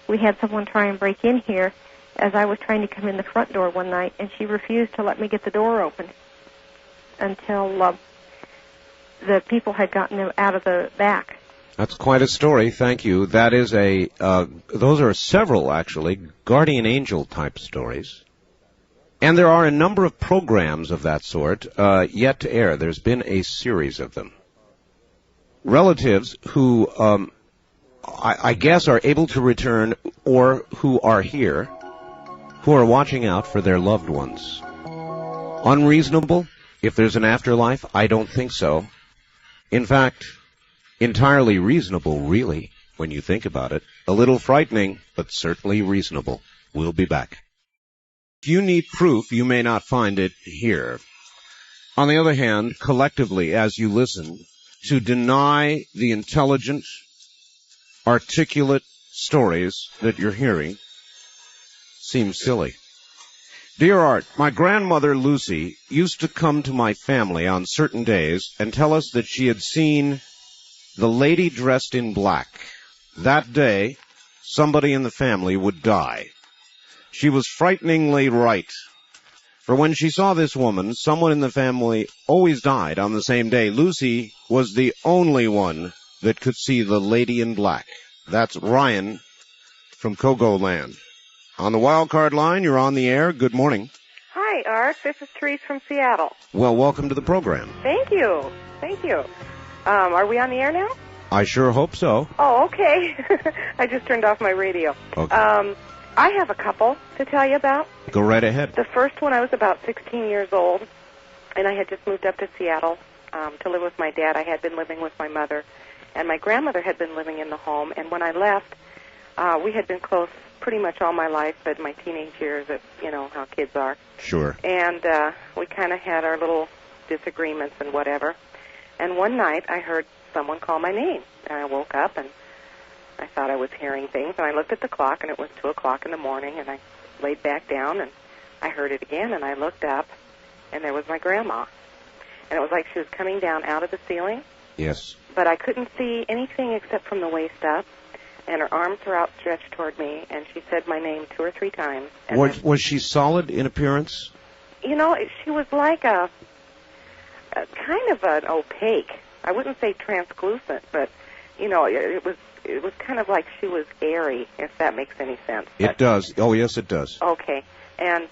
we had someone try and break in here as I was trying to come in the front door one night, and she refused to let me get the door open until the people had gotten them out of the back. That's quite a story. Thank you. That is those are several, actually, guardian angel type stories. And there are a number of programs of that sort yet to air. There's been a series of them. Relatives who, I guess, are able to return or who are here, who are watching out for their loved ones. Unreasonable? If there's an afterlife? I don't think so. In fact, entirely reasonable, really, when you think about it. A little frightening, but certainly reasonable. We'll be back. If you need proof, you may not find it here. On the other hand, collectively, as you listen, to deny the intelligent, articulate stories that you're hearing seems silly. Dear Art, my grandmother Lucy used to come to my family on certain days and tell us that she had seen the lady dressed in black. That day, somebody in the family would die. She was frighteningly right. For when she saw this woman, someone in the family always died on the same day. Lucy was the only one that could see the lady in black. That's Ryan from Kogo Land. On the wild card line, you're on the air. Good morning. Hi, Art. This is Therese from Seattle. Well, welcome to the program. Thank you. Thank you. Are we on the air now? I sure hope so. Oh, okay. I just turned off my radio. Okay. I have a couple to tell you about. Go right ahead. The first one, I was about 16 years old, and I had just moved up to Seattle to live with my dad. I had been living with my mother, and my grandmother had been living in the home. And when I left, we had been close pretty much all my life, but my teenage years, you know how kids are. Sure. And we kind of had our little disagreements and whatever. And one night, I heard someone call my name, and I woke up, and I thought I was hearing things, and I looked at the clock, and it was 2 o'clock in the morning, and I laid back down, and I heard it again, and I looked up, and there was my grandma. And it was like she was coming down out of the ceiling. Yes. But I couldn't see anything except from the waist up, and her arms were outstretched toward me, and she said my name 2 or 3 times. And was she solid in appearance? You know, she was like a kind of an opaque. I wouldn't say translucent, but, you know, it was kind of like she was airy, if that makes any sense. It does. Oh, yes, it does. Okay. And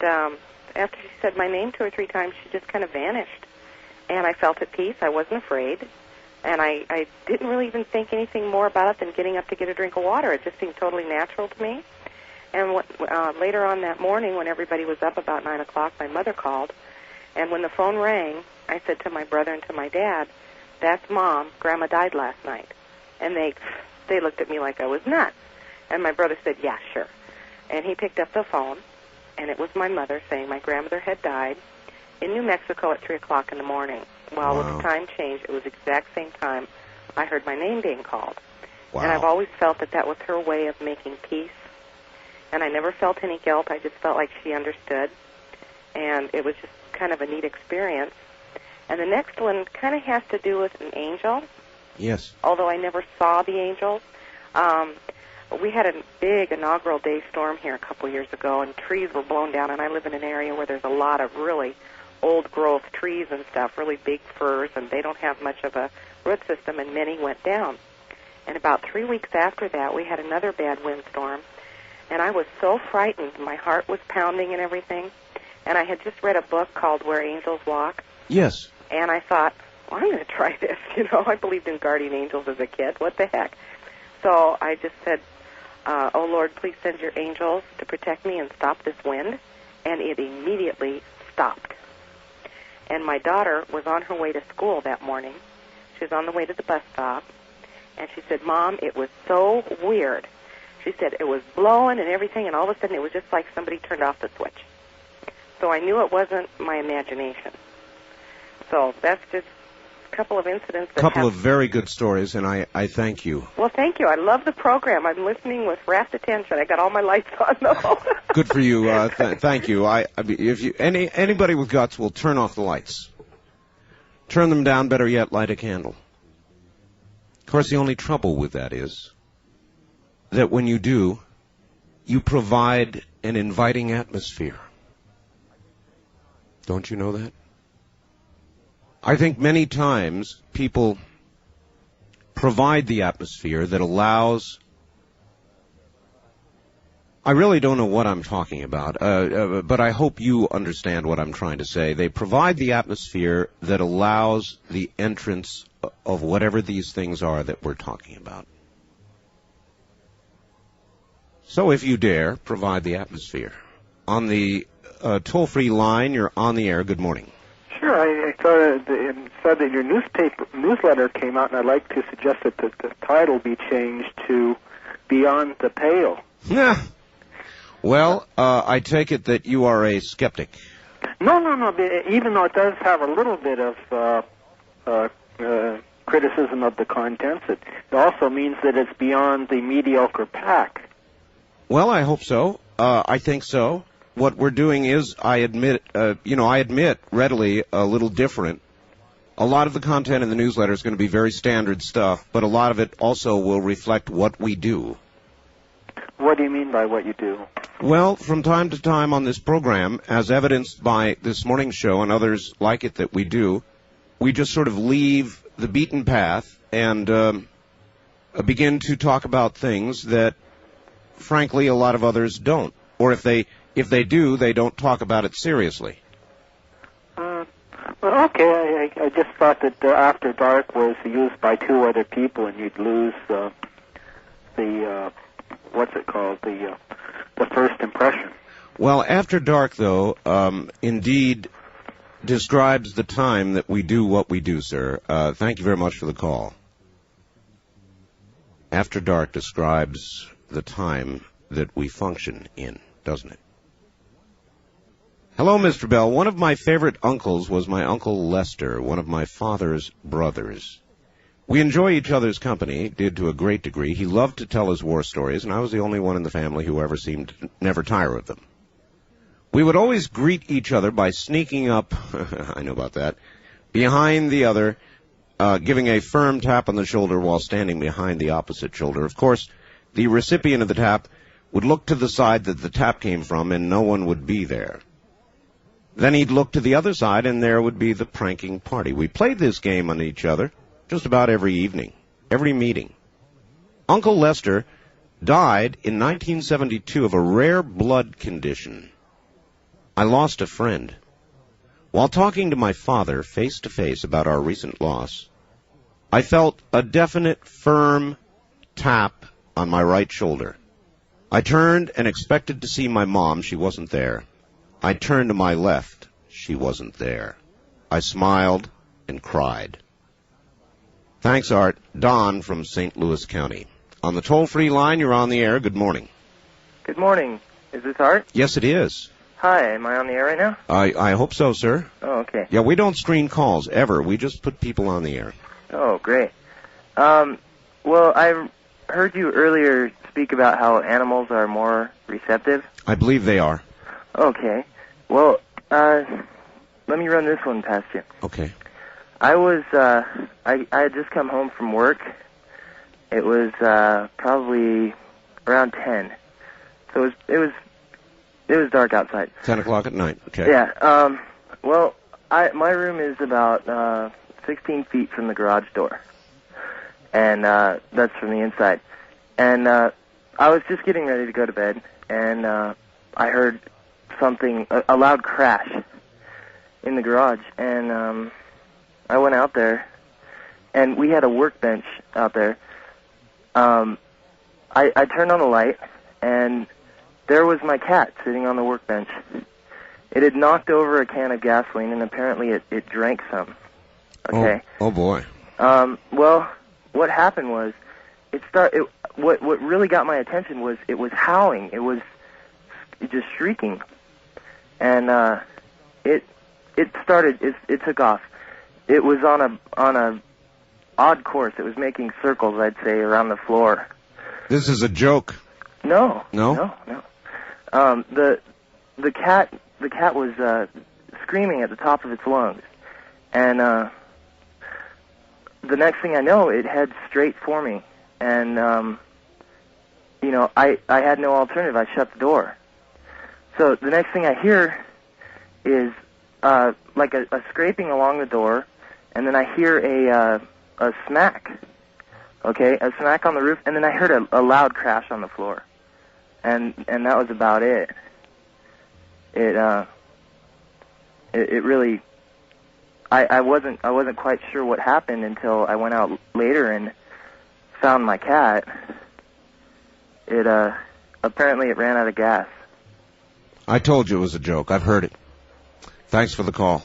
after she said my name 2 or 3 times, she just kind of vanished. And I felt at peace. I wasn't afraid. And I didn't really even think anything more about it than getting up to get a drink of water. It just seemed totally natural to me. And later on that morning, when everybody was up about 9 o'clock, my mother called. And when the phone rang, I said to my brother and to my dad, "That's Mom. Grandma died last night." And they looked at me like I was nuts. And my brother said, "Yeah, sure." And he picked up the phone, and it was my mother saying my grandmother had died in New Mexico at 3 o'clock in the morning. Well, with the time change, it was the exact same time I heard my name being called. Wow. And I've always felt that that was her way of making peace. And I never felt any guilt. I just felt like she understood. And it was just kind of a neat experience. And the next one kind of has to do with an angel. Yes. Although I never saw the angels. We had a big inaugural day storm here a couple years ago, and trees were blown down. And I live in an area where there's a lot of really old-growth trees and stuff, really big firs, and they don't have much of a root system, and many went down. And about 3 weeks after that, we had another bad windstorm, and I was so frightened. My heart was pounding and everything. And I had just read a book called Where Angels Walk. Yes. And I thought, well, I'm going to try this. You know, I believed in guardian angels as a kid. What the heck? So I just said, "Oh, Lord, please send your angels to protect me and stop this wind." And it immediately stopped. And my daughter was on her way to school that morning. She was on the way to the bus stop. And she said, "Mom, it was so weird." She said it was blowing and everything, and all of a sudden it was just like somebody turned off the switch. So I knew it wasn't my imagination. So that's just couple of incidents. A couple of very good stories, and I thank you. Well, thank you. I love the program. I'm listening with rapt attention. I got all my lights on, though. Good for you. Thank you. If you anybody with guts will turn off the lights. Turn them down. Better yet, light a candle. Of course, the only trouble with that is that when you do, you provide an inviting atmosphere. Don't you know that? I think many times people provide the atmosphere that allows... I really don't know what I'm talking about, but I hope you understand what I'm trying to say. They provide the atmosphere that allows the entrance of whatever these things are that we're talking about. So if you dare, provide the atmosphere. On the toll-free line, you're on the air. Good morning. Sure, I thought it said that your newsletter came out, and I'd like to suggest that the title be changed to Beyond the Pale. Yeah. Well, I take it that you are a skeptic. No. Even though it does have a little bit of criticism of the contents, it also means that it's beyond the mediocre pack. Well, I hope so. I think so. What we're doing is, I admit readily, a little different. A lot of the content in the newsletter is going to be very standard stuff, but a lot of it also will reflect what we do. What do you mean by what you do? Well, from time to time on this program, as evidenced by this morning's show and others like it that we do, we just sort of leave the beaten path and begin to talk about things that, frankly, a lot of others don't. Or if they do, they don't talk about it seriously. Well, okay, I just thought that After Dark was used by two other people, and you'd lose the first impression. Well, After Dark, though, indeed describes the time that we do what we do, sir. Thank you very much for the call. After Dark describes the time that we function in, doesn't it? Hello, Mr. Bell. One of my favorite uncles was my Uncle Lester, one of my father's brothers. We enjoy each other's company, did to a great degree. He loved to tell his war stories, and I was the only one in the family who ever seemed to never tire of them. We would always greet each other by sneaking up, I know about that, behind the other, giving a firm tap on the shoulder while standing behind the opposite shoulder. Of course, the recipient of the tap would look to the side that the tap came from, and no one would be there. Then he'd look to the other side, and there would be the pranking party. We played this game on each other just about every evening, every meeting. Uncle Lester died in 1972 of a rare blood condition. I lost a friend. While talking to my father face-to-face about our recent loss, I felt a definite, firm tap on my right shoulder. I turned and expected to see my mom. She wasn't there. I turned to my left. She wasn't there. I smiled and cried. Thanks, Art. Don from St. Louis County. On the toll-free line, you're on the air. Good morning. Good morning. Is this Art? Yes, it is. Hi, am I on the air right now? I hope so, sir. Oh, okay. Yeah, we don't screen calls, ever. We just put people on the air. Oh, great. Well, I heard you earlier speak about how animals are more receptive. I believe they are. Okay. Well, let me run this one past you. Okay. I was, I had just come home from work. It was, probably around 10. So it was dark outside. 10 o'clock at night. Okay. Yeah. Well, my room is about, 16 feet from the garage door. And, that's from the inside. And, I was just getting ready to go to bed, and, I heard something, a loud crash in the garage, and I went out there, and we had a workbench out there. I turned on the light, and there was my cat sitting on the workbench. It had knocked over a can of gasoline, and apparently it drank some. Okay. Oh boy. Well, what happened was, what really got my attention was it was howling. It was just shrieking. And it took off. it was on a odd course. It was making circles, I'd say, around the floor. This is a joke. No. No? No. The cat was screaming at the top of its lungs, and the next thing I know, it heads straight for me, and I had no alternative. I shut the door. So the next thing I hear is like a scraping along the door, and then I hear a smack. Okay, a smack on the roof, and then I heard a loud crash on the floor, and that was about it. It really, I wasn't quite sure what happened until I went out later and found my cat. It apparently it ran out of gas. I told you it was a joke. I've heard it. Thanks for the call.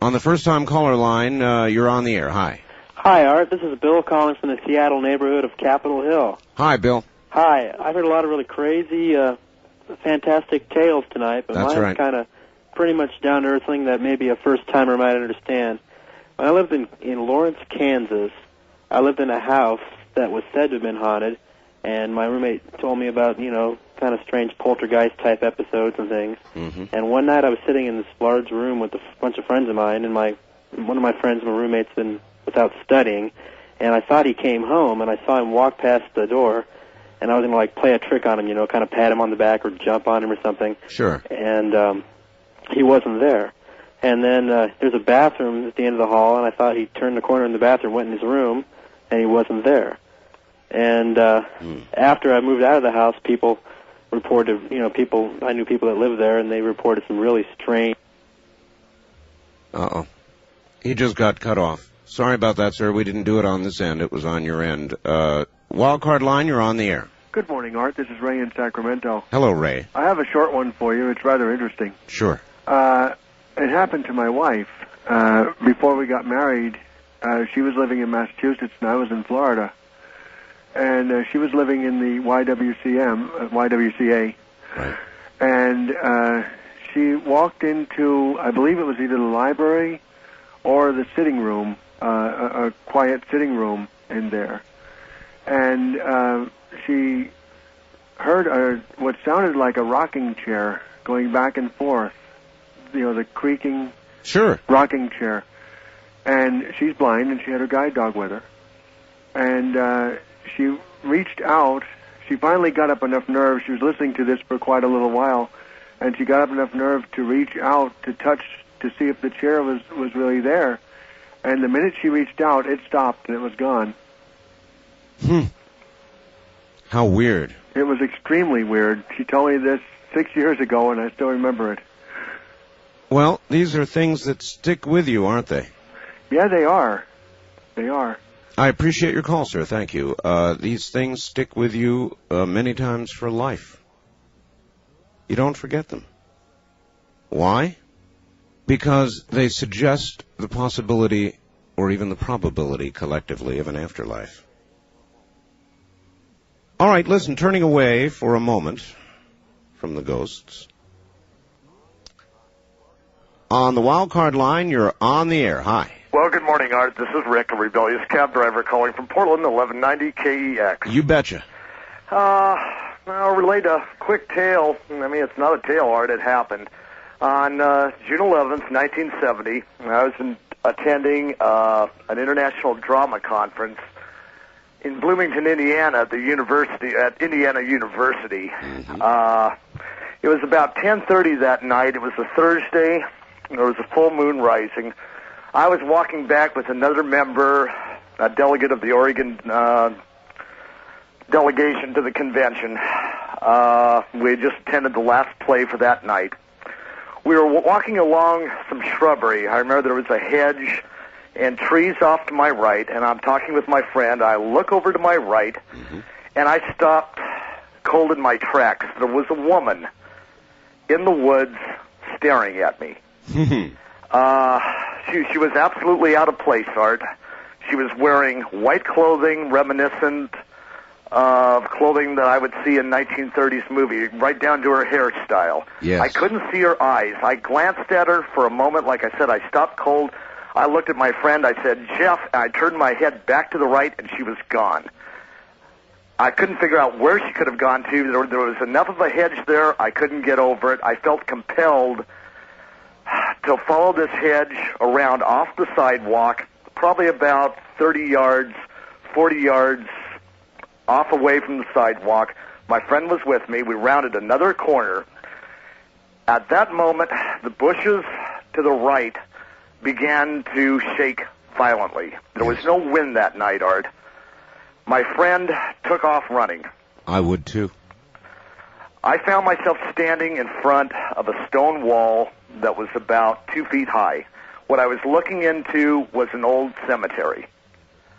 On the first-time caller line, you're on the air. Hi. Hi, Art. This is Bill calling from the Seattle neighborhood of Capitol Hill. Hi, Bill. Hi. I've heard a lot of really crazy, fantastic tales tonight, but That's mine's right. kind of pretty much down-to-earth thing that maybe a first-timer might understand. When I lived in Lawrence, Kansas, I lived in a house that was said to have been haunted, and my roommate told me about, kind of strange poltergeist-type episodes and things. Mm-hmm. And one night I was sitting in this large room with a bunch of friends of mine, and one of my friends, my roommate's been without studying, and I thought he came home, and I saw him walk past the door, and I was going to, play a trick on him, kind of pat him on the back or jump on him or something. Sure. And he wasn't there. And then there's a bathroom at the end of the hall, and I thought he turned the corner in the bathroom, went in his room, and he wasn't there. And after I moved out of the house, people reported, I knew people that lived there, and they reported some really strange... Uh-oh. He just got cut off. Sorry about that, sir. We didn't do it on this end. It was on your end. Wildcard line, you're on the air. Good morning, Art. This is Ray in Sacramento. Hello, Ray. I have a short one for you. It's rather interesting. Sure. It happened to my wife. Before we got married, she was living in Massachusetts and I was in Florida. And she was living in the YWCA. Right. And she walked into, I believe it was either the library or the sitting room, a quiet sitting room in there. And she heard what sounded like a rocking chair going back and forth, the creaking rocking chair. And she's blind, and she had her guide dog with her. And she reached out. She finally got up enough nerve. She was listening to this for quite a little while, and she got up enough nerve to reach out to touch to see if the chair was really there. And the minute she reached out, it stopped, and it was gone. How weird. It was extremely weird. She told me this 6 years ago, and I still remember it. Well, these are things that stick with you, aren't they? Yeah, they are. They are. I appreciate your call, sir. Thank you. These things stick with you many times for life. You don't forget them. Why? Because they suggest the possibility or even the probability collectively of an afterlife. All right, listen, turning away for a moment from the ghosts. On the wildcard line, you're on the air. Hi. Well, good morning, Art. This is Rick, a rebellious cab driver calling from Portland, 1190 KEX. You betcha. I'll relate a quick tale. I mean, it's not a tale, Art. It happened. On June 11th, 1970, I was attending an international drama conference in Bloomington, Indiana, at Indiana University. It was about 10:30 that night. It was a Thursday. There was a full moon rising. I was walking back with another member, a delegate of the Oregon delegation to the convention. We had just attended the last play for that night. We were walking along some shrubbery. I remember there was a hedge and trees off to my right, and I'm talking with my friend. I look over to my right, and I stopped cold in my tracks. There was a woman in the woods staring at me. She was absolutely out of place, Art. She was wearing white clothing reminiscent of clothing that I would see in 1930s movie, right down to her hairstyle. Yes. I couldn't see her eyes. I glanced at her for a moment. Like I said, I stopped cold. I looked at my friend. I said, Jeff, and I turned my head back to the right, and she was gone. I couldn't figure out where she could have gone to. There was enough of a hedge there. I couldn't get over it. I felt compelled to follow this hedge around off the sidewalk, probably about 30 yards, 40 yards off away from the sidewalk. My friend was with me. We rounded another corner. At that moment, the bushes to the right began to shake violently. There was no wind that night, Art. My friend took off running. I would, too. I found myself standing in front of a stone wall that was about 2 feet high. What I was looking into was an old cemetery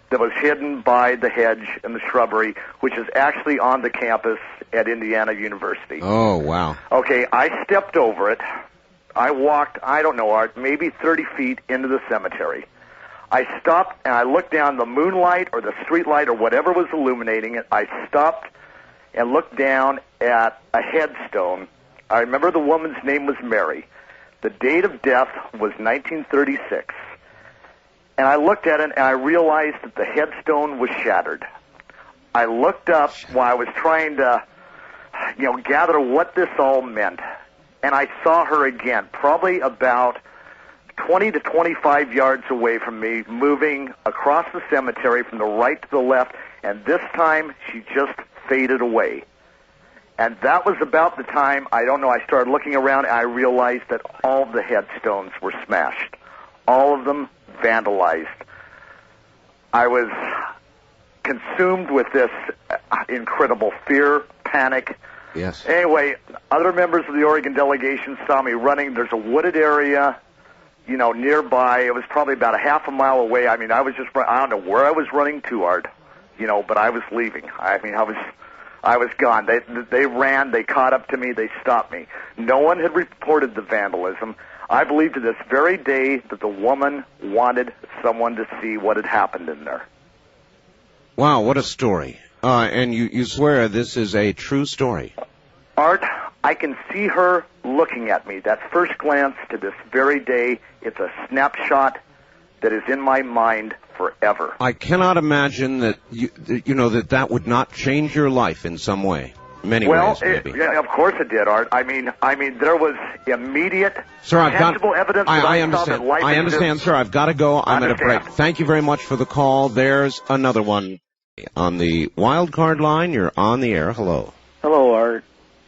that was hidden by the hedge and the shrubbery, which is actually on the campus at Indiana University. Oh, wow. Okay, I stepped over it. I walked, I don't know, Art, maybe 30 feet into the cemetery. I stopped and I looked down the moonlight or the street light or whatever was illuminating it. I stopped and looked down at a headstone. I remember the woman's name was Mary. The date of death was 1936. And I looked at it and I realized that the headstone was shattered. I looked up while I was trying to, gather what this all meant. And I saw her again, probably about 20 to 25 yards away from me, moving across the cemetery from the right to the left, and this time she just faded away. And that was about the time, I started looking around and I realized that all of the headstones were smashed. All of them vandalized. I was consumed with this incredible fear, panic. Yes. Anyway, other members of the Oregon delegation saw me running. There's a wooded area, nearby. It was probably about a half a mile away. I was just, I don't know where I was running to, Art, but I was leaving. I was gone. They ran, they caught up to me, they stopped me. No one had reported the vandalism. I believe to this very day that the woman wanted someone to see what had happened in there. Wow, what a story. And you swear this is a true story. Art, I can see her looking at me. That first glance to this very day, it's a snapshot that is in my mind forever. I cannot imagine that that would not change your life in some way. Many ways, maybe. Yeah, of course it did, Art. I mean, there was immediate, tangible evidence that I saw that life I understand, sir. I've got to go. I'm at a break. Thank you very much for the call. There's another one on the wild card line. You're on the air. Hello. Hello, Art.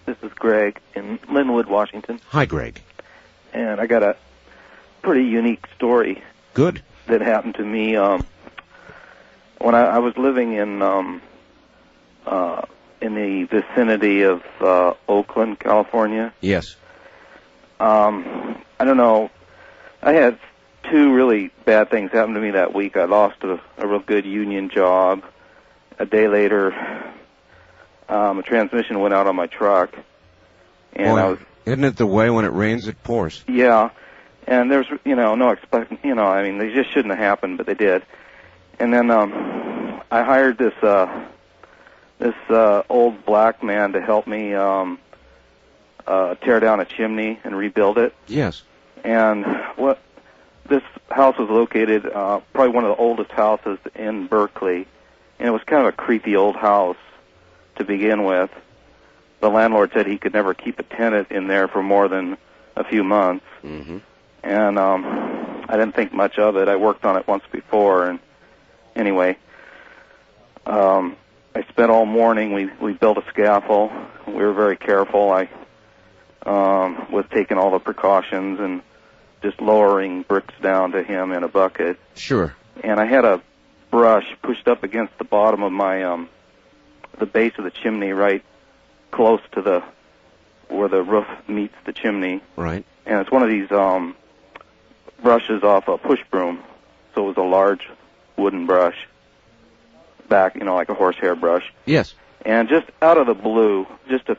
This is Greg in Linwood, Washington. Hi, Greg. And I got a pretty unique story. Good. That happened to me when I was living in the vicinity of Oakland, California. Yes. I don't know. I had two really bad things happen to me that week. I lost a real good union job. A day later, a transmission went out on my truck. And Boy, I was... Isn't it the way when it rains it pours? Yeah. And there's, no expecting, they just shouldn't have happened, but they did. And then I hired this old black man to help me tear down a chimney and rebuild it. Yes. And this house was located, probably one of the oldest houses in Berkeley, and it was kind of a creepy old house to begin with. The landlord said he could never keep a tenant in there for more than a few months. Mm-hmm. And I didn't think much of it. I worked on it once before, and anyway, I spent all morning. We built a scaffold. We were very careful. I was taking all the precautions and just lowering bricks down to him in a bucket. Sure. And I had a brush pushed up against the bottom of my the base of the chimney, right close to where the roof meets the chimney. Right. And it's one of these brushes off a push broom, so it was a large wooden brush, back, like a horsehair brush. Yes. And just out of the blue, just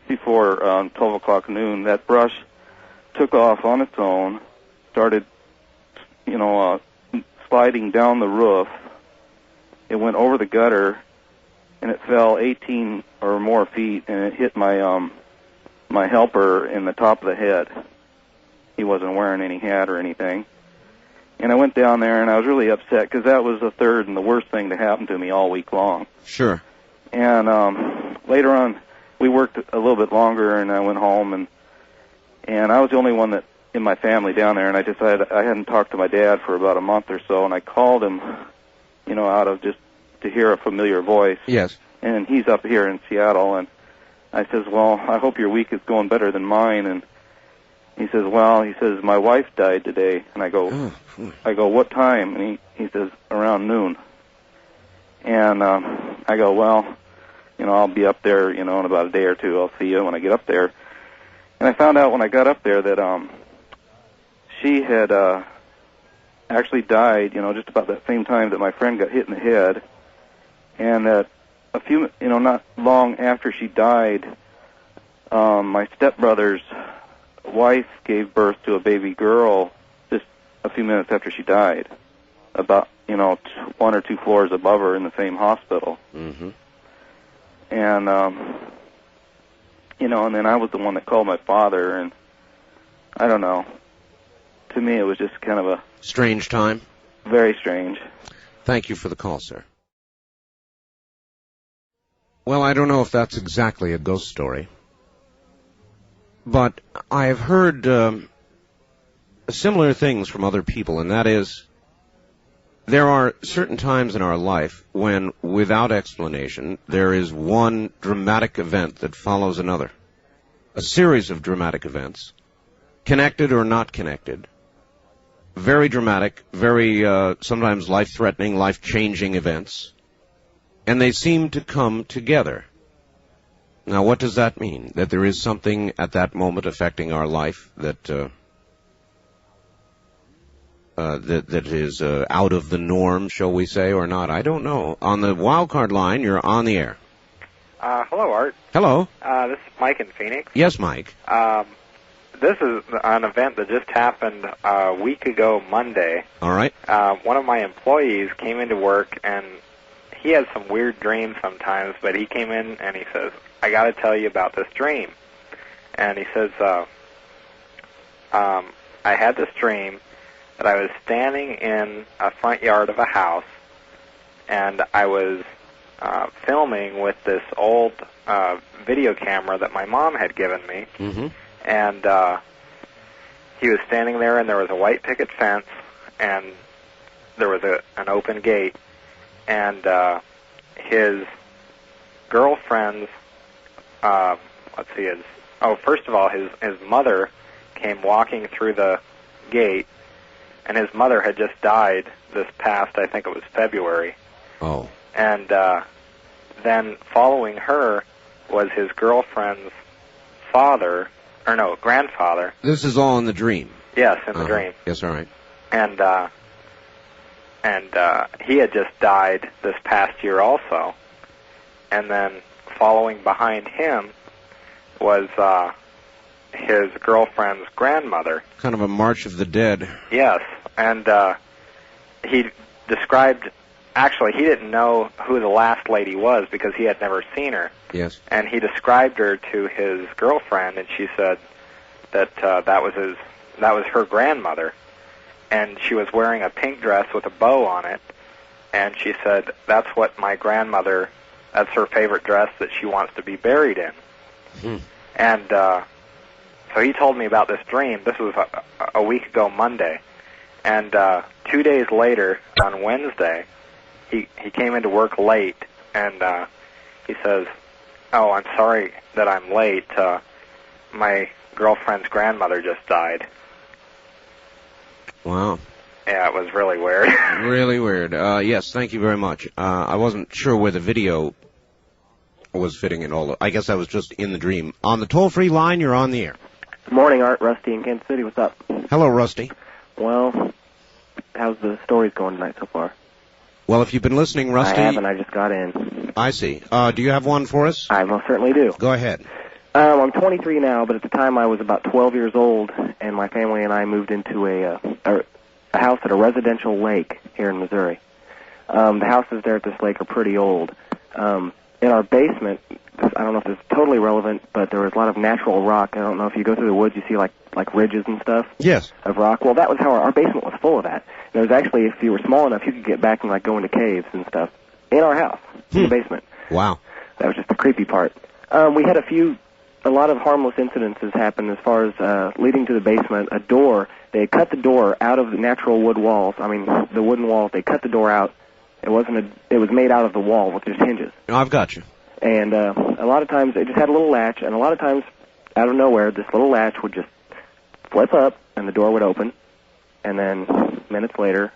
before 12 o'clock noon, that brush took off on its own, started, sliding down the roof. It went over the gutter, and it fell 18 or more feet, and it hit my my helper in the top of the head. He wasn't wearing any hat or anything. And I went down there, and I was really upset because that was the third and the worst thing to happen to me all week long. Sure. And later on, we worked a little bit longer, and I went home, and I was the only one that in my family down there, and I decided I hadn't talked to my dad for about a month or so, and I called him, out of just to hear a familiar voice. Yes. And he's up here in Seattle, and I says, well, I hope your week is going better than mine, and he says, my wife died today, and I go, what time? And he says, around noon. And I go, well, I'll be up there, in about a day or two. I'll see you when I get up there. And I found out when I got up there that she had actually died, just about that same time that my friend got hit in the head, and that a few, not long after she died, my stepbrother's wife gave birth to a baby girl just a few minutes after she died, about, one or two floors above her in the same hospital. Mm-hmm. And, and then I was the one that called my father, and I don't know. To me, it was just kind of a... Strange time? Very strange. Thank you for the call, sir. Well, I don't know if that's exactly a ghost story, but I've heard similar things from other people, and that is, there are certain times in our life when, without explanation, there is one dramatic event that follows another. A series of dramatic events, connected or not connected. Very dramatic, very sometimes life-threatening, life-changing events. And they seem to come together. Now, what does that mean? That there is something at that moment affecting our life that that is out of the norm, shall we say, or not? I don't know. On the wildcard line, you're on the air. Hello, Art. Hello. This is Mike in Phoenix. Yes, Mike. This is an event that just happened a week ago Monday. All right. One of my employees came into work, and he has some weird dreams sometimes, but he came in and he says, I got to tell you about this dream. And he says, I had this dream that I was standing in a front yard of a house, and I was filming with this old video camera that my mom had given me. Mm-hmm. And he was standing there, and there was a white picket fence, and there was an open gate, and his girlfriend's, first of all, his mother came walking through the gate, and his mother had just died this past, I think it was February. Oh. And then following her was his girlfriend's grandfather. This is all in the dream. Yes, in the dream. Yes, all right. And he had just died this past year also. And then following behind him was his girlfriend's grandmother. Kind of a March of the Dead. Yes, and he described, actually he didn't know who the last lady was because he had never seen her. Yes. And he described her to his girlfriend, and she said that that was her grandmother, and she was wearing a pink dress with a bow on it, and she said that's what my grandmother, that's her favorite dress that she wants to be buried in. Hmm. And so he told me about this dream. This was a week ago Monday, and 2 days later on Wednesday, he came into work late, and he says, "Oh, I'm sorry that I'm late. My girlfriend's grandmother just died." Wow. Yeah, it was really weird. Really weird. Yes, thank you very much. I wasn't sure where the video was fitting in all. I guess I was just in the dream. On the toll-free line, you're on the air. Good morning, Art. Rusty in Kansas City. What's up? Hello, Rusty. Well, how's the stories going tonight so far? Well, if you've been listening, Rusty... I haven't. I just got in. I see. Do you have one for us? I most certainly do. Go ahead. I'm 23 now, but at the time I was about 12 years old, and my family and I moved into a house at a residential lake here in Missouri. The houses there at this lake are pretty old. In our basement, I don't know if it's totally relevant, but there was a lot of natural rock. I don't know if you go through the woods, you see like ridges and stuff. Yes. Of rock. Well, that was how our basement was full of that. And it was actually, if you were small enough, you could get back and like go into caves and stuff in our house, in the basement. Wow. That was just the creepy part. We had a lot of harmless incidences happen as far as leading to the basement. A door, they had cut the door out of the natural wood walls. I mean, the wooden walls, they cut the door out. It was made out of the wall with just hinges. I've got you. And a lot of times, it just had a little latch, and a lot of times, out of nowhere, this little latch would just flip up, and the door would open, and then minutes later,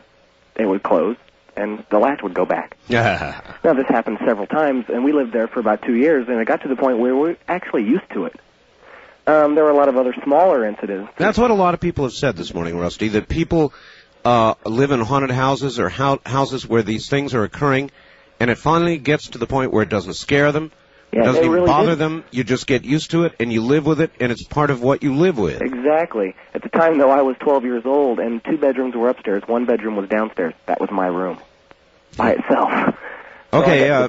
it would close, and the latch would go back. Now, this happened several times, and we lived there for about 2 years, and it got to the point where we were actually used to it. There were a lot of other smaller incidents. That's what a lot of people have said this morning, Rusty, that people live in haunted houses or houses where these things are occurring, and it finally gets to the point where it doesn't scare them, it doesn't even bother them, you just get used to it, and you live with it, and it's part of what you live with. Exactly. At the time, though, I was 12 years old, and 2 bedrooms were upstairs, 1 bedroom was downstairs. That was my room, by itself. Okay,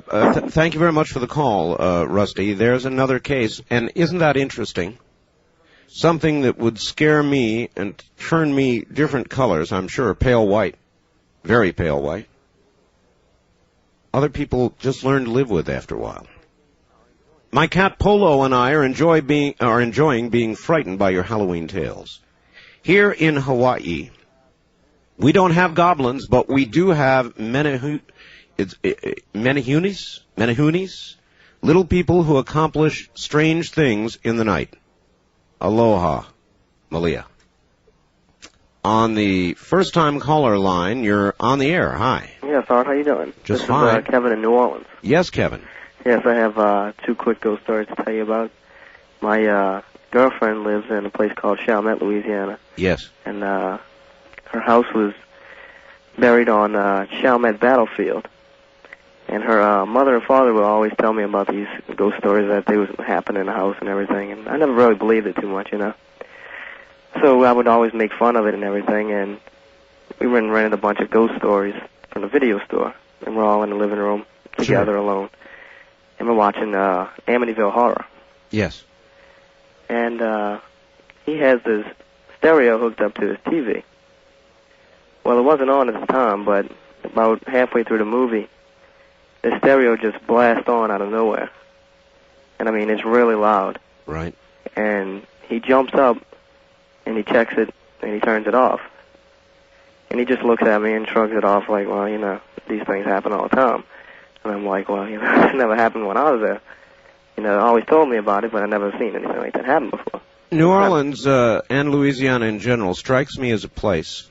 thank you very much for the call, Rusty. There's another case, and isn't that interesting? Something that would scare me and turn me different colors, I'm sure, pale white, very pale white. Other people just learn to live with after a while. My cat Polo and I are enjoying being frightened by your Halloween tales. Here in Hawaii, we don't have goblins, but we do have menehunis, little people who accomplish strange things in the night. Aloha, Malia. On the first-time caller line, you're on the air. Hi. Yes, Art, how you doing? Just fine. This is Kevin in New Orleans. Yes, Kevin. Yes, I have 2 quick ghost stories to tell you about. My girlfriend lives in a place called Chalmette, Louisiana. Yes. And her house was buried on Chalmette Battlefield. And her mother and father would always tell me about these ghost stories that they was happening in the house and everything. And I never really believed it too much, you know. So I would always make fun of it and everything. And we went and rented a bunch of ghost stories from the video store. And we're all in the living room together alone. And we're watching Amityville Horror. Yes. And he has this stereo hooked up to his TV. Well, it wasn't on at the time, but about halfway through the movie, the stereo just blasts on out of nowhere. And I mean, it's really loud. Right. And he jumps up, and he checks it, and he turns it off. And he just looks at me and shrugs it off like, well, you know, these things happen all the time. And I'm like, well, you know, it never happened when I was there. You know, they always told me about it, but I never seen anything like that happen before. New Orleans and Louisiana in general strikes me as a place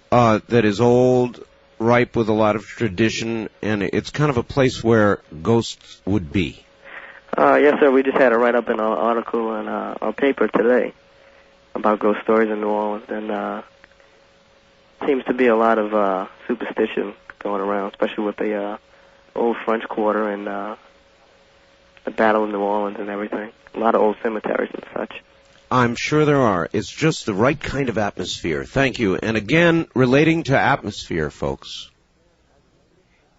that is old, ripe with a lot of tradition, and it's kind of a place where ghosts would be. Yes, sir. We just had a write-up in our article in our paper today about ghost stories in New Orleans, and seems to be a lot of superstition going around, especially with the old French Quarter and the Battle of New Orleans and everything. A lot of old cemeteries and such. I'm sure there are. It's just the right kind of atmosphere. Thank you. And again, relating to atmosphere, folks,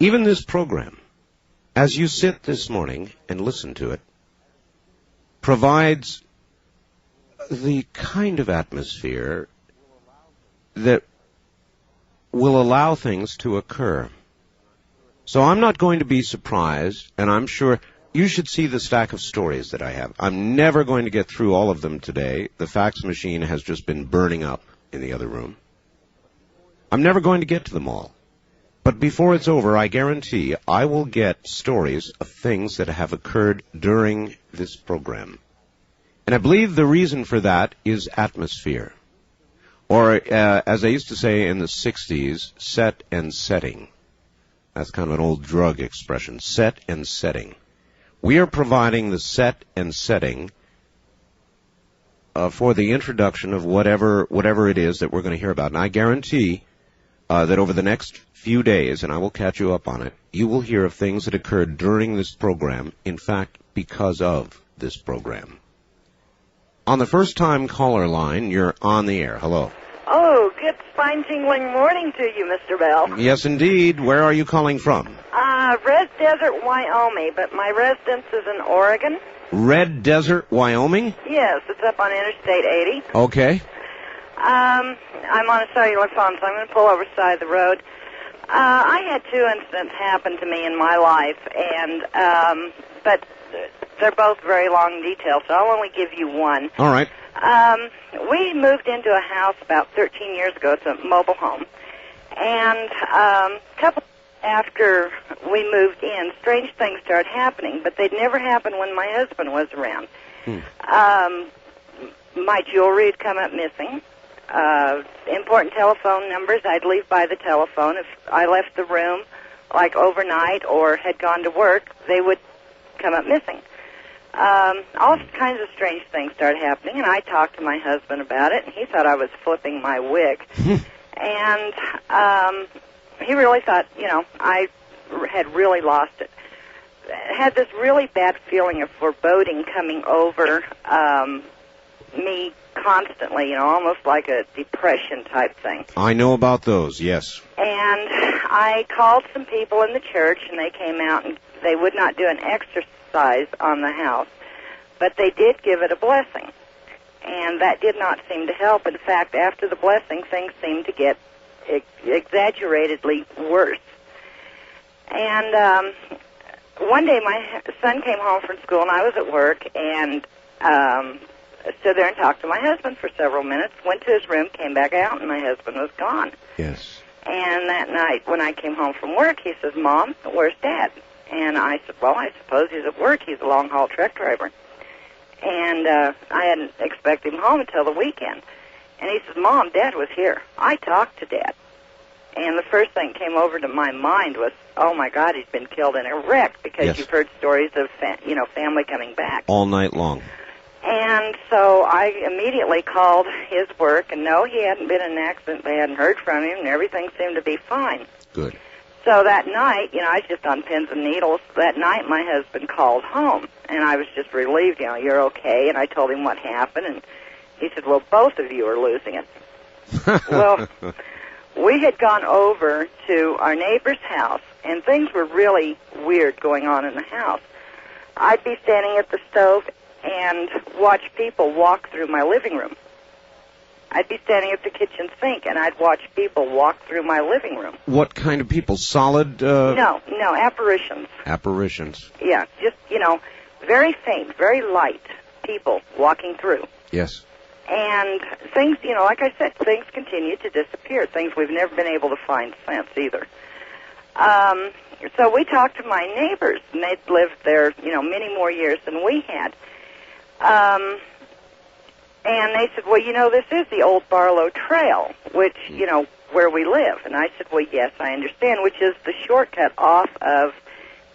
even this program, as you sit this morning and listen to it, provides the kind of atmosphere that will allow things to occur. So I'm not going to be surprised, and I'm sure you should see the stack of stories that I have. I'm never going to get through all of them today. The fax machine has just been burning up in the other room. I'm never going to get to them all. But before it's over, I guarantee I will get stories of things that have occurred during this program. And I believe the reason for that is atmosphere. Or, as I used to say in the 60s, set and setting. That's kind of an old drug expression, set and setting. We are providing the set and setting for the introduction of whatever it is that we're going to hear about. And I guarantee that over the next few days, and I will catch you up on it, you will hear of things that occurred during this program, in fact, because of this program. On the first-time caller line, you're on the air. Hello. Oh, good spine-tingling morning to you, Mr. Bell. Yes, indeed. Where are you calling from? Red Desert, Wyoming, but my residence is in Oregon. Red Desert, Wyoming? Yes, it's up on Interstate 80. Okay. I'm on a cellular phone, so I'm going to pull over the side of the road. I had 2 incidents happen to me in my life, and but they're both very long details, so I'll only give you one. All right. We moved into a house about 13 years ago. It's a mobile home. And a couple after we moved in, strange things started happening, but they'd never happened when my husband was around. My jewelry had come up missing. Important telephone numbers, I'd leave by the telephone. If I left the room, like overnight, or had gone to work, they would come up missing. All kinds of strange things started happening, and I talked to my husband about it, and he thought I was flipping my wig. And he really thought, I had really lost it. Had this really bad feeling of foreboding coming over me constantly, almost like a depression type thing. I know about those, yes. And I called some people in the church, and they came out, and they would not do an exercise on the house, but they did give it a blessing. And that did not seem to help. In fact, after the blessing, things seemed to get exaggeratedly worse. And one day my son came home from school, and I was at work, and stood there and talked to my husband for several minutes, went to his room, came back out, and my husband was gone. Yes. And that night when I came home from work, he says, "Mom, where's Dad?" And I said, "Well, I suppose he's at work. He's a long-haul truck driver." And I hadn't expected him home until the weekend. And he says, "Mom, Dad was here. I talked to Dad." And the first thing that came over to my mind was, oh, my God, he's been killed in a wreck, because you've heard stories of, family coming back. All night long. And so I immediately called his work, and no, he hadn't been in an accident. They hadn't heard from him, and everything seemed to be fine. Good. So that night, I was just on pins and needles. That night, my husband called home, and I was just relieved, you're okay. And I told him what happened, and he said, "Well, both of you are losing it." Well, we had gone over to our neighbor's house, and things were really weird going on in the house. I'd be standing at the stove and watch people walk through my living room. I'd be standing at the kitchen sink, and I'd watch people walk through my living room. What kind of people? Solid? No, apparitions. Apparitions. Yeah, just, very faint, very light people walking through. Yes. And things, like I said, things continue to disappear, things we've never been able to find since either. So we talked to my neighbors, and they'd lived there, many more years than we had. And they said, "Well, this is the old Barlow Trail, which, where we live." And I said, "Well, yes, I understand," which is the shortcut off of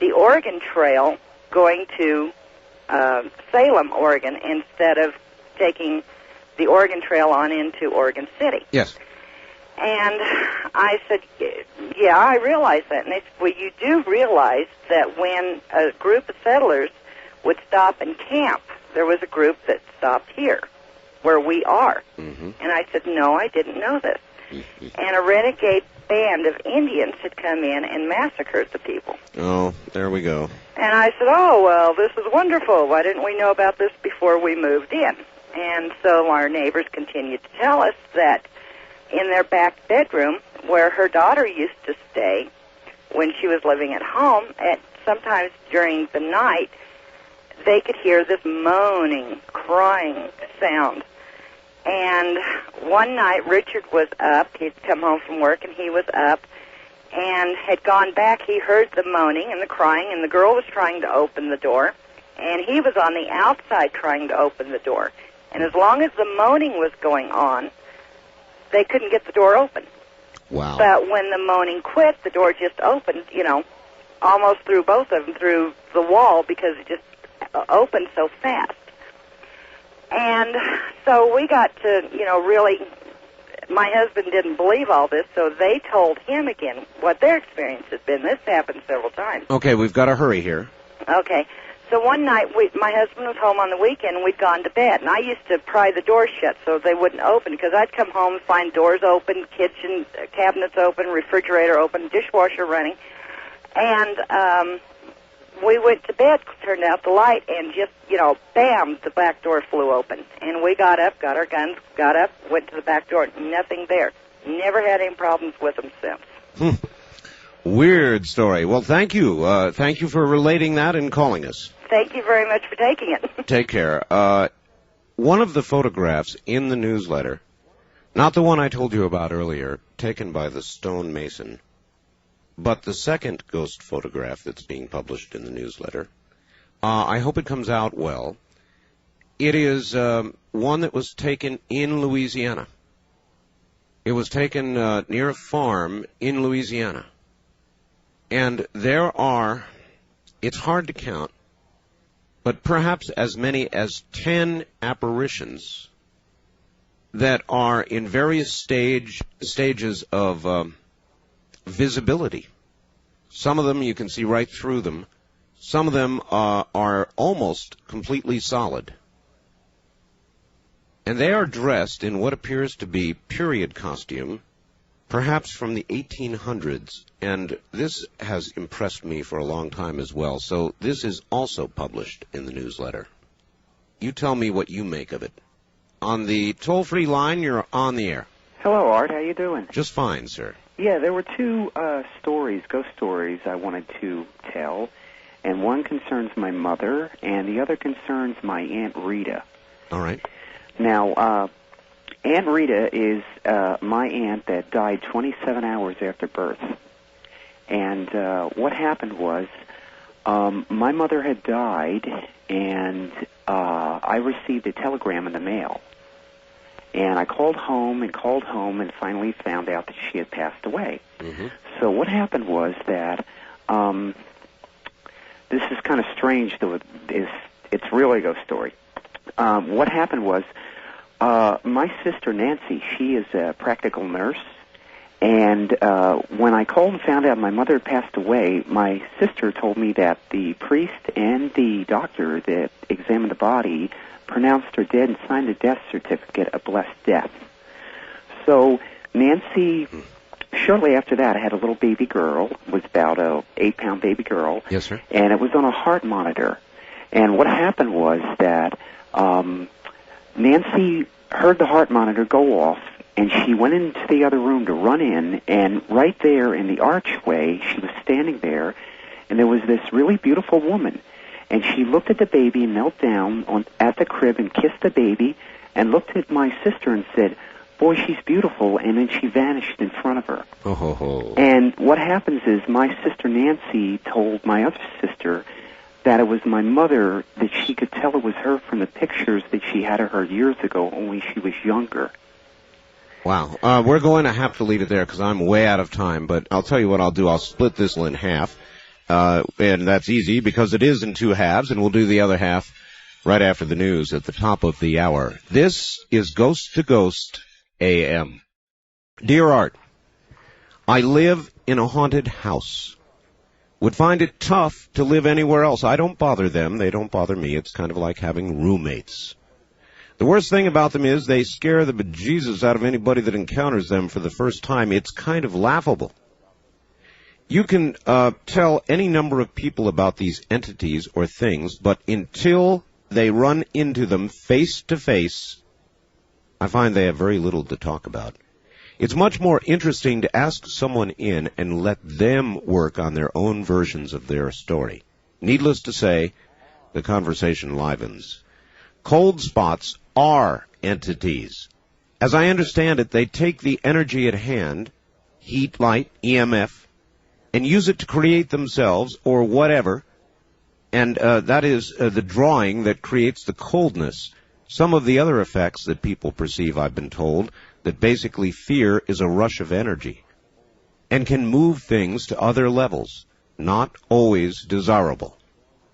the Oregon Trail going to Salem, Oregon, instead of taking the Oregon Trail on into Oregon City. Yes. And I said, "Yeah, I realize that." And they said, "Well, you do realize that when a group of settlers would stop and camp, there was a group that stopped here, where we are." Mm-hmm. And I said, "No, I didn't know this." And a renegade band of Indians had come in and massacred the people. Oh, there we go. And I said, "Oh, well, this is wonderful. Why didn't we know about this before we moved in?" And so our neighbors continued to tell us that in their back bedroom, where her daughter used to stay when she was living at home, sometimes during the night, they could hear this moaning, crying sound. And one night, Richard was up. He'd come home from work, and he was up and had gone back. He heard the moaning and the crying, and the girl was trying to open the door, and he was on the outside trying to open the door. And as long as the moaning was going on, they couldn't get the door open. Wow. But when the moaning quit, the door just opened, almost through both of them, through the wall, because it just opened so fast. And so we got to, really, my husband didn't believe all this, so they told him again what their experience had been. This happened several times. Okay, we've got to hurry here. Okay. So one night, my husband was home on the weekend, and we'd gone to bed. And I used to pry the doors shut so they wouldn't open, because I'd come home and find doors open, kitchen cabinets open, refrigerator open, dishwasher running. And we went to bed, turned out the light, and just, bam, the back door flew open. And we got up, got our guns, got up, went to the back door, nothing there. Never had any problems with them since. Weird story. Well, thank you. Thank you for relating that and calling us. Thank you very much for taking it. Take care. One of the photographs in the newsletter, not the one I told you about earlier, taken by the stonemason, but the second ghost photograph that's being published in the newsletter, I hope it comes out well. It is one that was taken in Louisiana. It was taken near a farm in Louisiana. And there are, it's hard to count, but perhaps as many as 10 apparitions that are in various stages of visibility. Some of them you can see right through them. Some of them are almost completely solid. And they are dressed in what appears to be period costume, perhaps from the 1800s, and this has impressed me for a long time as well, so this is also published in the newsletter. You tell me what you make of it. On the toll-free line, you're on the air. Hello, Art. How you doing? Just fine, sir. Yeah, there were two ghost stories I wanted to tell, and one concerns my mother, and the other concerns my Aunt Rita. All right. Now, Aunt Rita is my aunt that died 27 hours after birth. And what happened was my mother had died, and I received a telegram in the mail. And I called home and finally found out that she had passed away. Mm-hmm. So what happened was that this is kind of strange, though it's really a ghost story. What happened was my sister Nancy, she is a practical nurse, and when I called and found out my mother had passed away, my sister told me that the priest and the doctor that examined the body pronounced her dead and signed a death certificate, a blessed death. So Nancy, shortly after that, I had a little baby girl, was about a 8-pound baby girl. Yes, sir. And it was on a heart monitor. And what happened was that Nancy heard the heart monitor go off, and she went into the other room to run in, and right there in the archway, she was standing there, and there was this really beautiful woman. And she looked at the baby, knelt down at the crib and kissed the baby, and looked at my sister and said, "Boy, she's beautiful," and then she vanished in front of her. Oh, ho, ho. And what happens is my sister Nancy told my other sister that it was my mother, that she could tell it was her from the pictures that she had of her years ago, only she was younger. Wow. We're going to have to leave it there because I'm way out of time, but I'll tell you what I'll do. I'll split this in half, and that's easy because it is in 2 halves, and we'll do the other half right after the news at the top of the hour. This is Ghost to Ghost AM. Dear Art, I live in a haunted house. Would find it tough to live anywhere else. I don't bother them. They don't bother me. It's kind of like having roommates. The worst thing about them is they scare the bejesus out of anybody that encounters them for the first time. It's kind of laughable. You can tell any number of people about these entities or things, but until they run into them face to face, I find they have very little to talk about. It's much more interesting to ask someone in and let them work on their own versions of their story. Needless to say, the conversation livens. Cold spots are entities. As I understand it, they take the energy at hand, heat, light, EMF, and use it to create themselves or whatever, and that is the drawing that creates the coldness. Some of the other effects that people perceive, I've been told, that basically fear is a rush of energy and can move things to other levels, not always desirable.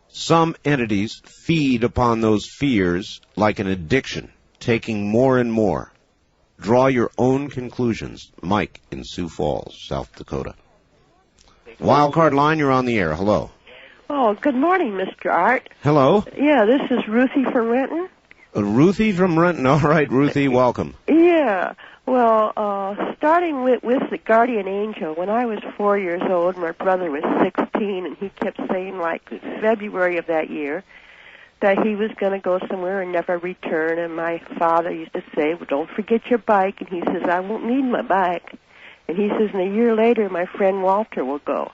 Some entities feed upon those fears like an addiction, taking more and more. Draw your own conclusions. Mike in Sioux Falls, South Dakota. Wildcard line, you're on the air. Hello. Oh, good morning, Mr. Art. Hello. Yeah, this is Ruthie from Renton. Ruthie from Renton. All right, Ruthie, welcome. Yeah. Well, starting with the guardian angel, when I was 4 years old, my brother was 16, and he kept saying, like, in February of that year, that he was going to go somewhere and never return. And my father used to say, well, don't forget your bike. And he says, I won't need my bike. And he says, and a year later, my friend Walter will go.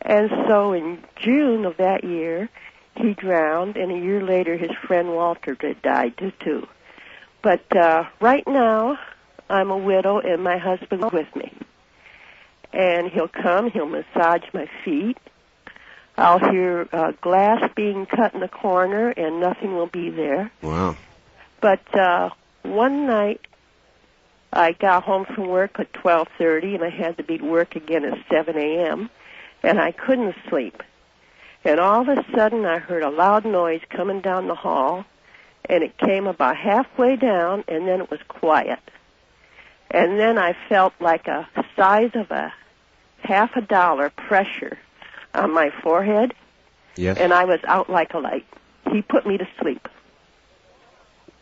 And so in June of that year, he drowned, and a year later, his friend Walter died too. But right now, I'm a widow, and my husband's with me. And he'll come, he'll massage my feet. I'll hear glass being cut in the corner, and nothing will be there. Wow. But one night, I got home from work at 12:30, and I had to be at work again at 7 a.m., and I couldn't sleep. And all of a sudden, I heard a loud noise coming down the hall, and it came about halfway down, and then it was quiet. And then I felt like a size of a $50 pressure on my forehead, yes, and I was out like a light. He put me to sleep.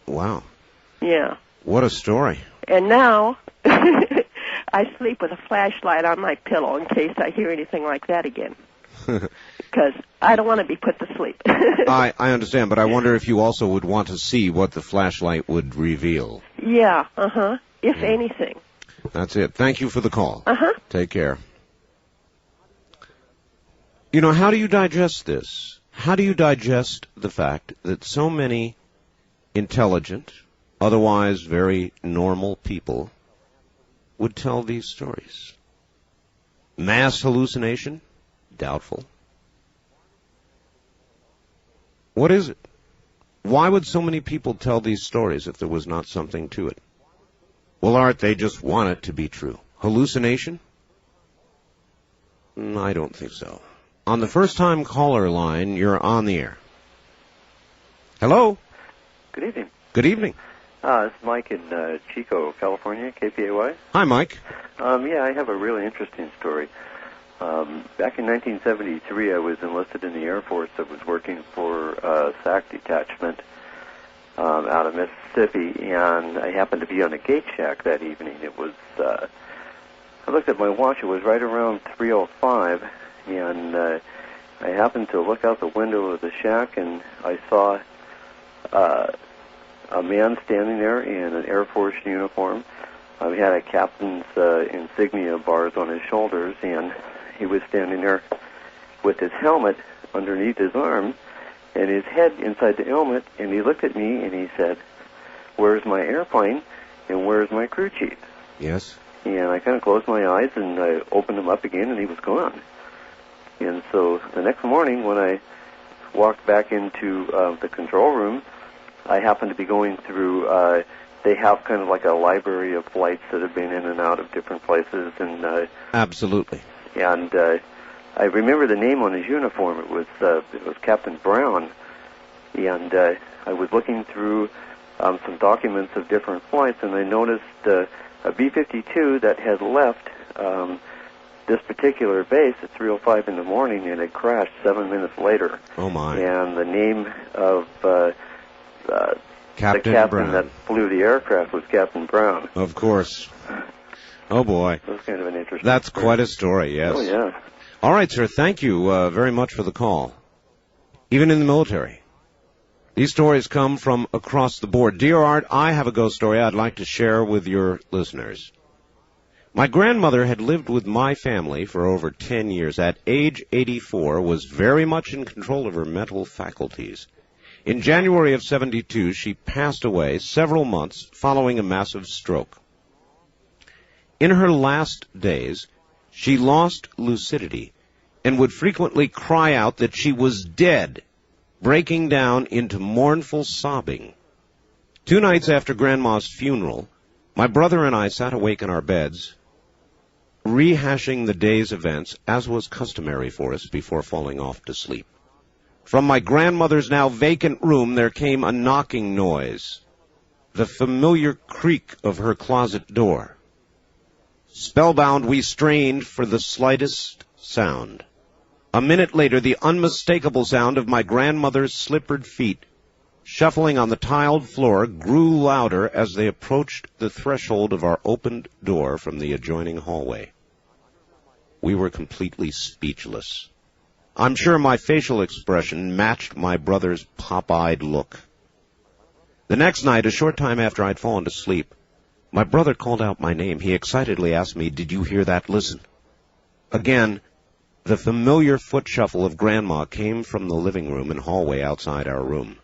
Wow. Yeah. What a story. And now I sleep with a flashlight on my pillow in case I hear anything like that again, because I don't want to be put to sleep. I understand, but I wonder if you also would want to see what the flashlight would reveal. Yeah, if anything. That's it. Thank you for the call. Take care. You know, how do you digest this? How do you digest the fact that so many intelligent, otherwise very normal people would tell these stories? Mass hallucination? Doubtful. What is it? Why would so many people tell these stories if there was not something to it? Well, Art, they just want it to be true. Hallucination? I don't think so. On the first-time caller line, you're on the air. Hello? Good evening. Good evening. This is Mike in Chico, California, KPAY. Hi, Mike. Yeah, I have a really interesting story. Back in 1973, I was enlisted in the Air Force. I was working for a SAC detachment out of Mississippi, and I happened to be on a gate shack that evening. It was, I looked at my watch, it was right around 3:05, and I happened to look out the window of the shack, and I saw a man standing there in an Air Force uniform. He had a captain's insignia bars on his shoulders, and he was standing there with his helmet underneath his arm and his head inside the helmet, and he looked at me and he said, "Where's my airplane and where's my crew chief?" Yes. And I kind of closed my eyes and I opened them up again, and he was gone. And so the next morning when I walked back into the control room, I happened to be going through, they have kind of like a library of flights that have been in and out of different places. And absolutely. And I remember the name on his uniform. It was Captain Brown. And I was looking through some documents of different flights, and I noticed a B-52 that had left this particular base at 3:05 in the morning, and it crashed 7 minutes later. Oh, my. And the name of Captain the captain Brown that flew the aircraft was Captain Brown. Of course. Oh, boy. That was kind of an interesting That's story. quite a story, yes. Oh, yeah. All right, sir. Thank you very much for the call. Even in the military, these stories come from across the board. Dear Art, I have a ghost story I'd like to share with your listeners. My grandmother had lived with my family for over 10 years. At age 84, was very much in control of her mental faculties. In January of 72, she passed away several months following a massive stroke. In her last days, she lost lucidity and would frequently cry out that she was dead, breaking down into mournful sobbing. 2 nights after Grandma's funeral, my brother and I sat awake in our beds, rehashing the day's events, as was customary for us before falling off to sleep. From my grandmother's now vacant room, there came a knocking noise, the familiar creak of her closet door. Spellbound, we strained for the slightest sound. A minute later, the unmistakable sound of my grandmother's slippered feet shuffling on the tiled floor, grew louder as they approached the threshold of our opened door from the adjoining hallway. We were completely speechless. I'm sure my facial expression matched my brother's pop-eyed look. The next night, a short time after I'd fallen to sleep, my brother called out my name. He excitedly asked me, "Did you hear that? Listen." Again, the familiar foot shuffle of Grandma came from the living room and hallway outside our room.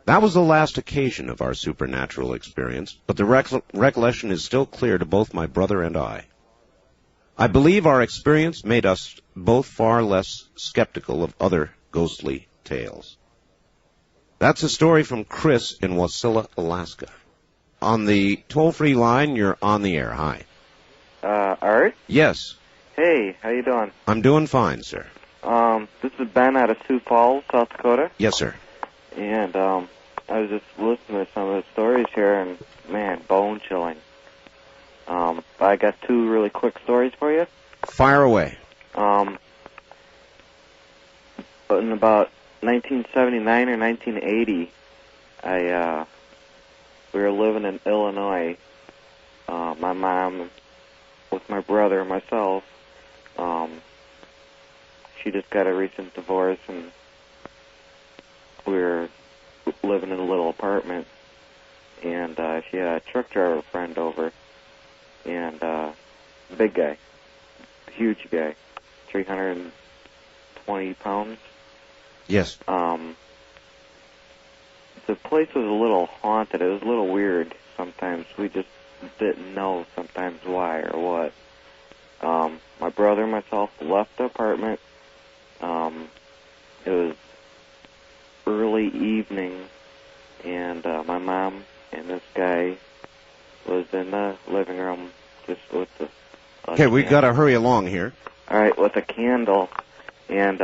That was the last occasion of our supernatural experience, but the recollection is still clear to both my brother and I. I believe our experience made us both far less skeptical of other ghostly tales. That's a story from Chris in Wasilla, Alaska. On the toll-free line, you're on the air. Hi. Art? Yes. Hey, how you doing? I'm doing fine, sir. This is Ben out of Sioux Falls, South Dakota. Yes, sir. And, I was just listening to some of the stories here, and, man, bone-chilling. I got two really quick stories for you. Fire away. In about 1979 or 1980, we were living in Illinois. My mom, with my brother and myself, she just got a recent divorce, and we were living in a little apartment, and she had a truck driver friend over, and big guy, huge guy, 320 pounds. Yes. The place was a little haunted. It was a little weird sometimes. We just didn't know sometimes why or what. My brother and myself left the apartment. It was early evening, and my mom and this guy was in the living room just with the... Okay, we got to hurry along here. All right, with a candle, and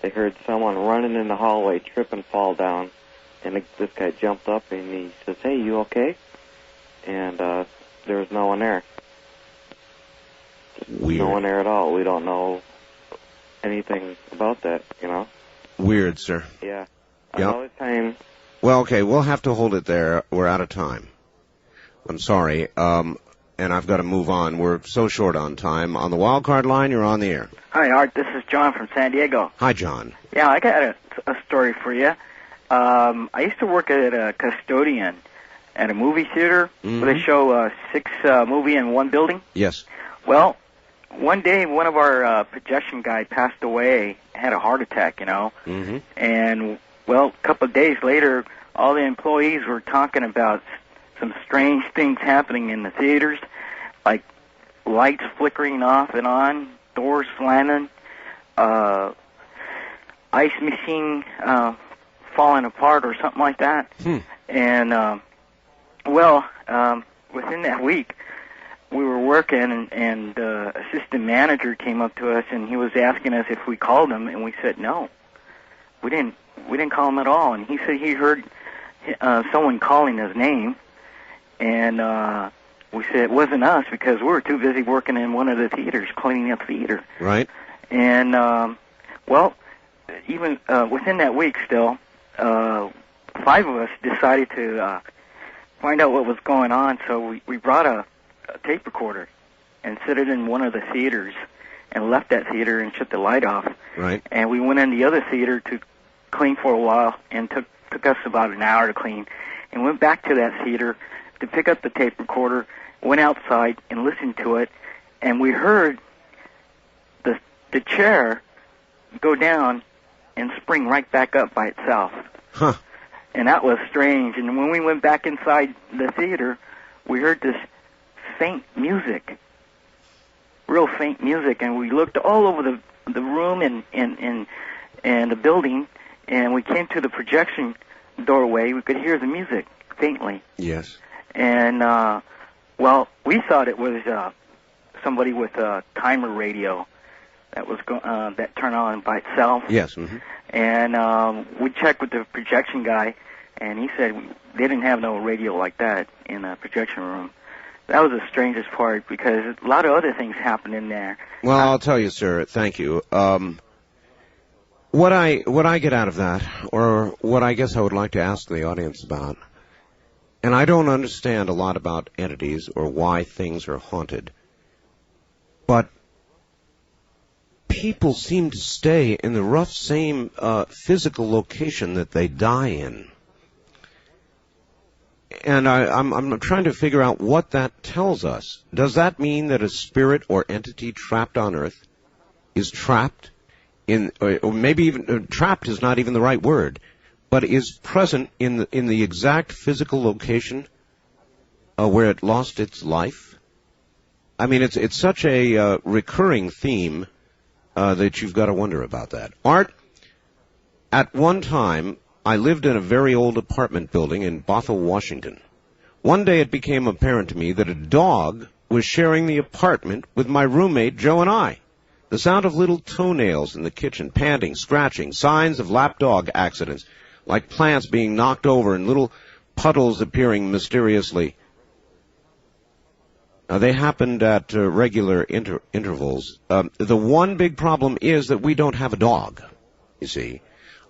they heard someone running in the hallway, trip and fall down, and this guy jumped up and he says, "Hey, you okay?" And there was no one there. Weird. No one there at all. We don't know anything about that, you know? Weird, sir. Yeah. Yep. Another time... Well, okay, we'll have to hold it there. We're out of time. I'm sorry, and I've got to move on. We're so short on time. On the wild card line, you're on the air. Hi, Art. This is John from San Diego. Hi, John. Yeah, I got a story for you. I used to work at a custodian at a movie theater where they show 6 movies in one building. Yes. Well, one day one of our projection guys passed away, had a heart attack, you know. Mm-hmm. And, well, a couple of days later, all the employees were talking about some strange things happening in the theaters, like lights flickering off and on, doors slamming, ice machine falling apart or something like that. And, within that week, we were working, and assistant manager came up to us, and he was asking us if we called him, and we said no. We didn't call him at all. And he said he heard someone calling his name, and we said it wasn't us because we were too busy working in one of the theaters, cleaning up theater. Right. And, even within that week still, 5 of us decided to find out what was going on, so we brought a tape recorder and set it in one of the theaters and left that theater and shut the light off. Right. And we went in the other theater to clean for a while, and took us about an hour to clean, and went back to that theater to pick up the tape recorder, went outside and listened to it, and we heard the chair go down and spring right back up by itself. Huh. And that was strange. And when we went back inside the theater, we heard this faint music, real faint music, and we looked all over the room and the building, and we came to the projection doorway. We could hear the music faintly. Yes. And we thought it was somebody with a timer radio that was that turned on by itself. Yes. Mm-hmm. And we checked with the projection guy, and he said they didn't have no radio like that in the projection room. That was the strangest part, because a lot of other things happened in there. Well, I'll tell you, sir. Thank you. What I get out of that, or what I guess I would like to ask the audience about, and I don't understand a lot about entities or why things are haunted, but people seem to stay in the rough same physical location that they die in. And I'm trying to figure out what that tells us. Does that mean that a spirit or entity trapped on Earth is trapped in, or maybe even trapped is not even the right word, but is present in the exact physical location where it lost its life? I mean, it's such a recurring theme that you've got to wonder about that. Art, at one time, I lived in a very old apartment building in Bothell, Washington. One day it became apparent to me that a dog was sharing the apartment with my roommate, Joe, and I. The sound of little toenails in the kitchen, panting, scratching, signs of lapdog accidents, like plants being knocked over and little puddles appearing mysteriously. They happened at regular intervals. The one big problem is that we don't have a dog, you see.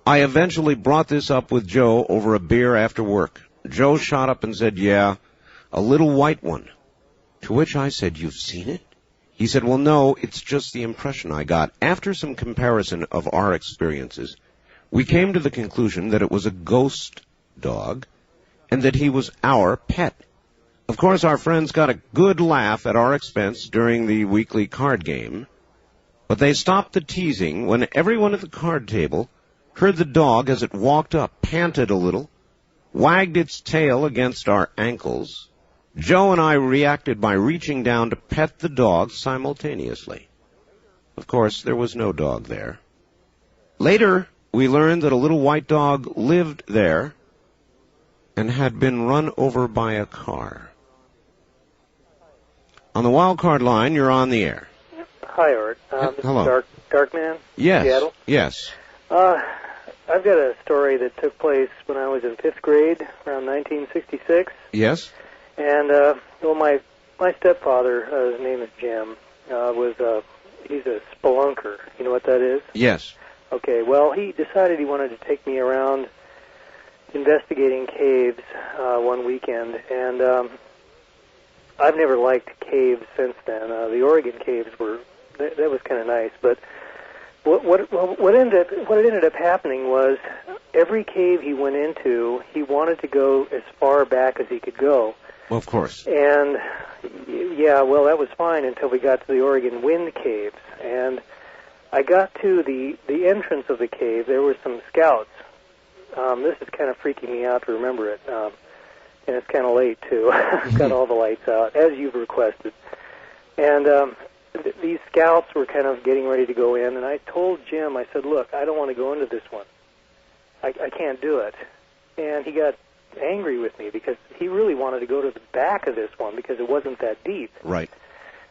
I eventually brought this up with Joe over a beer after work. Joe shot up and said, yeah, a little white one. To which I said, you've seen it? He said, well, no, it's just the impression I got. After some comparison of our experiences, we came to the conclusion that it was a ghost dog and that he was our pet. Of course, our friends got a good laugh at our expense during the weekly card game, but they stopped the teasing when everyone at the card table heard the dog as it walked up, panted a little, wagged its tail against our ankles. Joe and I reacted by reaching down to pet the dog simultaneously. Of course, there was no dog there. Later, we learned that a little white dog lived there and had been run over by a car. On the wild card line, you're on the air. Hi, Art. Hello. Darkman, Yes. Seattle. Yes. I've got a story that took place when I was in 5th grade, around 1966. Yes. And, well, my stepfather, his name is Jim, he's a spelunker. You know what that is? Yes. Okay, well, he decided he wanted to take me around investigating caves one weekend, and I've never liked caves since then. The Oregon caves that was kind of nice, but what ended up happening was every cave he went into, he wanted to go as far back as he could go. Well, of course. And yeah, well, that was fine until we got to the Oregon Wind Caves, and I got to the entrance of the cave. There were some scouts. This is kind of freaking me out to remember it, and it's kind of late too. I've got all the lights out as you've requested, and these scouts were kind of getting ready to go in, and I told Jim, I said, look, I don't want to go into this one. I can't do it. And he got angry with me because he really wanted to go to the back of this one because it wasn't that deep. Right.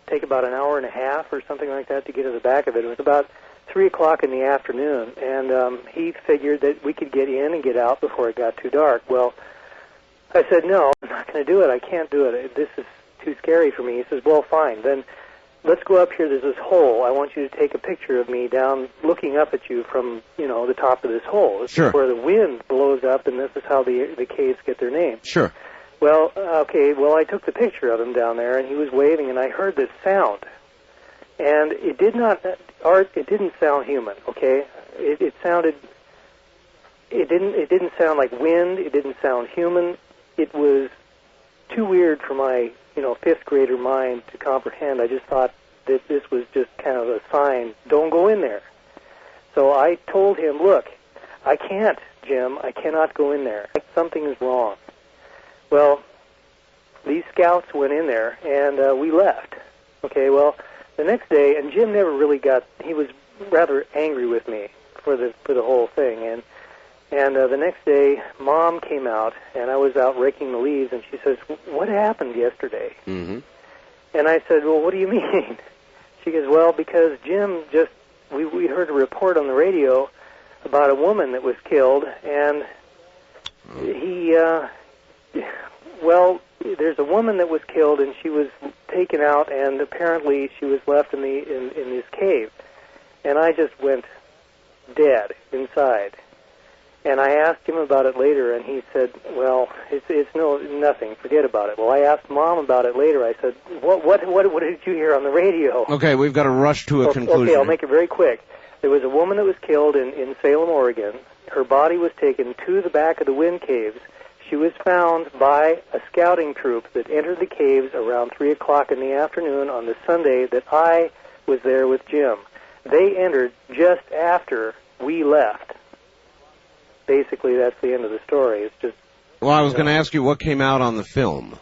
Take about an hour and a half or something like that to get to the back of it. It was about 3 o'clock in the afternoon, and he figured that we could get in and get out before it got too dark. Well, I said, no, I'm not going to do it. I can't do it. This is too scary for me. He says, well, fine. Then let's go up here. There's this hole. I want you to take a picture of me down looking up at you from, the top of this hole. This Sure. is where the wind blows up, and this is how the caves get their name. Sure. Well, okay, well, I took the picture of him down there, and he was waving, and I heard this sound. And it didn't sound human, okay? It didn't sound like wind. It didn't sound human. It was too weird for my, 5th grader mind to comprehend. I just thought that this was just kind of a sign, don't go in there. So I told him, look, I can't, Jim, I cannot go in there. Something is wrong. Well, these scouts went in there, and we left. Okay, well, the next day, and Jim never really he was rather angry with me for the whole thing, and the next day, Mom came out, and I was out raking the leaves, and she says, what happened yesterday? Mm-hmm. And I said, well, what do you mean? She goes, well, because Jim we heard a report on the radio about a woman that was killed, and there's a woman that was killed, and she was taken out, and apparently she was left in this cave. And I just went, dead inside. And I asked him about it later, and he said, well, it's nothing. Forget about it. Well, I asked Mom about it later. I said, what did you hear on the radio? Okay, we've got to rush to a conclusion. Okay, I'll make it very quick. There was a woman that was killed in Salem, Oregon. Her body was taken to the back of the wind caves. She was found by a scouting troop that entered the caves around 3 o'clock in the afternoon on the Sunday that I was there with Jim. They entered just after we left. Basically, that's the end of the story. It's just... Well, I was going to ask you what came out on the film.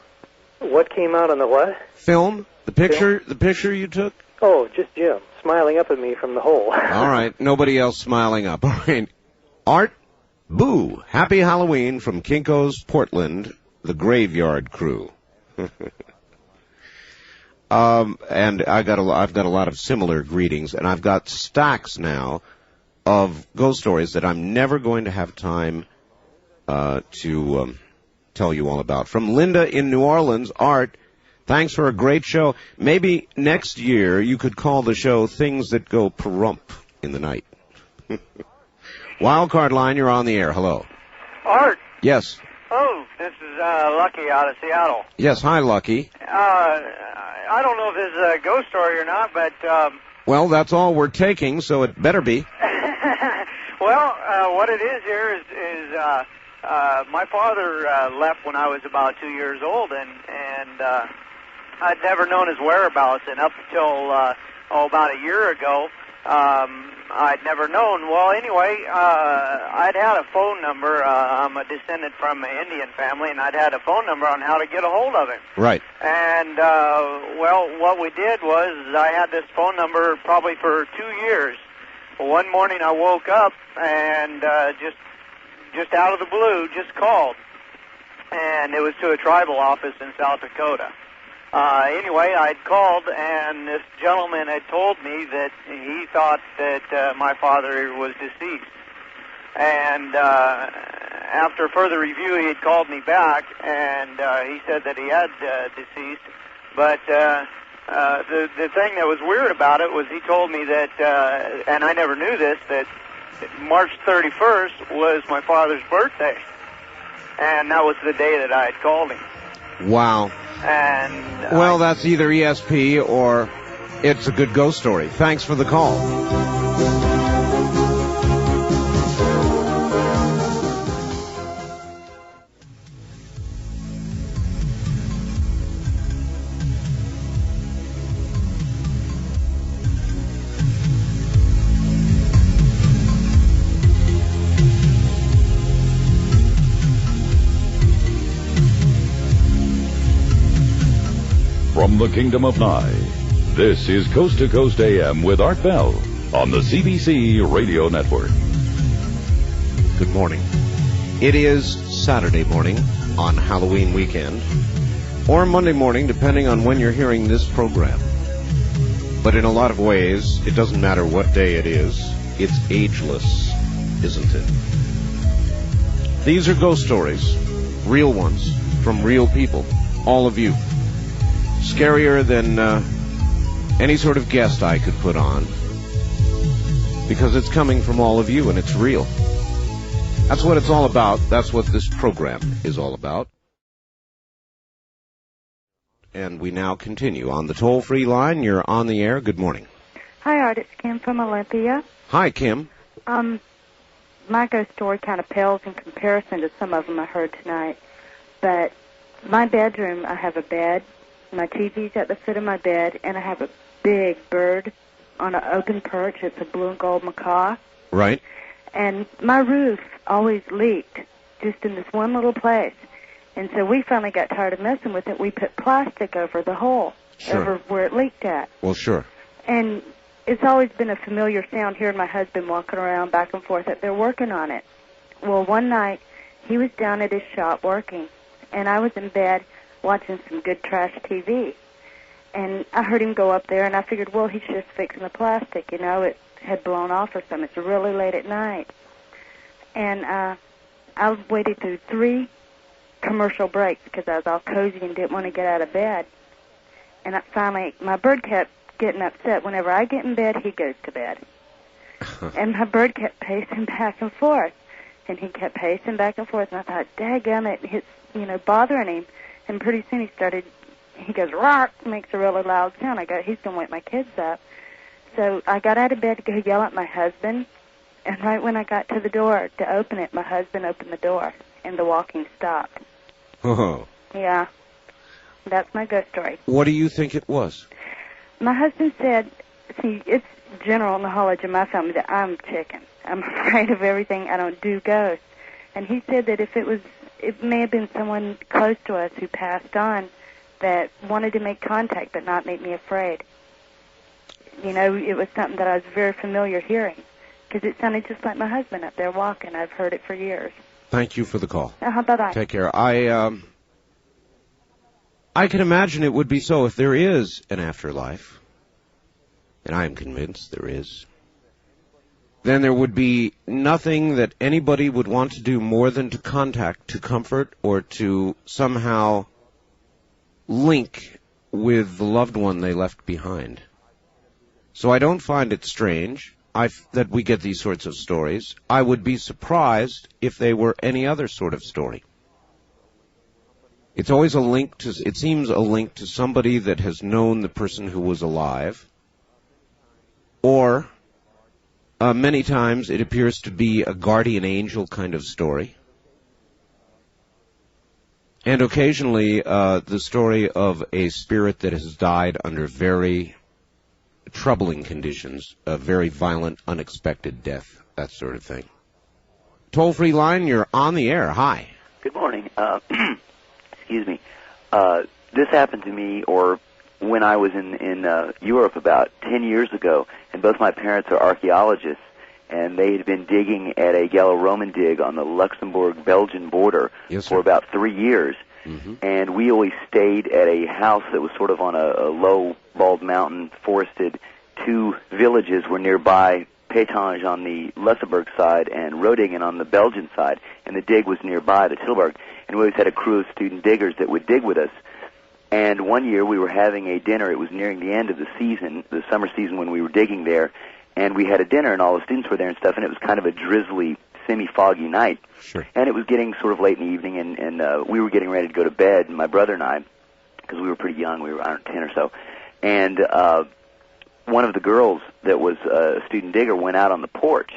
What came out on the what? Film? The picture? Film? The picture you took? Oh, just Jim, smiling up at me from the hole. All right, nobody else smiling up. All right. Art, boo, happy Halloween from Kinko's Portland, the Graveyard Crew. And I've got a lot of similar greetings, and I've got stacks now of ghost stories that I'm never going to have time to tell you all about. From Linda in New Orleans, Art, thanks for a great show. Maybe next year you could call the show Things That Go Perump in the Night. Wildcard line, you're on the air. Hello. Art. Yes. Oh, this is Lucky out of Seattle. Yes, hi, Lucky. I don't know if this is a ghost story or not, but... Well, that's all we're taking, so it better be. Well, what it is here is my father left when I was about 2 years old, and I'd never known his whereabouts, and up until about a year ago, I'd never known. Well, anyway, I'd had a phone number. I'm a descendant from an Indian family, and I'd had a phone number on how to get a hold of him. Right. And, well, what we did was I had this phone number probably for 2 years. Well, one morning I woke up and just out of the blue, just called. And it was to a tribal office in South Dakota. Anyway, I'd called, and this gentleman had told me that he thought that my father was deceased. And after further review, he had called me back, and he said that he had deceased. But the thing that was weird about it was he told me that, and I never knew this, that March 31st was my father's birthday. And that was the day that I had called him. Wow. And well, that's either ESP or it's a good ghost story. Thanks for the call. From the Kingdom of Nye, this is Coast to Coast AM with Art Bell on the CBC Radio Network. Good morning. It is Saturday morning on Halloween weekend, or Monday morning, depending on when you're hearing this program. But in a lot of ways, it doesn't matter what day it is. It's ageless, isn't it? These are ghost stories, real ones, from real people, all of you. Scarier than any sort of guest I could put on, because it's coming from all of you and it's real. That's what it's all about. That's what this program is all about. And we now continue on the toll-free line. You're on the air. Good morning. Hi, Art. It's Kim from Olympia. Hi, Kim. My ghost story kind of pales in comparison to some of them I heard tonight. But my bedroom, I have a bed. My TV's at the foot of my bed, and I have a big bird on an open perch. It's a blue and gold macaw. Right. And my roof always leaked just in this one little place. And so we finally got tired of messing with it. We put plastic over the hole, over where it leaked at. Well, sure. And it's always been a familiar sound hearing my husband walking around back and forth that they're working on it. Well, one night, he was down at his shop working, and I was in bed watching some good trash TV. And I heard him go up there, and I figured, well, he's just fixing the plastic. You know, it had blown off or something. It's really late at night. And I waited through 3 commercial breaks because I was all cozy and didn't want to get out of bed. And finally, my bird kept getting upset. Whenever I get in bed, he goes to bed. And my bird kept pacing back and forth. And he kept pacing back and forth. And I thought, daggum it, it's, bothering him. And pretty soon he goes, rock, makes a really loud sound. I go, he's going to wake my kids up. So I got out of bed to go yell at my husband. And right when I got to the door to open it, my husband opened the door. And the walking stopped. Oh. Yeah. That's my ghost story. What do you think it was? My husband said, see, it's general knowledge in my family that I'm chicken. I'm afraid of everything. I don't do ghosts. And he said that it may have been someone close to us who passed on that wanted to make contact but not make me afraid. It was something that I was very familiar hearing because it sounded just like my husband up there walking. I've heard it for years. Thank you for the call. Bye-bye. Take care. I can imagine it would be so if there is an afterlife, and I am convinced there is. Then there would be nothing that anybody would want to do more than to contact, to comfort, or to somehow link with the loved one they left behind. So I don't find it strange that we get these sorts of stories. I would be surprised if they were any other sort of story. It's always it seems a link to somebody that has known the person who was alive, or many times it appears to be a guardian angel kind of story. And occasionally the story of a spirit that has died under very troubling conditions, a very violent, unexpected death, that sort of thing. Toll-free line, you're on the air. Hi. Good morning. Excuse me. This happened to me, or when I was in Europe about 10 years ago, and both my parents are archaeologists, and they had been digging at a Gallo-Roman dig on the Luxembourg-Belgian border for about 3 years. Mm-hmm. And we always stayed at a house that was sort of on a low, bald mountain, forested. 2 villages were nearby, Pétange on the Luxembourg side and Rodingen on the Belgian side, and the dig was nearby, the Tilburg. And we always had a crew of student diggers that would dig with us. And one year we were having a dinner. It was nearing the end of the season, the summer season when we were digging there. And we had a dinner, and all the students were there and stuff, and it was kind of a drizzly, semi-foggy night. Sure. And it was getting sort of late in the evening, and we were getting ready to go to bed, my brother and I, because we were pretty young. We were, 10 or so. And one of the girls that was a student digger went out on the porch,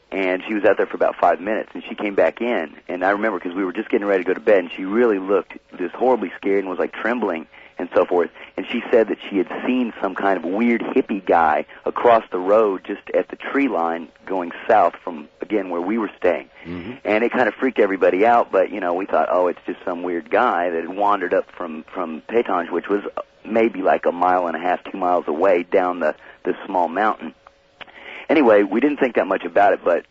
and she was out there for about 5 minutes, and she came back in. And I remember because we were just getting ready to go to bed, and she really looked just horribly scared and was like trembling and so forth. And she said that she had seen some kind of weird hippie guy across the road just at the tree line going south from, again, where we were staying. Mm-hmm. And it kind of freaked everybody out, but, we thought, oh, it's just some weird guy that had wandered up from Pétange, which was maybe like 1.5 miles, 2 miles away down this small mountain. Anyway, we didn't think that much about it, but,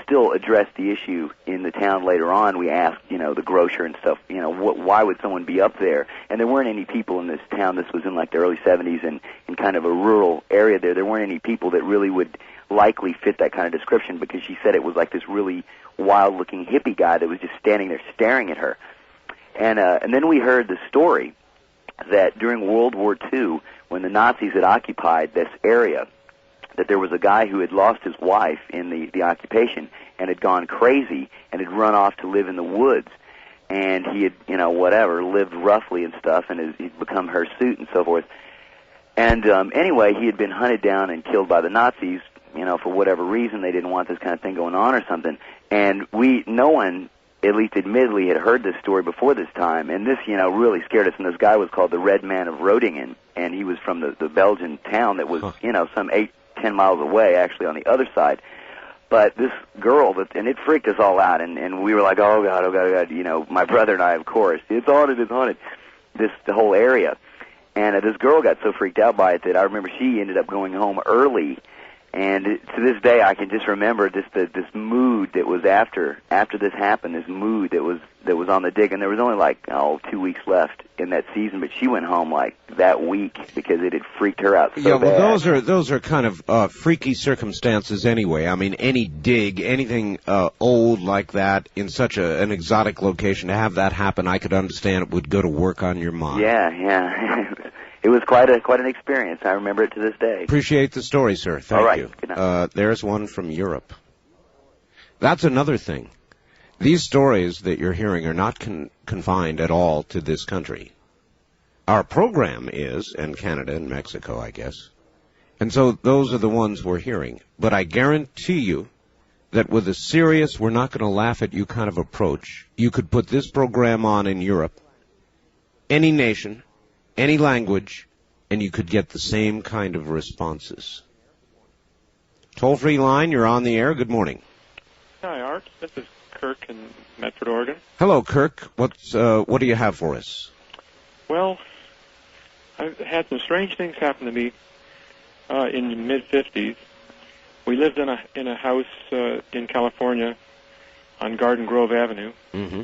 still addressed the issue in the town later on. We asked, the grocer and stuff, why would someone be up there? And there weren't any people in this town. This was in like the early 70s and in kind of a rural area there. There weren't any people that really would likely fit that kind of description because she said it was like this really wild-looking hippie guy that was just standing there staring at her. And then we heard the story that during World War II, when the Nazis had occupied this area, that there was a guy who had lost his wife in the occupation and had gone crazy and had run off to live in the woods. And he had, lived roughly and stuff, and he'd become hirsute and so forth. And anyway, he had been hunted down and killed by the Nazis, for whatever reason. They didn't want this kind of thing going on or something. And no one, at least admittedly, had heard this story before this time. And this, really scared us. And this guy was called the Red Man of Rodingen, and he was from the Belgian town that was, some 8-10 miles away, actually, on the other side. But this girl, and it freaked us all out, and we were like, oh, God, my brother and I, of course, it's haunted, the whole area. And this girl got so freaked out by it that I remember she ended up going home early. And to this day, I can just remember this mood that was after this happened. This mood that was on the dig, and there was only 2 weeks left in that season. But she went home like that week because it had freaked her out so bad. Yeah, well, those are kind of freaky circumstances anyway. I mean, any dig, anything old like that in such an exotic location, to have that happen, I could understand it would go to work on your mind. Yeah. it was quite an experience. I remember it to this day. Appreciate the story, sir. Thank All right. you. Good night. There's one from Europe. That's another thing. These stories that you're hearing are not confined at all to this country. Our program is, and Canada and Mexico, I guess. And so those are the ones we're hearing. But I guarantee you that with a serious, we're not going to laugh at you kind of approach, you could put this program on in Europe, any nation, any language, and you could get the same kind of responses. Toll-free line, you're on the air. Good morning. Hi, Art. This is Kirk in Medford, Oregon. Hello, Kirk. What do you have for us? Well, I've had some strange things happen to me in the mid-'50s. We lived in a house in California on Garden Grove Avenue. Mm-hmm.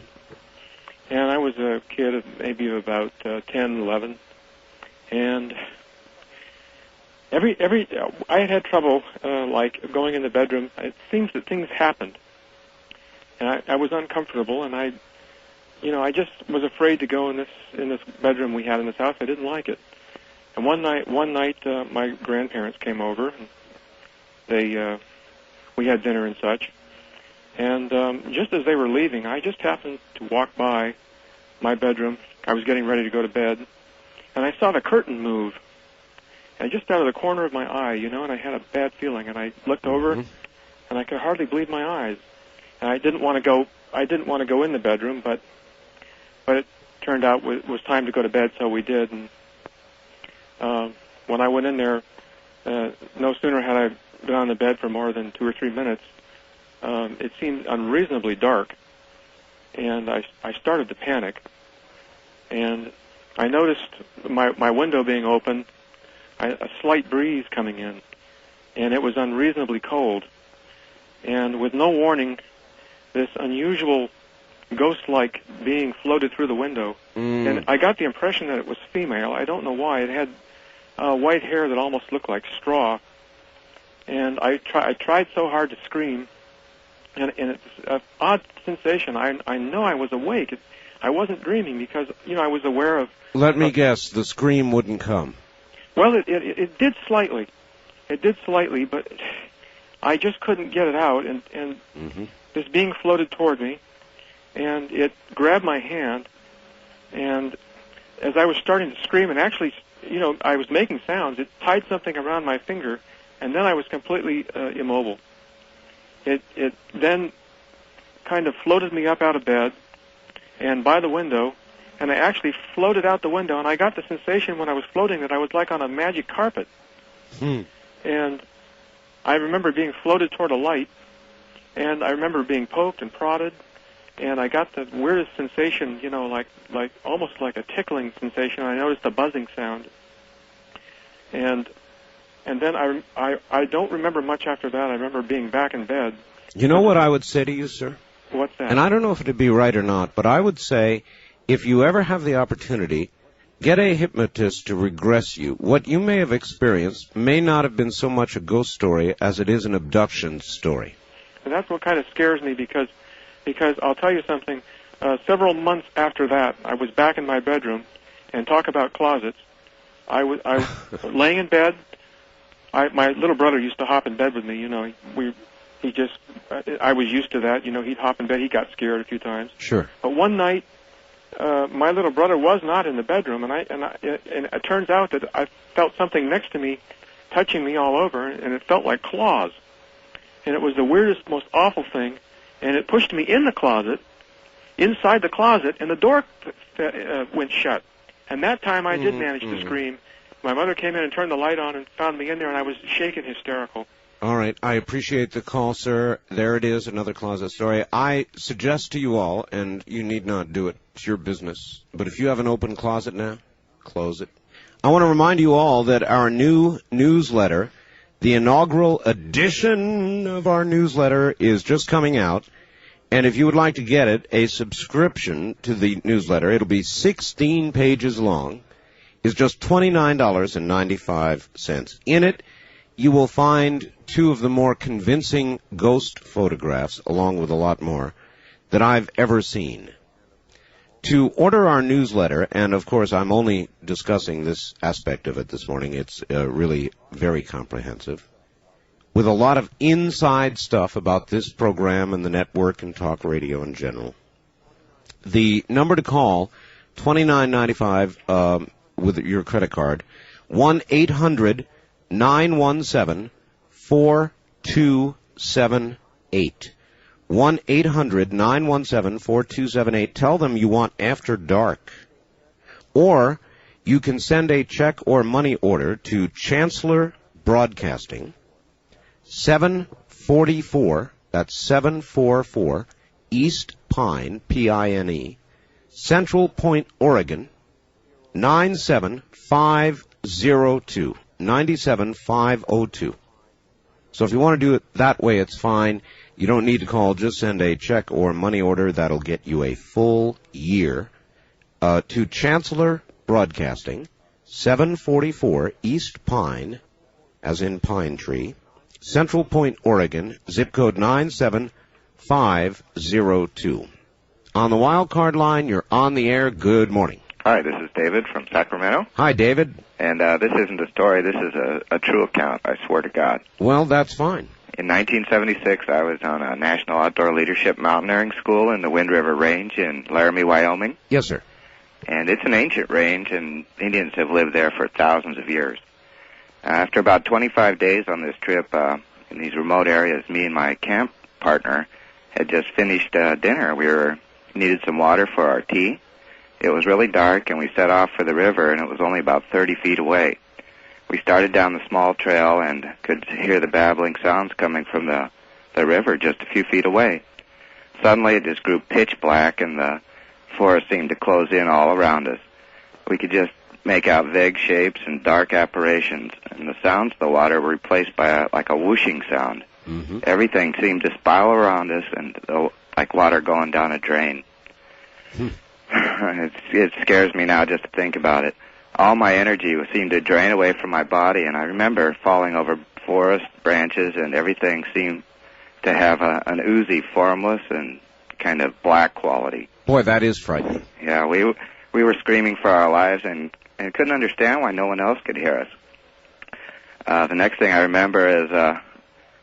And I was a kid of maybe about 10, 11. And I had trouble, like going in the bedroom. It seems that things happened. And I was uncomfortable, and I just was afraid to go in this bedroom we had in this house. I didn't like it. And one night, my grandparents came over, and we had dinner and such. And just as they were leaving, I just happened to walk by my bedroom. I was getting ready to go to bed, and I saw the curtain move. And just out of the corner of my eye, and I had a bad feeling. And I looked over, and I could hardly believe my eyes. And I didn't want to go in the bedroom, but it turned out it was time to go to bed, so we did. And when I went in there, no sooner had I been on the bed for more than 2 or 3 minutes, it seemed unreasonably dark, and I started to panic. And I noticed my window being open, a slight breeze coming in, and it was unreasonably cold. And with no warning, this unusual ghost-like being floated through the window. And I got the impression that it was female. I don't know why. It had white hair that almost looked like straw. And I tried so hard to scream, and it's an odd sensation. I know I was awake. I wasn't dreaming because, I was aware of... Let me guess, the scream wouldn't come. Well, it did slightly. It did slightly, but I just couldn't get it out, and this being floated toward me, and it grabbed my hand, and as I was starting to scream, and actually, I was making sounds, it tied something around my finger, and then I was completely immobile. It then kind of floated me up out of bed and by the window, and I actually floated out the window, and I got the sensation when I was floating that I was like on a magic carpet. And I remember being floated toward a light, and I remember being poked and prodded, and I got the weirdest sensation, like almost like a tickling sensation. I noticed a buzzing sound, and then I don't remember much after that. I remember being back in bed. You know what I would say to you, sir? What's that? And I don't know if it'd be right or not, but I would say, if you ever have the opportunity, get a hypnotist to regress you. What you may have experienced may not have been so much a ghost story as it is an abduction story. And that's what kind of scares me, because I'll tell you something. Several months after that, I was back in my bedroom, and talk about closets. I was laying in bed. My little brother used to hop in bed with me. I was used to that. He'd hop in bed. He got scared a few times. Sure. But one night, my little brother was not in the bedroom, and it turns out that I felt something next to me, touching me all over, and it felt like claws. And it was the weirdest, most awful thing. And it pushed me in the closet, inside the closet, and the door went shut. And that time I did manage to scream. My mother came in and turned the light on and found me in there, and I was shaking hysterical. All right. I appreciate the call, sir. There it is, another closet story. I suggest to you all, and you need not do it. It's your business. But if you have an open closet now, close it. I want to remind you all that our new newsletter, the inaugural edition of our newsletter, is just coming out. And if you would like to get it, a subscription to the newsletter, it'll be 16 pages long, is just $29.95. In it, you will find 2 of the more convincing ghost photographs, along with a lot more, that I've ever seen. To order our newsletter, and of course I'm only discussing this aspect of it this morning, it's really very comprehensive, with a lot of inside stuff about this program and the network and talk radio in general. The number to call, $29.95 with your credit card, 1-800-917-4278. 1-800-917-4278. Tell them you want After Dark. Or you can send a check or money order to Chancellor Broadcasting, 744, that's 744, East Pine, P-I-N-E, Central Point, Oregon, 97502, 97502. So if you want to do it that way, it's fine. You don't need to call. Just send a check or money order. That'll get you a full year. To Chancellor Broadcasting, 744 East Pine, as in pine tree, Central Point, Oregon, zip code 97502. On the wild card line, you're on the air. Good morning. Hi, this is David from Sacramento. Hi, David. And this isn't a story. This is a true account, I swear to God. Well, that's fine. In 1976, I was on a National Outdoor Leadership Mountaineering School in the Wind River Range in Laramie, Wyoming. Yes, sir. And it's an ancient range, and Indians have lived there for thousands of years. After about 25 days on this trip in these remote areas, me and my camp partner had just finished dinner. We needed some water for our tea. It was really dark, and we set off for the river, and it was only about 30 feet away. We started down the small trail and could hear the babbling sounds coming from the river just a few feet away. Suddenly, it just grew pitch black, and the forest seemed to close in all around us. We could just make out vague shapes and dark apparitions, and the sounds of the water were replaced by a whooshing sound. Mm-hmm. Everything seemed to spiral around us, and like water going down a drain. It scares me now just to think about it. All my energy seemed to drain away from my body, and I remember falling over forest branches, and everything seemed to have an oozy, formless, and kind of black quality. Boy, that is frightening. Yeah, we were screaming for our lives and couldn't understand why no one else could hear us. The next thing I remember is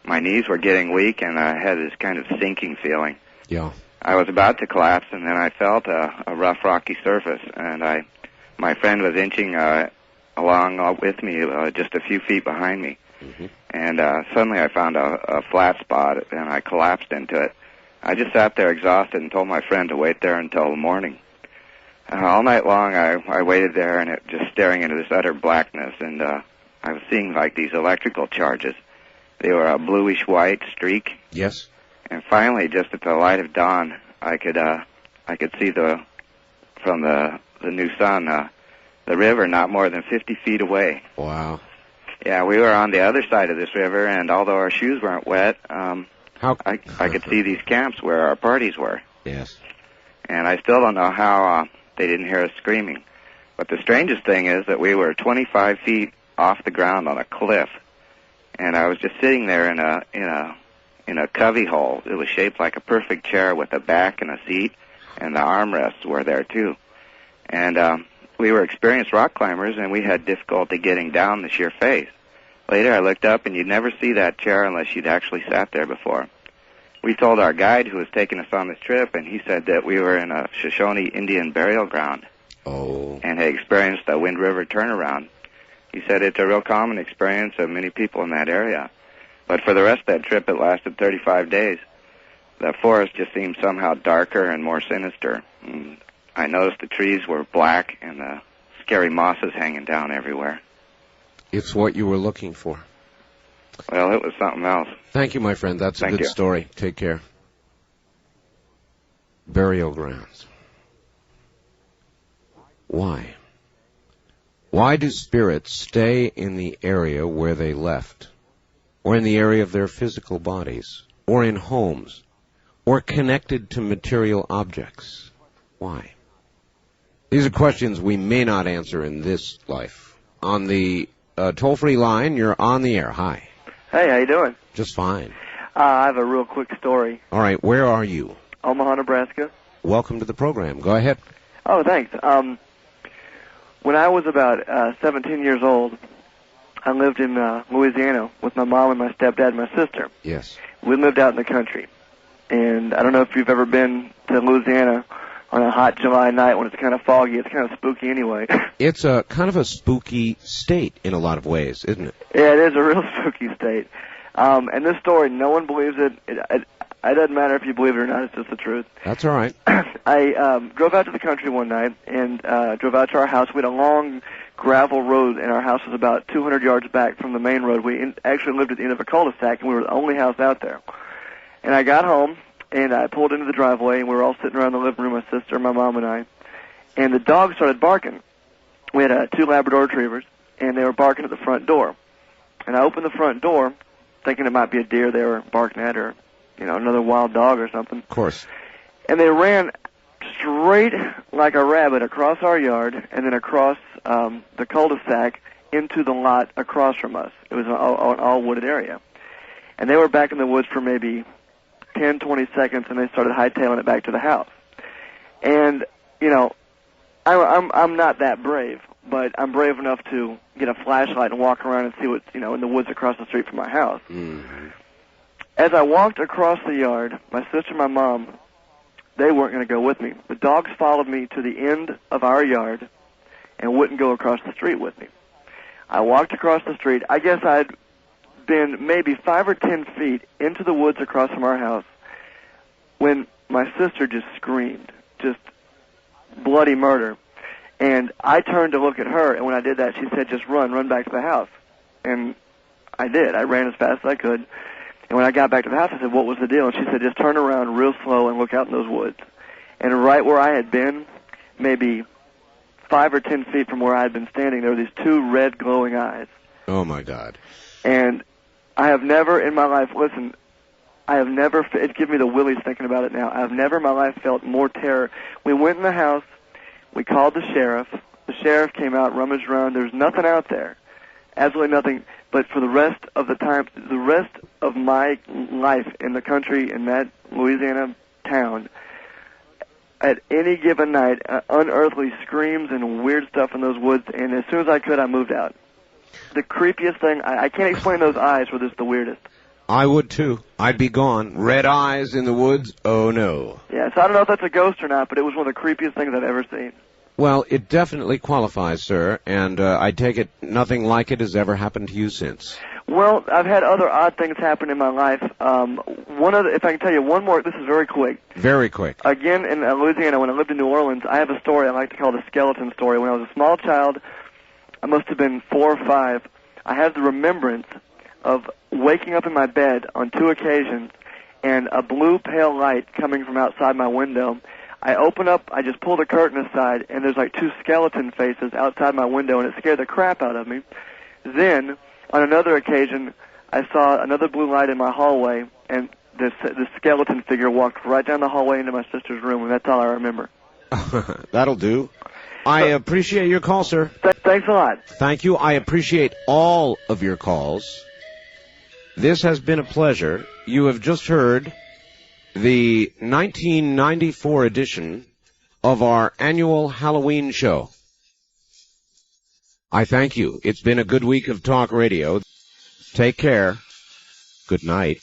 my knees were getting weak, and I had this kind of sinking feeling. Yeah. I was about to collapse, and then I felt a rough, rocky surface, and my friend was inching along with me just a few feet behind me. Mm-hmm. And suddenly I found a flat spot, and I collapsed into it. I just sat there exhausted and told my friend to wait there until the morning. All night long I waited there, and just staring into this utter blackness, and I was seeing like these electrical charges. They were a bluish-white streak. Yes. And finally, just at the light of dawn, I could see from the new sun, the river not more than 50 feet away. Wow. Yeah, we were on the other side of this river, and although our shoes weren't wet, I could see these camps where our parties were. Yes. And I still don't know how they didn't hear us screaming. But the strangest thing is that we were 25 feet off the ground on a cliff, and I was just sitting there in a cubby hole. It was shaped like a perfect chair with a back and a seat, and the armrests were there too. And we were experienced rock climbers, and we had difficulty getting down the sheer face. Later I looked up, and you'd never see that chair unless you'd actually sat there before. We told our guide who was taking us on this trip, and he said that we were in a Shoshone Indian burial ground. Oh. And had experienced a Wind River turnaround. He said it's a real common experience of many people in that area. But for the rest of that trip, it lasted 35 days. The forest just seemed somehow darker and more sinister. And I noticed the trees were black and the scary mosses hanging down everywhere. It's what you were looking for. Well, it was something else. Thank you, my friend. That's a good story. Take care. Burial grounds. Why? Why do spirits stay in the area where they left? Or in the area of their physical bodies? Or in homes? Or connected to material objects? Why? These are questions we may not answer in this life. On the toll-free line, you're on the air. Hi. Hey, how you doing? Just fine. I have a real quick story. All right, where are you? Omaha, Nebraska. Welcome to the program. Go ahead. Oh, thanks. When I was about 17 years old, I lived in Louisiana with my mom and my stepdad and my sister. Yes. We lived out in the country. And I don't know if you've ever been to Louisiana on a hot July night when it's kind of foggy. It's kind of spooky anyway. It's a kind of a spooky state in a lot of ways, isn't it? Yeah, it is a real spooky state. And this story, no one believes it. It doesn't matter if you believe it or not. It's just the truth. That's all right. I drove out to the country one night and drove out to our house. We had a long gravel road, and our house was about 200 yards back from the main road. We actually lived at the end of a cul-de-sac, and we were the only house out there. And I got home, and I pulled into the driveway, and we were all sitting around the living room, my sister, my mom, and I. And the dog started barking. We had 2 Labrador retrievers, and they were barking at the front door. And I opened the front door, thinking it might be a deer they were barking at, or, another wild dog or something. Of course. And they ran straight like a rabbit across our yard and then across the cul-de-sac into the lot across from us. It was an all wooded area. And they were back in the woods for maybe 10, 20 seconds, and they started hightailing it back to the house. And, I'm not that brave, but I'm brave enough to get a flashlight and walk around and see what's, in the woods across the street from my house. Mm-hmm. As I walked across the yard, my sister and my mom, they weren't going to go with me. The dogs followed me to the end of our yard and wouldn't go across the street with me. I walked across the street. I guess I'd been maybe 5 or 10 feet into the woods across from our house when my sister just screamed, just bloody murder. And I turned to look at her, and when I did that, she said, just run back to the house. And I did. I ran as fast as I could. And when I got back to the house, I said, what was the deal? And she said, just turn around real slow and look out in those woods. And right where I had been, maybe 5 or 10 feet from where I had been standing, there were these 2 red glowing eyes. Oh, my God. And I have never in my life, listen, it gives me the willies thinking about it now. I've never in my life felt more terror. We went in the house. We called the sheriff. The sheriff came out, rummaged around. There was nothing out there. Absolutely nothing. But for the rest of the time, the rest of my life in the country, in that Louisiana town, at any given night, unearthly screams and weird stuff in those woods, and as soon as I could, I moved out. The creepiest thing, I can't explain those eyes were just the weirdest. I would, too. I'd be gone. Red eyes in the woods? Oh, no. Yeah, so I don't know if that's a ghost or not, but it was one of the creepiest things I've ever seen. Well, it definitely qualifies, sir, and I take it nothing like it has ever happened to you since. Well, I've had other odd things happen in my life. If I can tell you one more, this is very quick. Very quick. Again, in Louisiana, when I lived in New Orleans, I have a story I like to call the skeleton story. When I was a small child, I must have been 4 or 5, I have the remembrance of waking up in my bed on 2 occasions and a blue pale light coming from outside my window. I open up, I just pull the curtain aside, and there's like 2 skeleton faces outside my window, and it scared the crap out of me. Then, on another occasion, I saw another blue light in my hallway, and the skeleton figure walked right down the hallway into my sister's room, and that's all I remember. That'll do. I appreciate your call, sir. Thanks a lot. Thank you. I appreciate all of your calls. This has been a pleasure. You have just heard the 1994 edition of our annual Halloween show. I thank you. It's been a good week of talk radio. Take care. Good night.